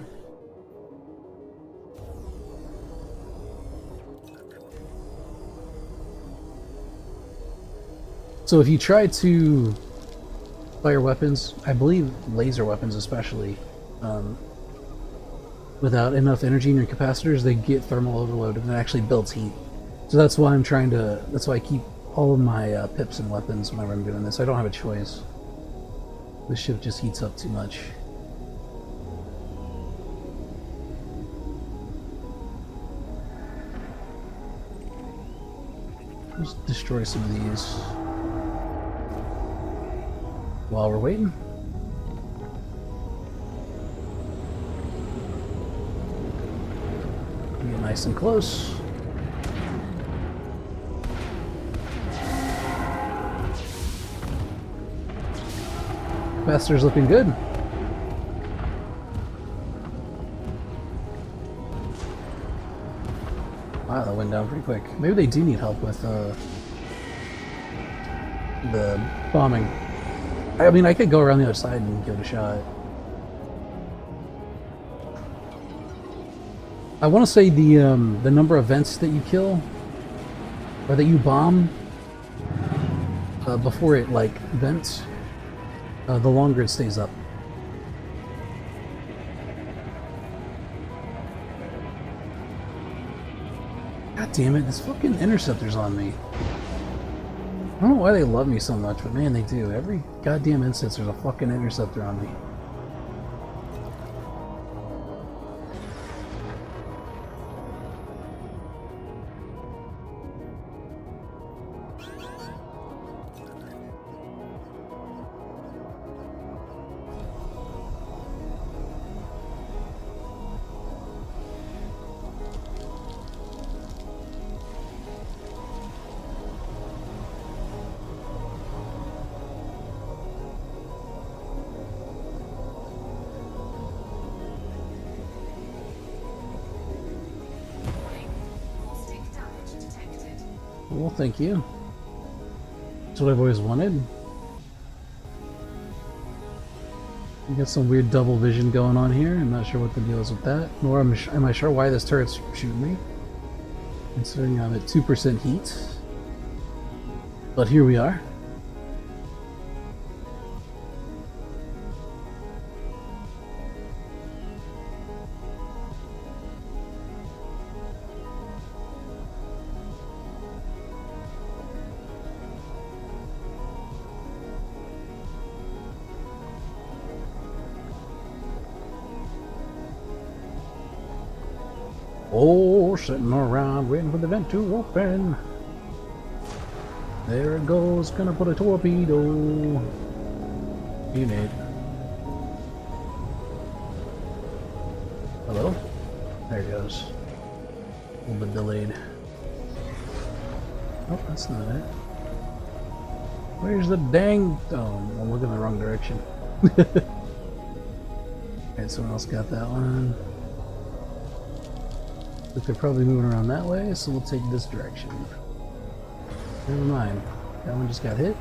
So if you try to fire weapons, I believe laser weapons especially, without enough energy in your capacitors, they get thermal overload and it actually builds heat. So that's why that's why I keep all of my pips and weapons whenever I'm doing this. I don't have a choice. This ship just heats up too much. Let's destroy some of these while we're waiting. Get nice and close. Capacitor's looking good. Wow, that went down pretty quick. Maybe they do need help with the bombing. I mean, I could go around the other side and give it a shot. I want to say the number of vents that you kill, or that you bomb, before it, like, vents, the longer it stays up. God damn it, this fucking interceptor's on me. I don't know why they love me so much, but man, they do. Every goddamn instance, there's a fucking interceptor on me. Well, thank you. That's what I've always wanted. You got some weird double vision going on here. I'm not sure what the deal is with that. Nor am I sure why this turret's shooting me, considering I'm at 2% heat. But here we are. Oh, sitting around waiting for the vent to open. There it goes, gonna put a torpedo in it. Hello? There it goes. A little bit delayed. Oh, that's not it. Where's the dang... Oh, I'm looking in the wrong direction. Alright, someone else got that one. But they're probably moving around that way, so we'll take this direction. Never mind. That one just got hit.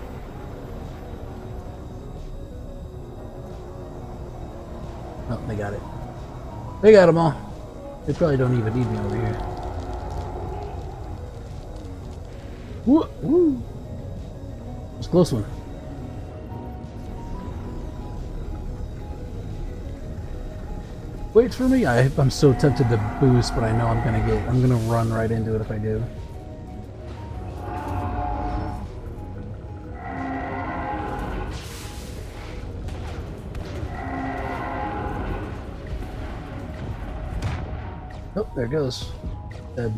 Oh, they got it. They got them all. They probably don't even need me over here. Woo! Woo! It's a close one. Wait for me. I'm so tempted to boost, but I know I'm gonna run right into it if I do. Oh, there it goes. Dead.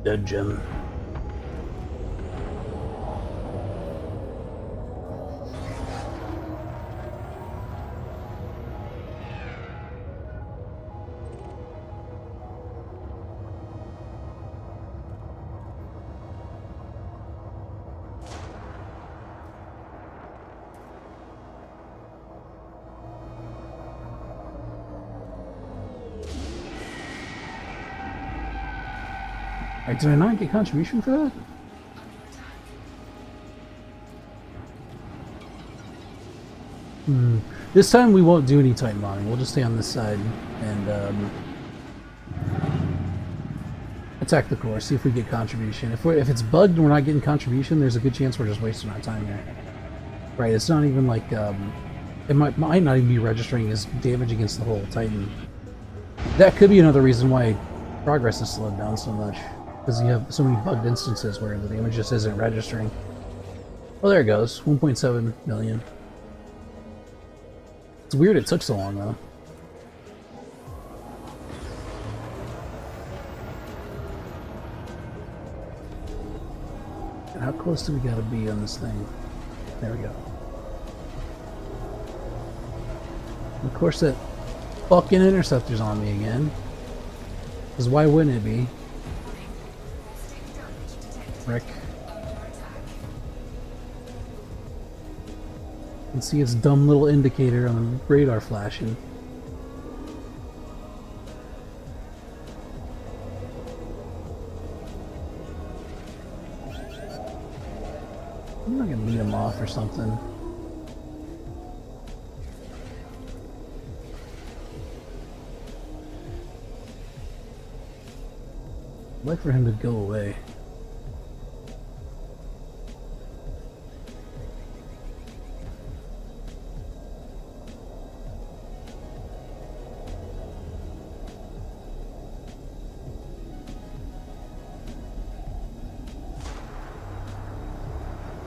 Dead gem. Did I not get contribution for that? This time we won't do any Titan bombing. We'll just stay on this side and attack the core. See if we get contribution. If it's bugged and we're not getting contribution, there's a good chance we're just wasting our time here. Right? It's not even like it might not even be registering as damage against the whole Titan. That could be another reason why progress is slowed down so much, because you have so many bugged instances where the damage just isn't registering. Oh, there it goes. 1.7 million. It's weird it took so long, though. And how close do we gotta be on this thing? There we go. And of course, that fucking interceptor's on me again. Because why wouldn't it be? Frick. You can see its dumb little indicator on the radar flashing. I'm not gonna lead him off or something. I'd like for him to go away.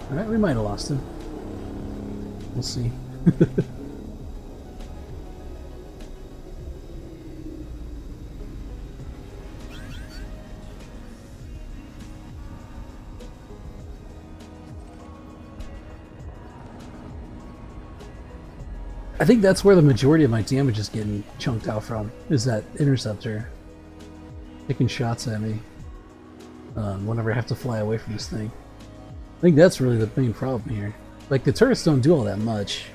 Alright, we might have lost him. We'll see. I think that's where the majority of my damage is getting chunked out from, is that interceptor taking shots at me whenever I have to fly away from this thing. I think that's really the main problem here. Like, the turrets don't do all that much.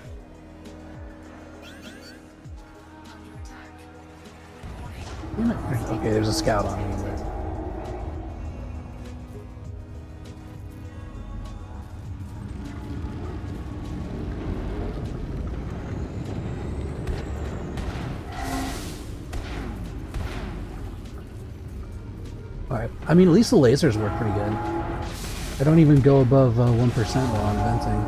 Okay, there's a scout on me there. Alright, I mean, at least the lasers work pretty good. I don't even go above 1% while I'm venting.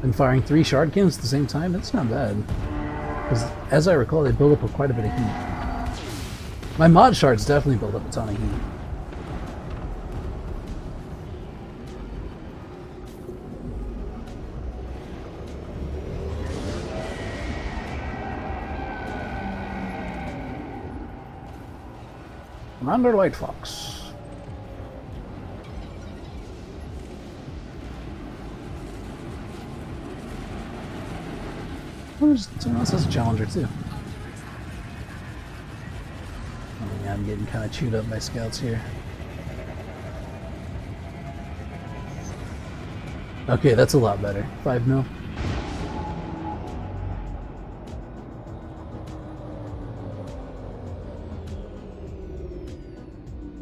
And firing 3 shard cannons at the same time, that's not bad. Because, as I recall, they build up with quite a bit of heat. My mod shards definitely build up a ton of heat. Commander Light Fox. There's someone else has a challenger too. Oh, yeah, I'm getting kind of chewed up by scouts here. Okay, that's a lot better. 5 mil.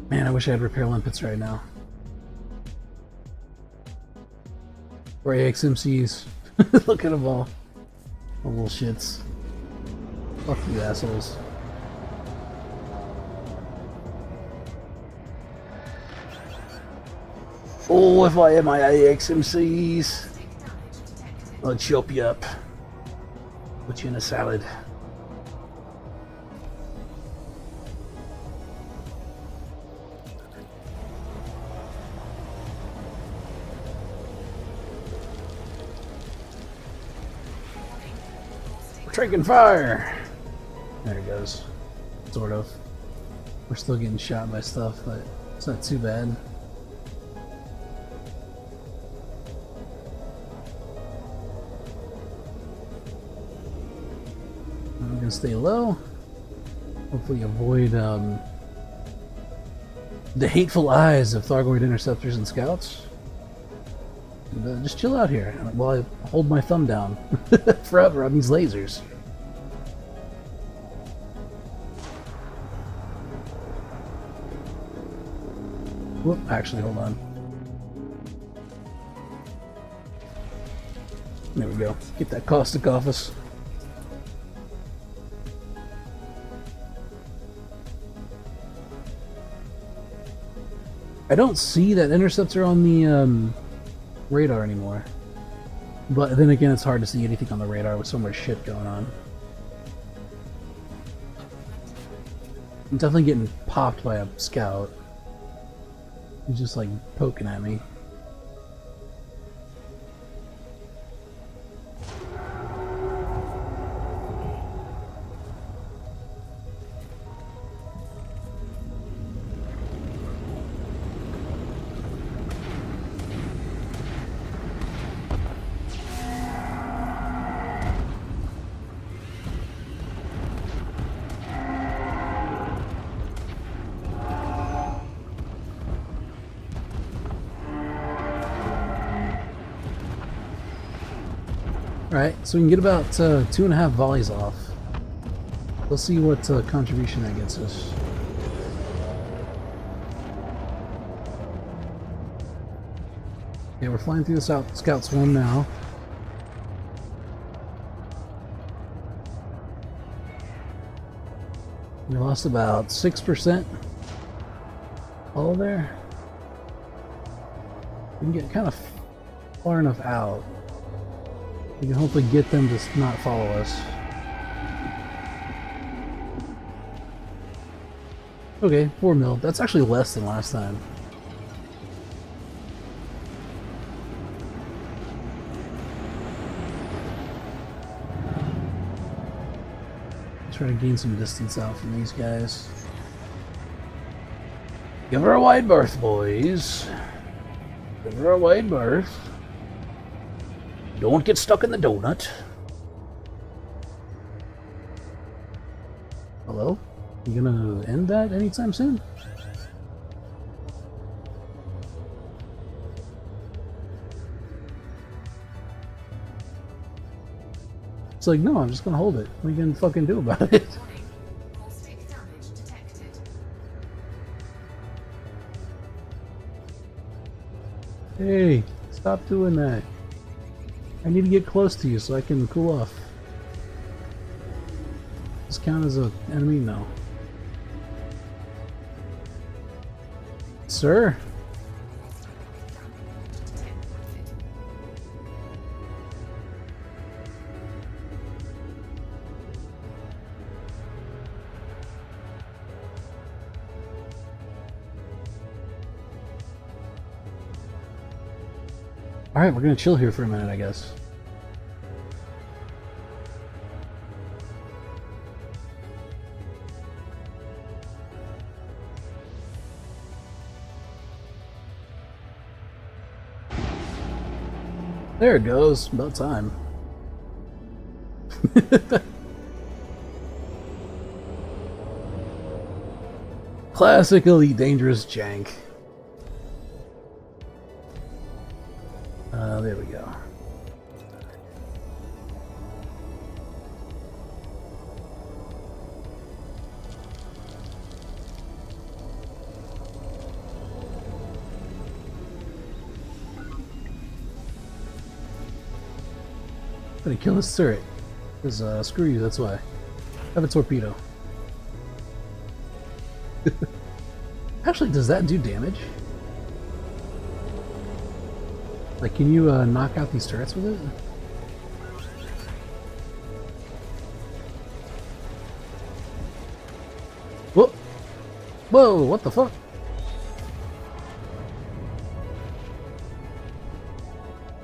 Man, I wish I had repair limpets right now. Or AXMCs. Look at them all. The little shits. Fuck you assholes. Oh, if I had my AXMCs, I'd chop you up. Put you in a salad. Taking fire! There it goes. Sort of. We're still getting shot by stuff, but it's not too bad. I'm gonna stay low. Hopefully avoid the hateful eyes of Thargoid interceptors and scouts. And, just chill out here while I hold my thumb down forever on these lasers. Whoop, actually, hold on. There we go. Get that caustic off us. I don't see that interceptor on the radar anymore. But then again, it's hard to see anything on the radar with so much shit going on. I'm definitely getting popped by a scout. He's just like poking at me. Alright, so we can get about 2.5 volleys off. We'll see what contribution that gets us. Yeah, we're flying through the Scout Swarm now. We lost about 6%. All there. We can get kind of far enough out. We can hopefully get them to not follow us. Okay, 4 mil. That's actually less than last time. Try to gain some distance out from these guys. Give her a wide berth, boys. Give her a wide berth. Don't get stuck in the donut. Hello? You gonna end that anytime soon? It's like, no, I'm just gonna hold it. What are you gonna fucking do about it? Warning. Caustic damage detected. Hey, stop doing that. I need to get close to you so I can cool off. Does this count as an enemy? No. Sir? Alright, we're gonna chill here for a minute, I guess. There it goes. About time. Classic Elite Dangerous jank. There we go. I'm gonna kill this turret. Because, screw you, that's why. Have a torpedo. Actually, does that do damage? Like, can you knock out these turrets with it? Whoa! Whoa, what the fuck?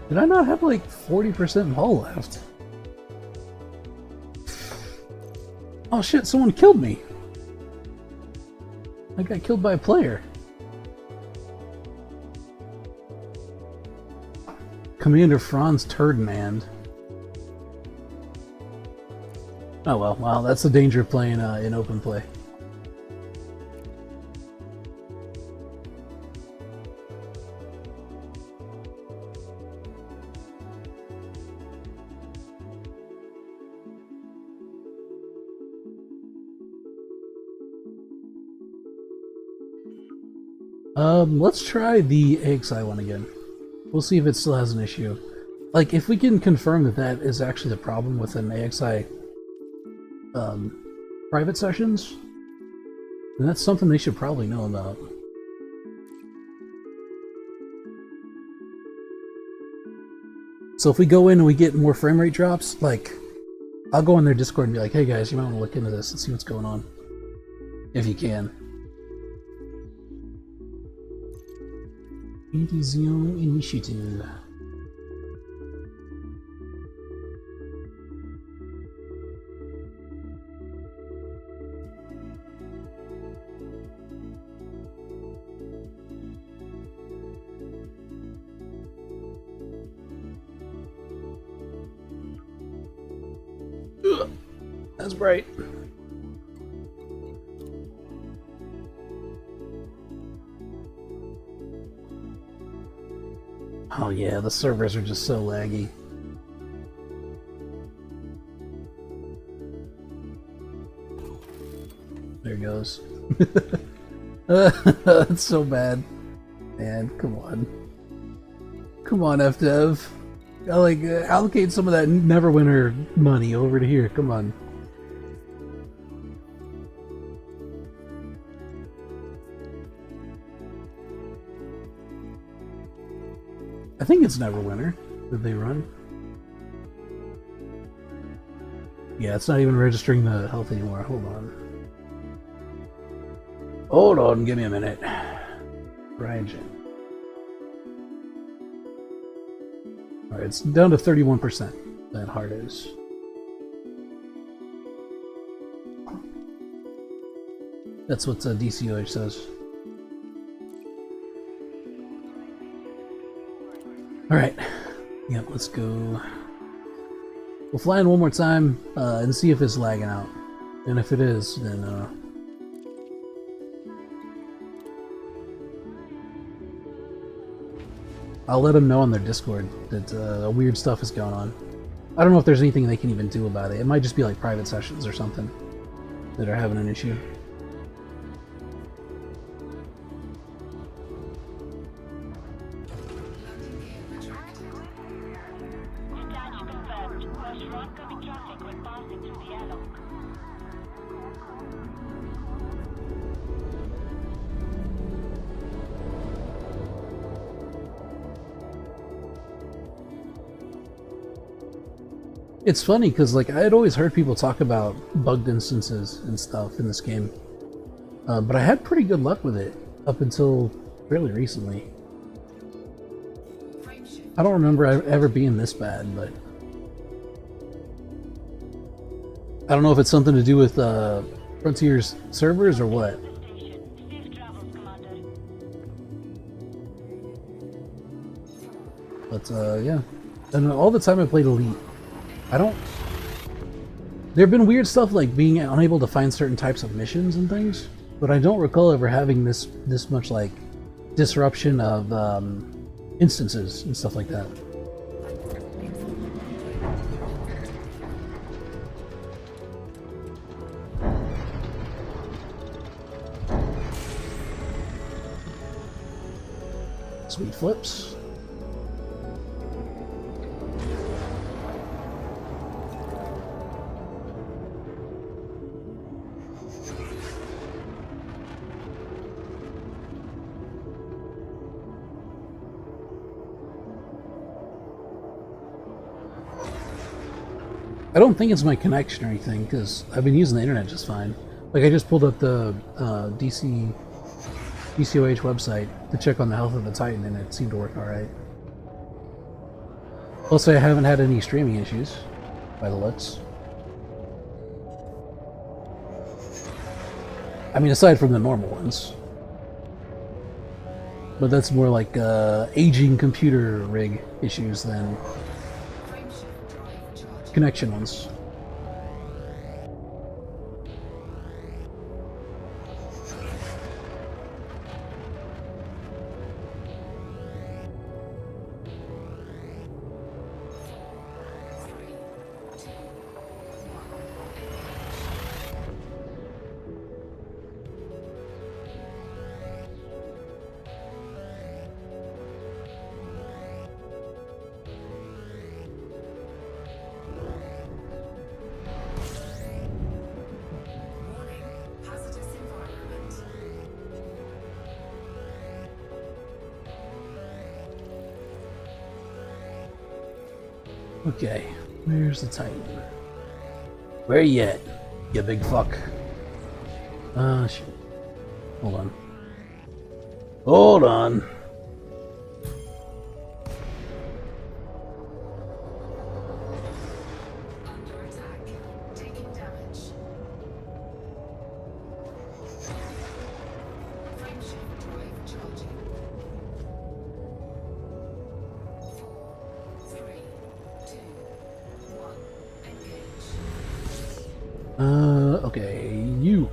Did I not have like 40% hull left? Oh shit, someone killed me! I got killed by a player. Commander Franz Turdman. Oh well, that's the danger of playing in open play. Let's try the AXI one again. We'll see if it still has an issue. Like, if we can confirm that that is actually the problem with an AXI private sessions, then that's something they should probably know about. So if we go in and we get more frame rate drops, like, I'll go in their Discord and be like, hey guys, you might want to look into this and see what's going on. If you can. Edition Initiative. Ugh, that's bright. Oh yeah, the servers are just so laggy. There it goes. That's so bad. Man, come on. Come on, FDev. Like, allocate some of that Neverwinter money over to here. Come on. I think it's Neverwinter that they run. Yeah, it's not even registering the health anymore. Hold on. Hold on, give me a minute. Raijin. Alright, it's down to 31%. That heart is. That's what DCOH says. Alright. Yep, let's go. We'll fly in one more time and see if it's lagging out. And if it is, then I'll let them know on their Discord that weird stuff is going on. I don't know if there's anything they can even do about it. It might just be like private sessions or something that are having an issue. Detach confirmed. Crush for oncoming traffic when passing through the airlock. It's funny because like I had always heard people talk about bugged instances and stuff in this game, but I had pretty good luck with it up until fairly recently. I don't remember ever being this bad, but I don't know if it's something to do with Frontier's servers or what. Station. Safe travels, Commander. But yeah, and all the time I played Elite, there have been weird stuff like being unable to find certain types of missions and things, but I don't recall ever having this much like disruption of instances and stuff like that. Sweet flips. I don't think it's my connection or anything, because I've been using the internet just fine. Like, I just pulled up the DCOH website to check on the health of the Titan, and it seemed to work alright. Also, I haven't had any streaming issues, by the looks. I mean, aside from the normal ones. But that's more like aging computer rig issues than connection ones. Okay, where's the Titan? Where you at, you big fuck? Shit. Hold on. Hold on. Under attack. Taking damage. Frameshift drive charging. 4, 3, 2, 1. Engage. Okay, you.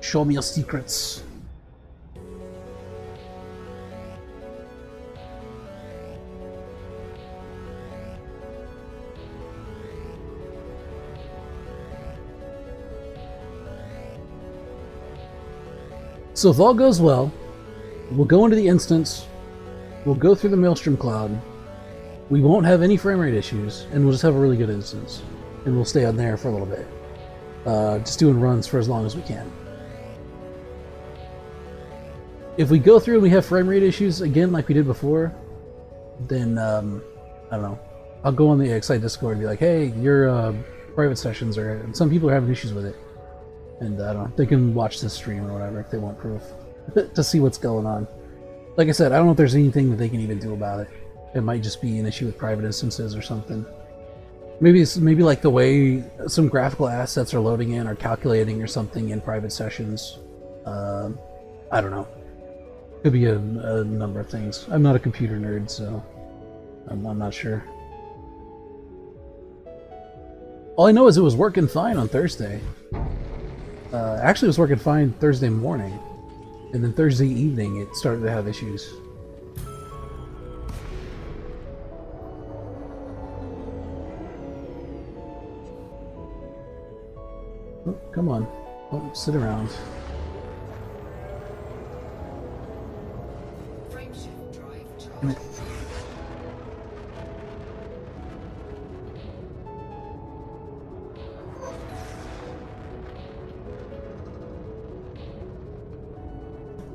Show me your secrets. So if all goes well, we'll go into the instance, we'll go through the Maelstrom Cloud, we won't have any frame rate issues, and we'll just have a really good instance. And we'll stay on there for a little bit. Just doing runs for as long as we can. If we go through and we have frame rate issues again like we did before, then, I don't know, I'll go on the AXI Discord and be like, hey, your private sessions are, and some people are having issues with it. And I don't know, they can watch this stream or whatever if they want proof to see what's going on. Like I said, I don't know if there's anything that they can even do about it. It might just be an issue with private instances or something. Maybe it's like the way some graphical assets are loading in or calculating or something in private sessions. I don't know. Could be a number of things. I'm not a computer nerd, so I'm not sure. All I know is it was working fine on Thursday. Actually, it was working fine Thursday morning, and then Thursday evening it started to have issues. Oh, come on. Don't sit around. Frameshift drive Damn charging. it.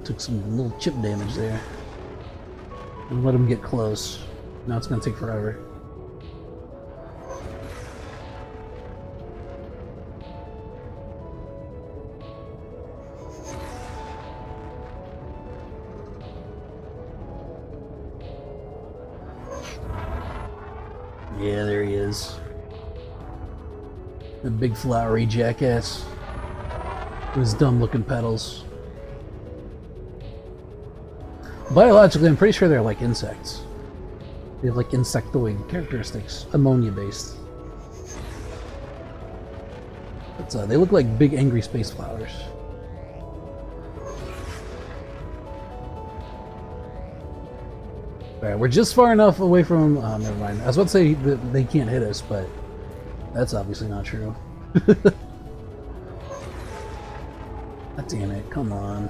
Took some little chip damage there. And let him get close. Now it's gonna take forever. Yeah, there he is. The big flowery jackass. With his dumb looking pedals. Biologically, I'm pretty sure they're like insects. They have like insectoid characteristics, ammonia based. But they look like big angry space flowers. Alright, we're just far enough away from... Oh, never mind. I was about to say that they can't hit us, but that's obviously not true. God damn it, come on.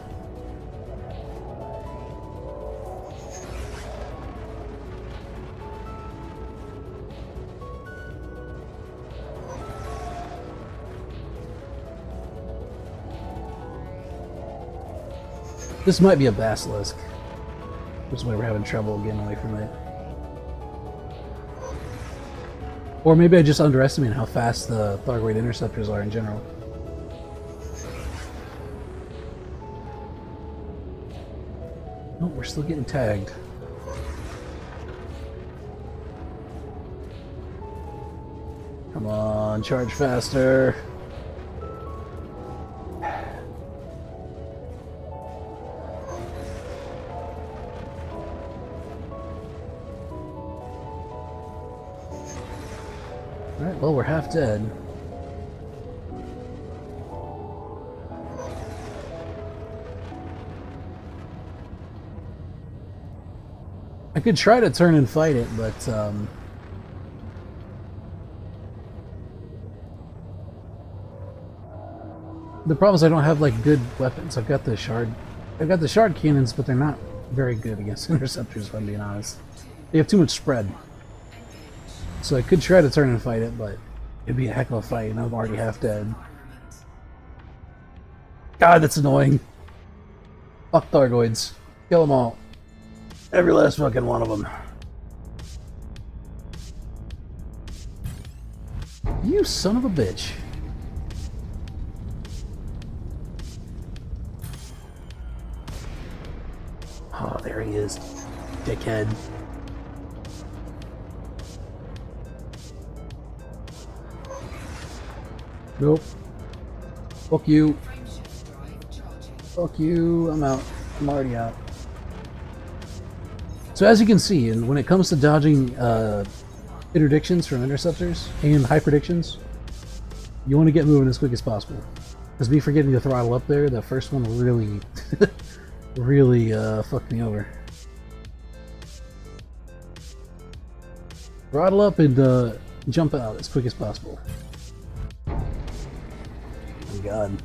This might be a basilisk. Which is why we're having trouble getting away from it. Or maybe I just underestimated how fast the Thargoid interceptors are in general. Oh, we're still getting tagged. Come on, charge faster. Alright, well, we're half dead. I could try to turn and fight it, but, the problem is I don't have, like, good weapons. I've got the shard cannons, but they're not very good against interceptors, if I'm being honest. They have too much spread. So I could try to turn and fight it, but it'd be a heck of a fight, and I'm already half dead. God, that's annoying. Fuck Thargoids. Kill them all. Every last fucking one of them. You son of a bitch. Oh, there he is. Dickhead. Nope. Fuck you. Fuck you. I'm out. I'm already out. So as you can see, and when it comes to dodging interdictions from interceptors and hyperdictions, you want to get moving as quick as possible. Because me forgetting to throttle up there, the first one really, really fucked me over. Throttle up and jump out as quick as possible. Oh god.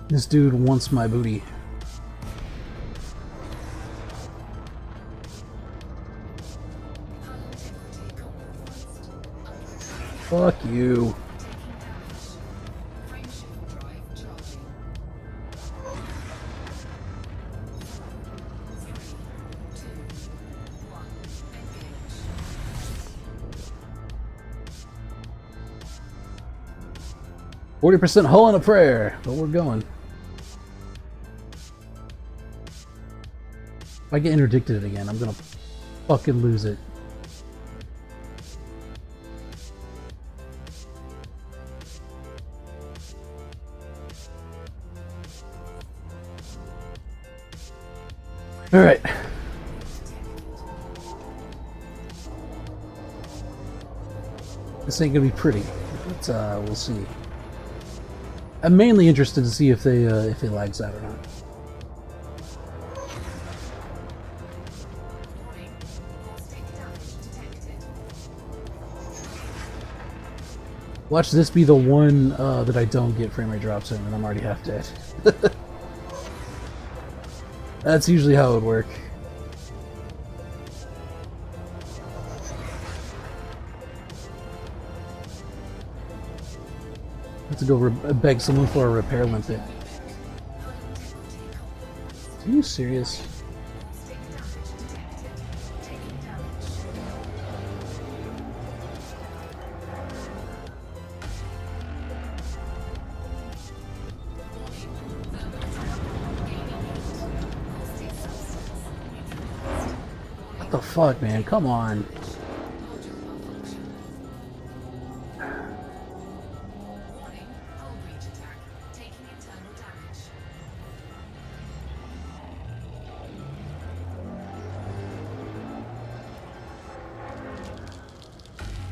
This dude wants my booty. Fuck you. %40 hull and a prayer, but we're going. If I get interdicted again, I'm gonna fucking lose it. Alright. This ain't gonna be pretty, but we'll see. I'm mainly interested to see if they lags out or not. Watch this be the one that I don't get frame rate drops in, and I'm already half dead. That's usually how it would work. I have to go beg someone for a repair limpet. Are you serious? What the fuck, man? Come on.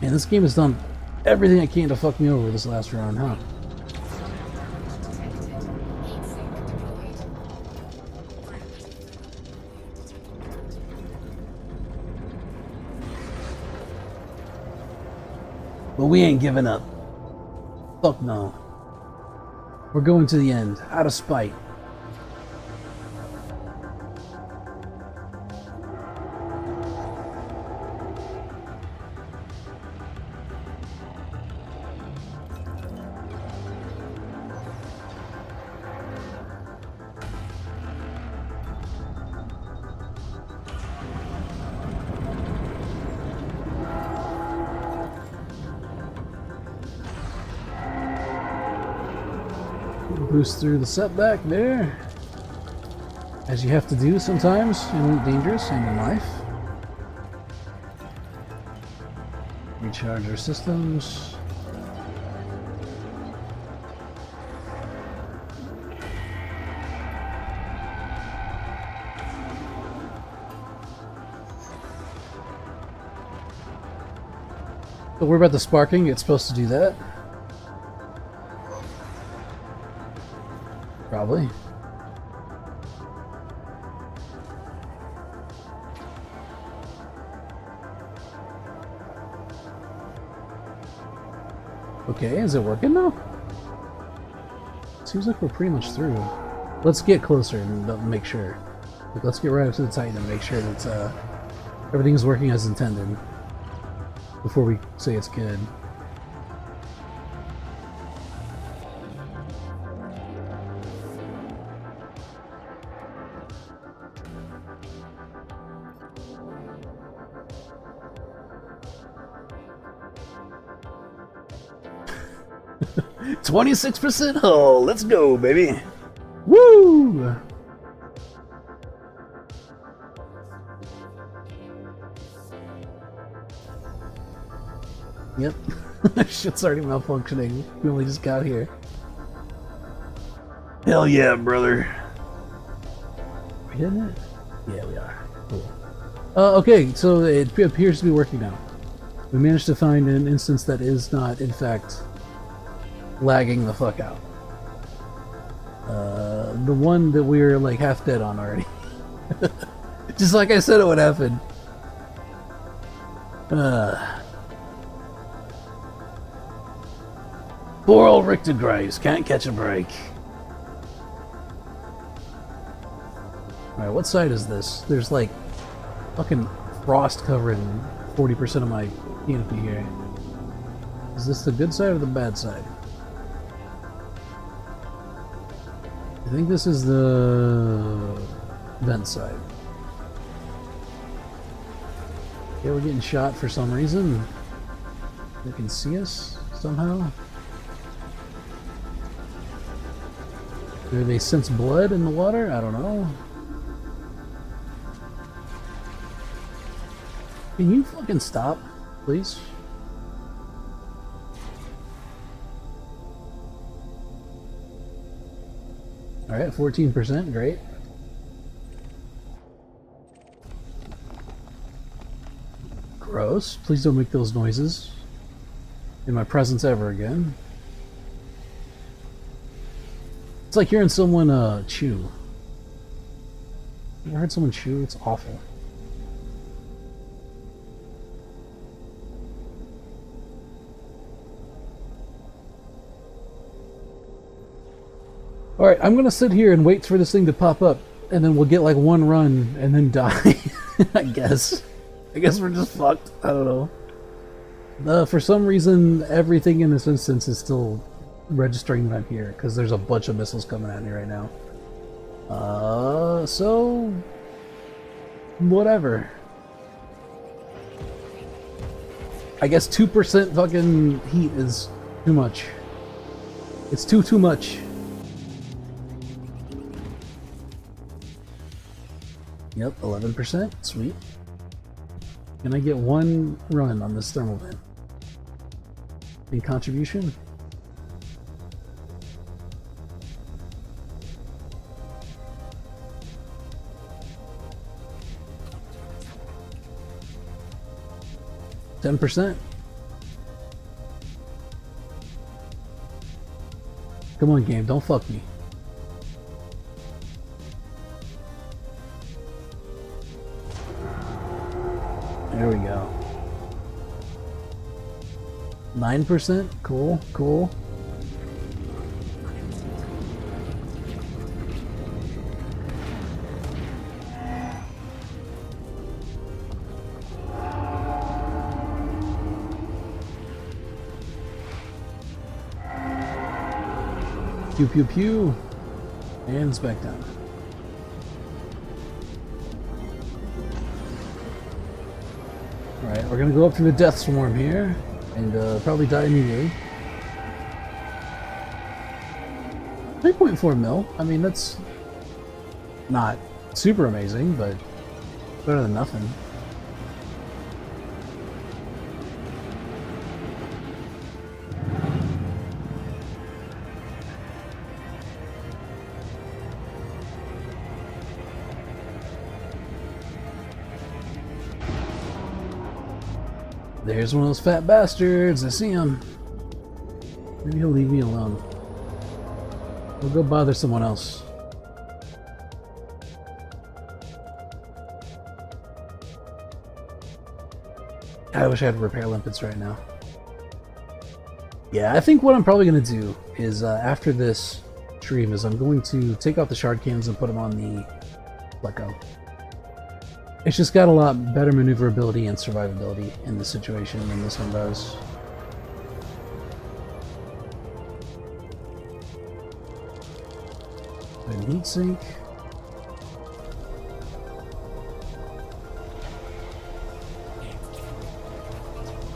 Man, this game has done everything it can to fuck me over this last round, huh? But we ain't giving up. Fuck no. We're going to the end, out of spite. Boost through the setback there, as you have to do sometimes in Elite Dangerous and in life. Recharge our systems. Don't worry about the sparking, it's supposed to do that. Probably. Okay, is it working now? Seems like we're pretty much through. Let's get closer and make sure. Like, let's get right up to the Titan and make sure that everything's working as intended before we say it's good. 26% hull. Let's go, baby. Woo! Yep. Shit's already malfunctioning. We only just got here. Hell yeah, brother. We hitting it? Yeah, we are. Cool. Okay, so it appears to be working now. We managed to find an instance that is not, in fact, lagging the fuck out. The one that we're like half dead on already. Just like I said it would happen. Poor old Richter Graves can't catch a break. Alright, what side is this? There's like fucking frost covering 40% of my canopy here. Is this the good side or the bad side? I think this is the vent side. Okay, we're getting shot for some reason. They can see us somehow. Do they sense blood in the water? I don't know. Can you fucking stop, please? Alright, 14%, great. Gross. Please don't make those noises in my presence ever again. It's like hearing someone chew. You ever heard someone chew? It's awful. Alright, I'm gonna sit here and wait for this thing to pop up, and then we'll get like one run and then die. I guess. I guess we're just fucked. I don't know. For some reason, everything in this instance is still registering that I'm here, because there's a bunch of missiles coming at me right now. So... whatever. I guess 2% fucking heat is too much. It's too much. Yep, 11%. Sweet. Can I get one run on this thermal vent? In contribution? %. Come on, game, don't fuck me. There we go. 9%? Cool, cool. Pew pew pew. And it's back down. Alright, we're gonna go up through the death swarm here, and probably die immediately. 3.4 mil, I mean that's not super amazing, but better than nothing. There's one of those fat bastards. I see him. Maybe he'll leave me alone. We'll go bother someone else. I wish I had repair limpets right now. Yeah, I think what I'm probably going to do is after this stream is I'm going to take out the shard cannons and put them on the Pleco. It's just got a lot better maneuverability and survivability in this situation than this one does. And heat sink.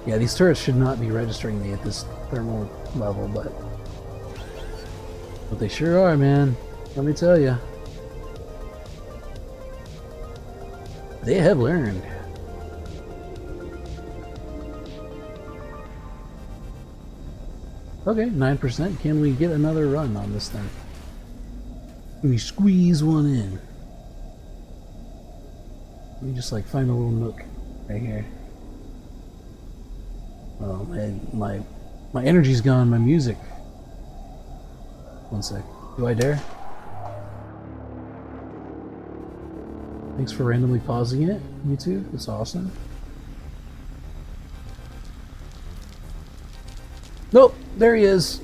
Yeah, these turrets should not be registering me at this thermal level, but they sure are, man. Let me tell you. They have learned. Okay, 9%. Can we get another run on this thing? Can we squeeze one in? Let me just like find a little nook right here. Oh man, my energy's gone, my music. One sec. Do I dare? Thanks for randomly pausing it, YouTube. That's awesome. Nope, there he is.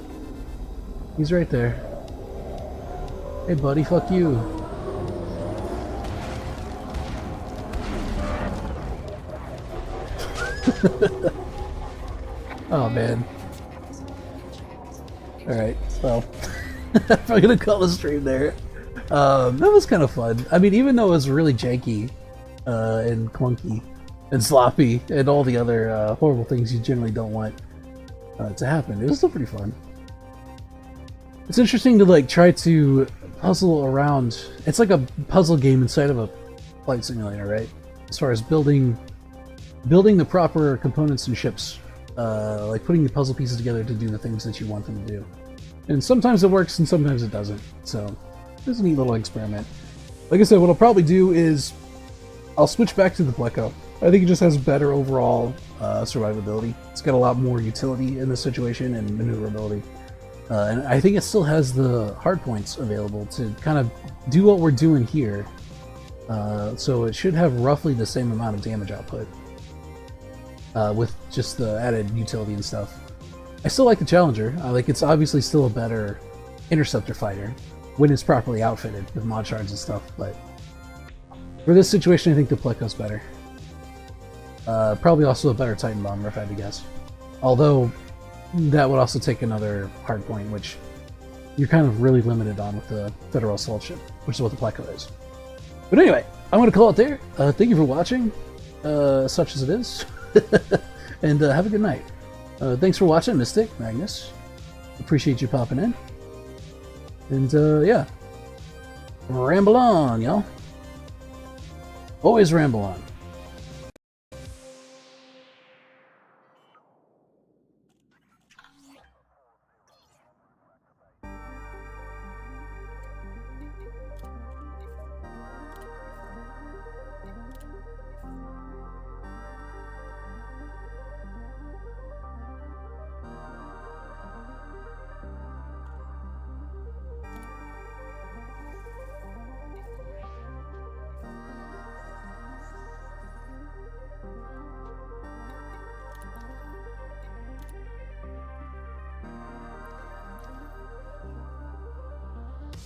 He's right there. Hey buddy, fuck you. Oh man. Alright, well. I'm gonna call the stream there. That was kind of fun. I mean, even though it was really janky and clunky and sloppy and all the other horrible things you generally don't want to happen, it was still pretty fun. It's interesting to like try to puzzle around. It's like a puzzle game inside of a flight simulator, right? As far as building the proper components and ships, like putting the puzzle pieces together to do the things that you want them to do. And sometimes it works and sometimes it doesn't. So it's a neat little experiment. Like I said, what I'll probably do is I'll switch back to the Pleco. I think it just has better overall survivability. It's got a lot more utility in this situation and maneuverability. And I think it still has the hard points available to kind of do what we're doing here. So it should have roughly the same amount of damage output with just the added utility and stuff. I still like the Challenger. Like, it's obviously still a better interceptor fighter when it's properly outfitted with mod shards and stuff, but for this situation I think the Pleco's better. Probably also a better Titan bomber if I had to guess. Although that would also take another hard point, which you're kind of really limited on with the Federal Assault Ship, which is what the Pleco is. But anyway, I'm going to call it there. Thank you for watching, such as it is, and have a good night. Thanks for watching, Mystic, Magnus. Appreciate you popping in. And yeah, ramble on, y'all. Always ramble on.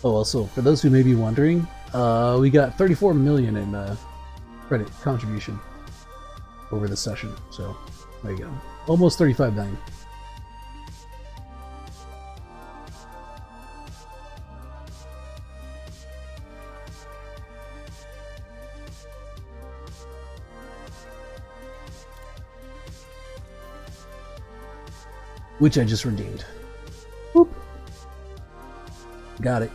Oh, also, for those who may be wondering, we got 34 million in credit contribution over the session, so there you go. Almost 35 million. Which I just redeemed. Whoop. Got it.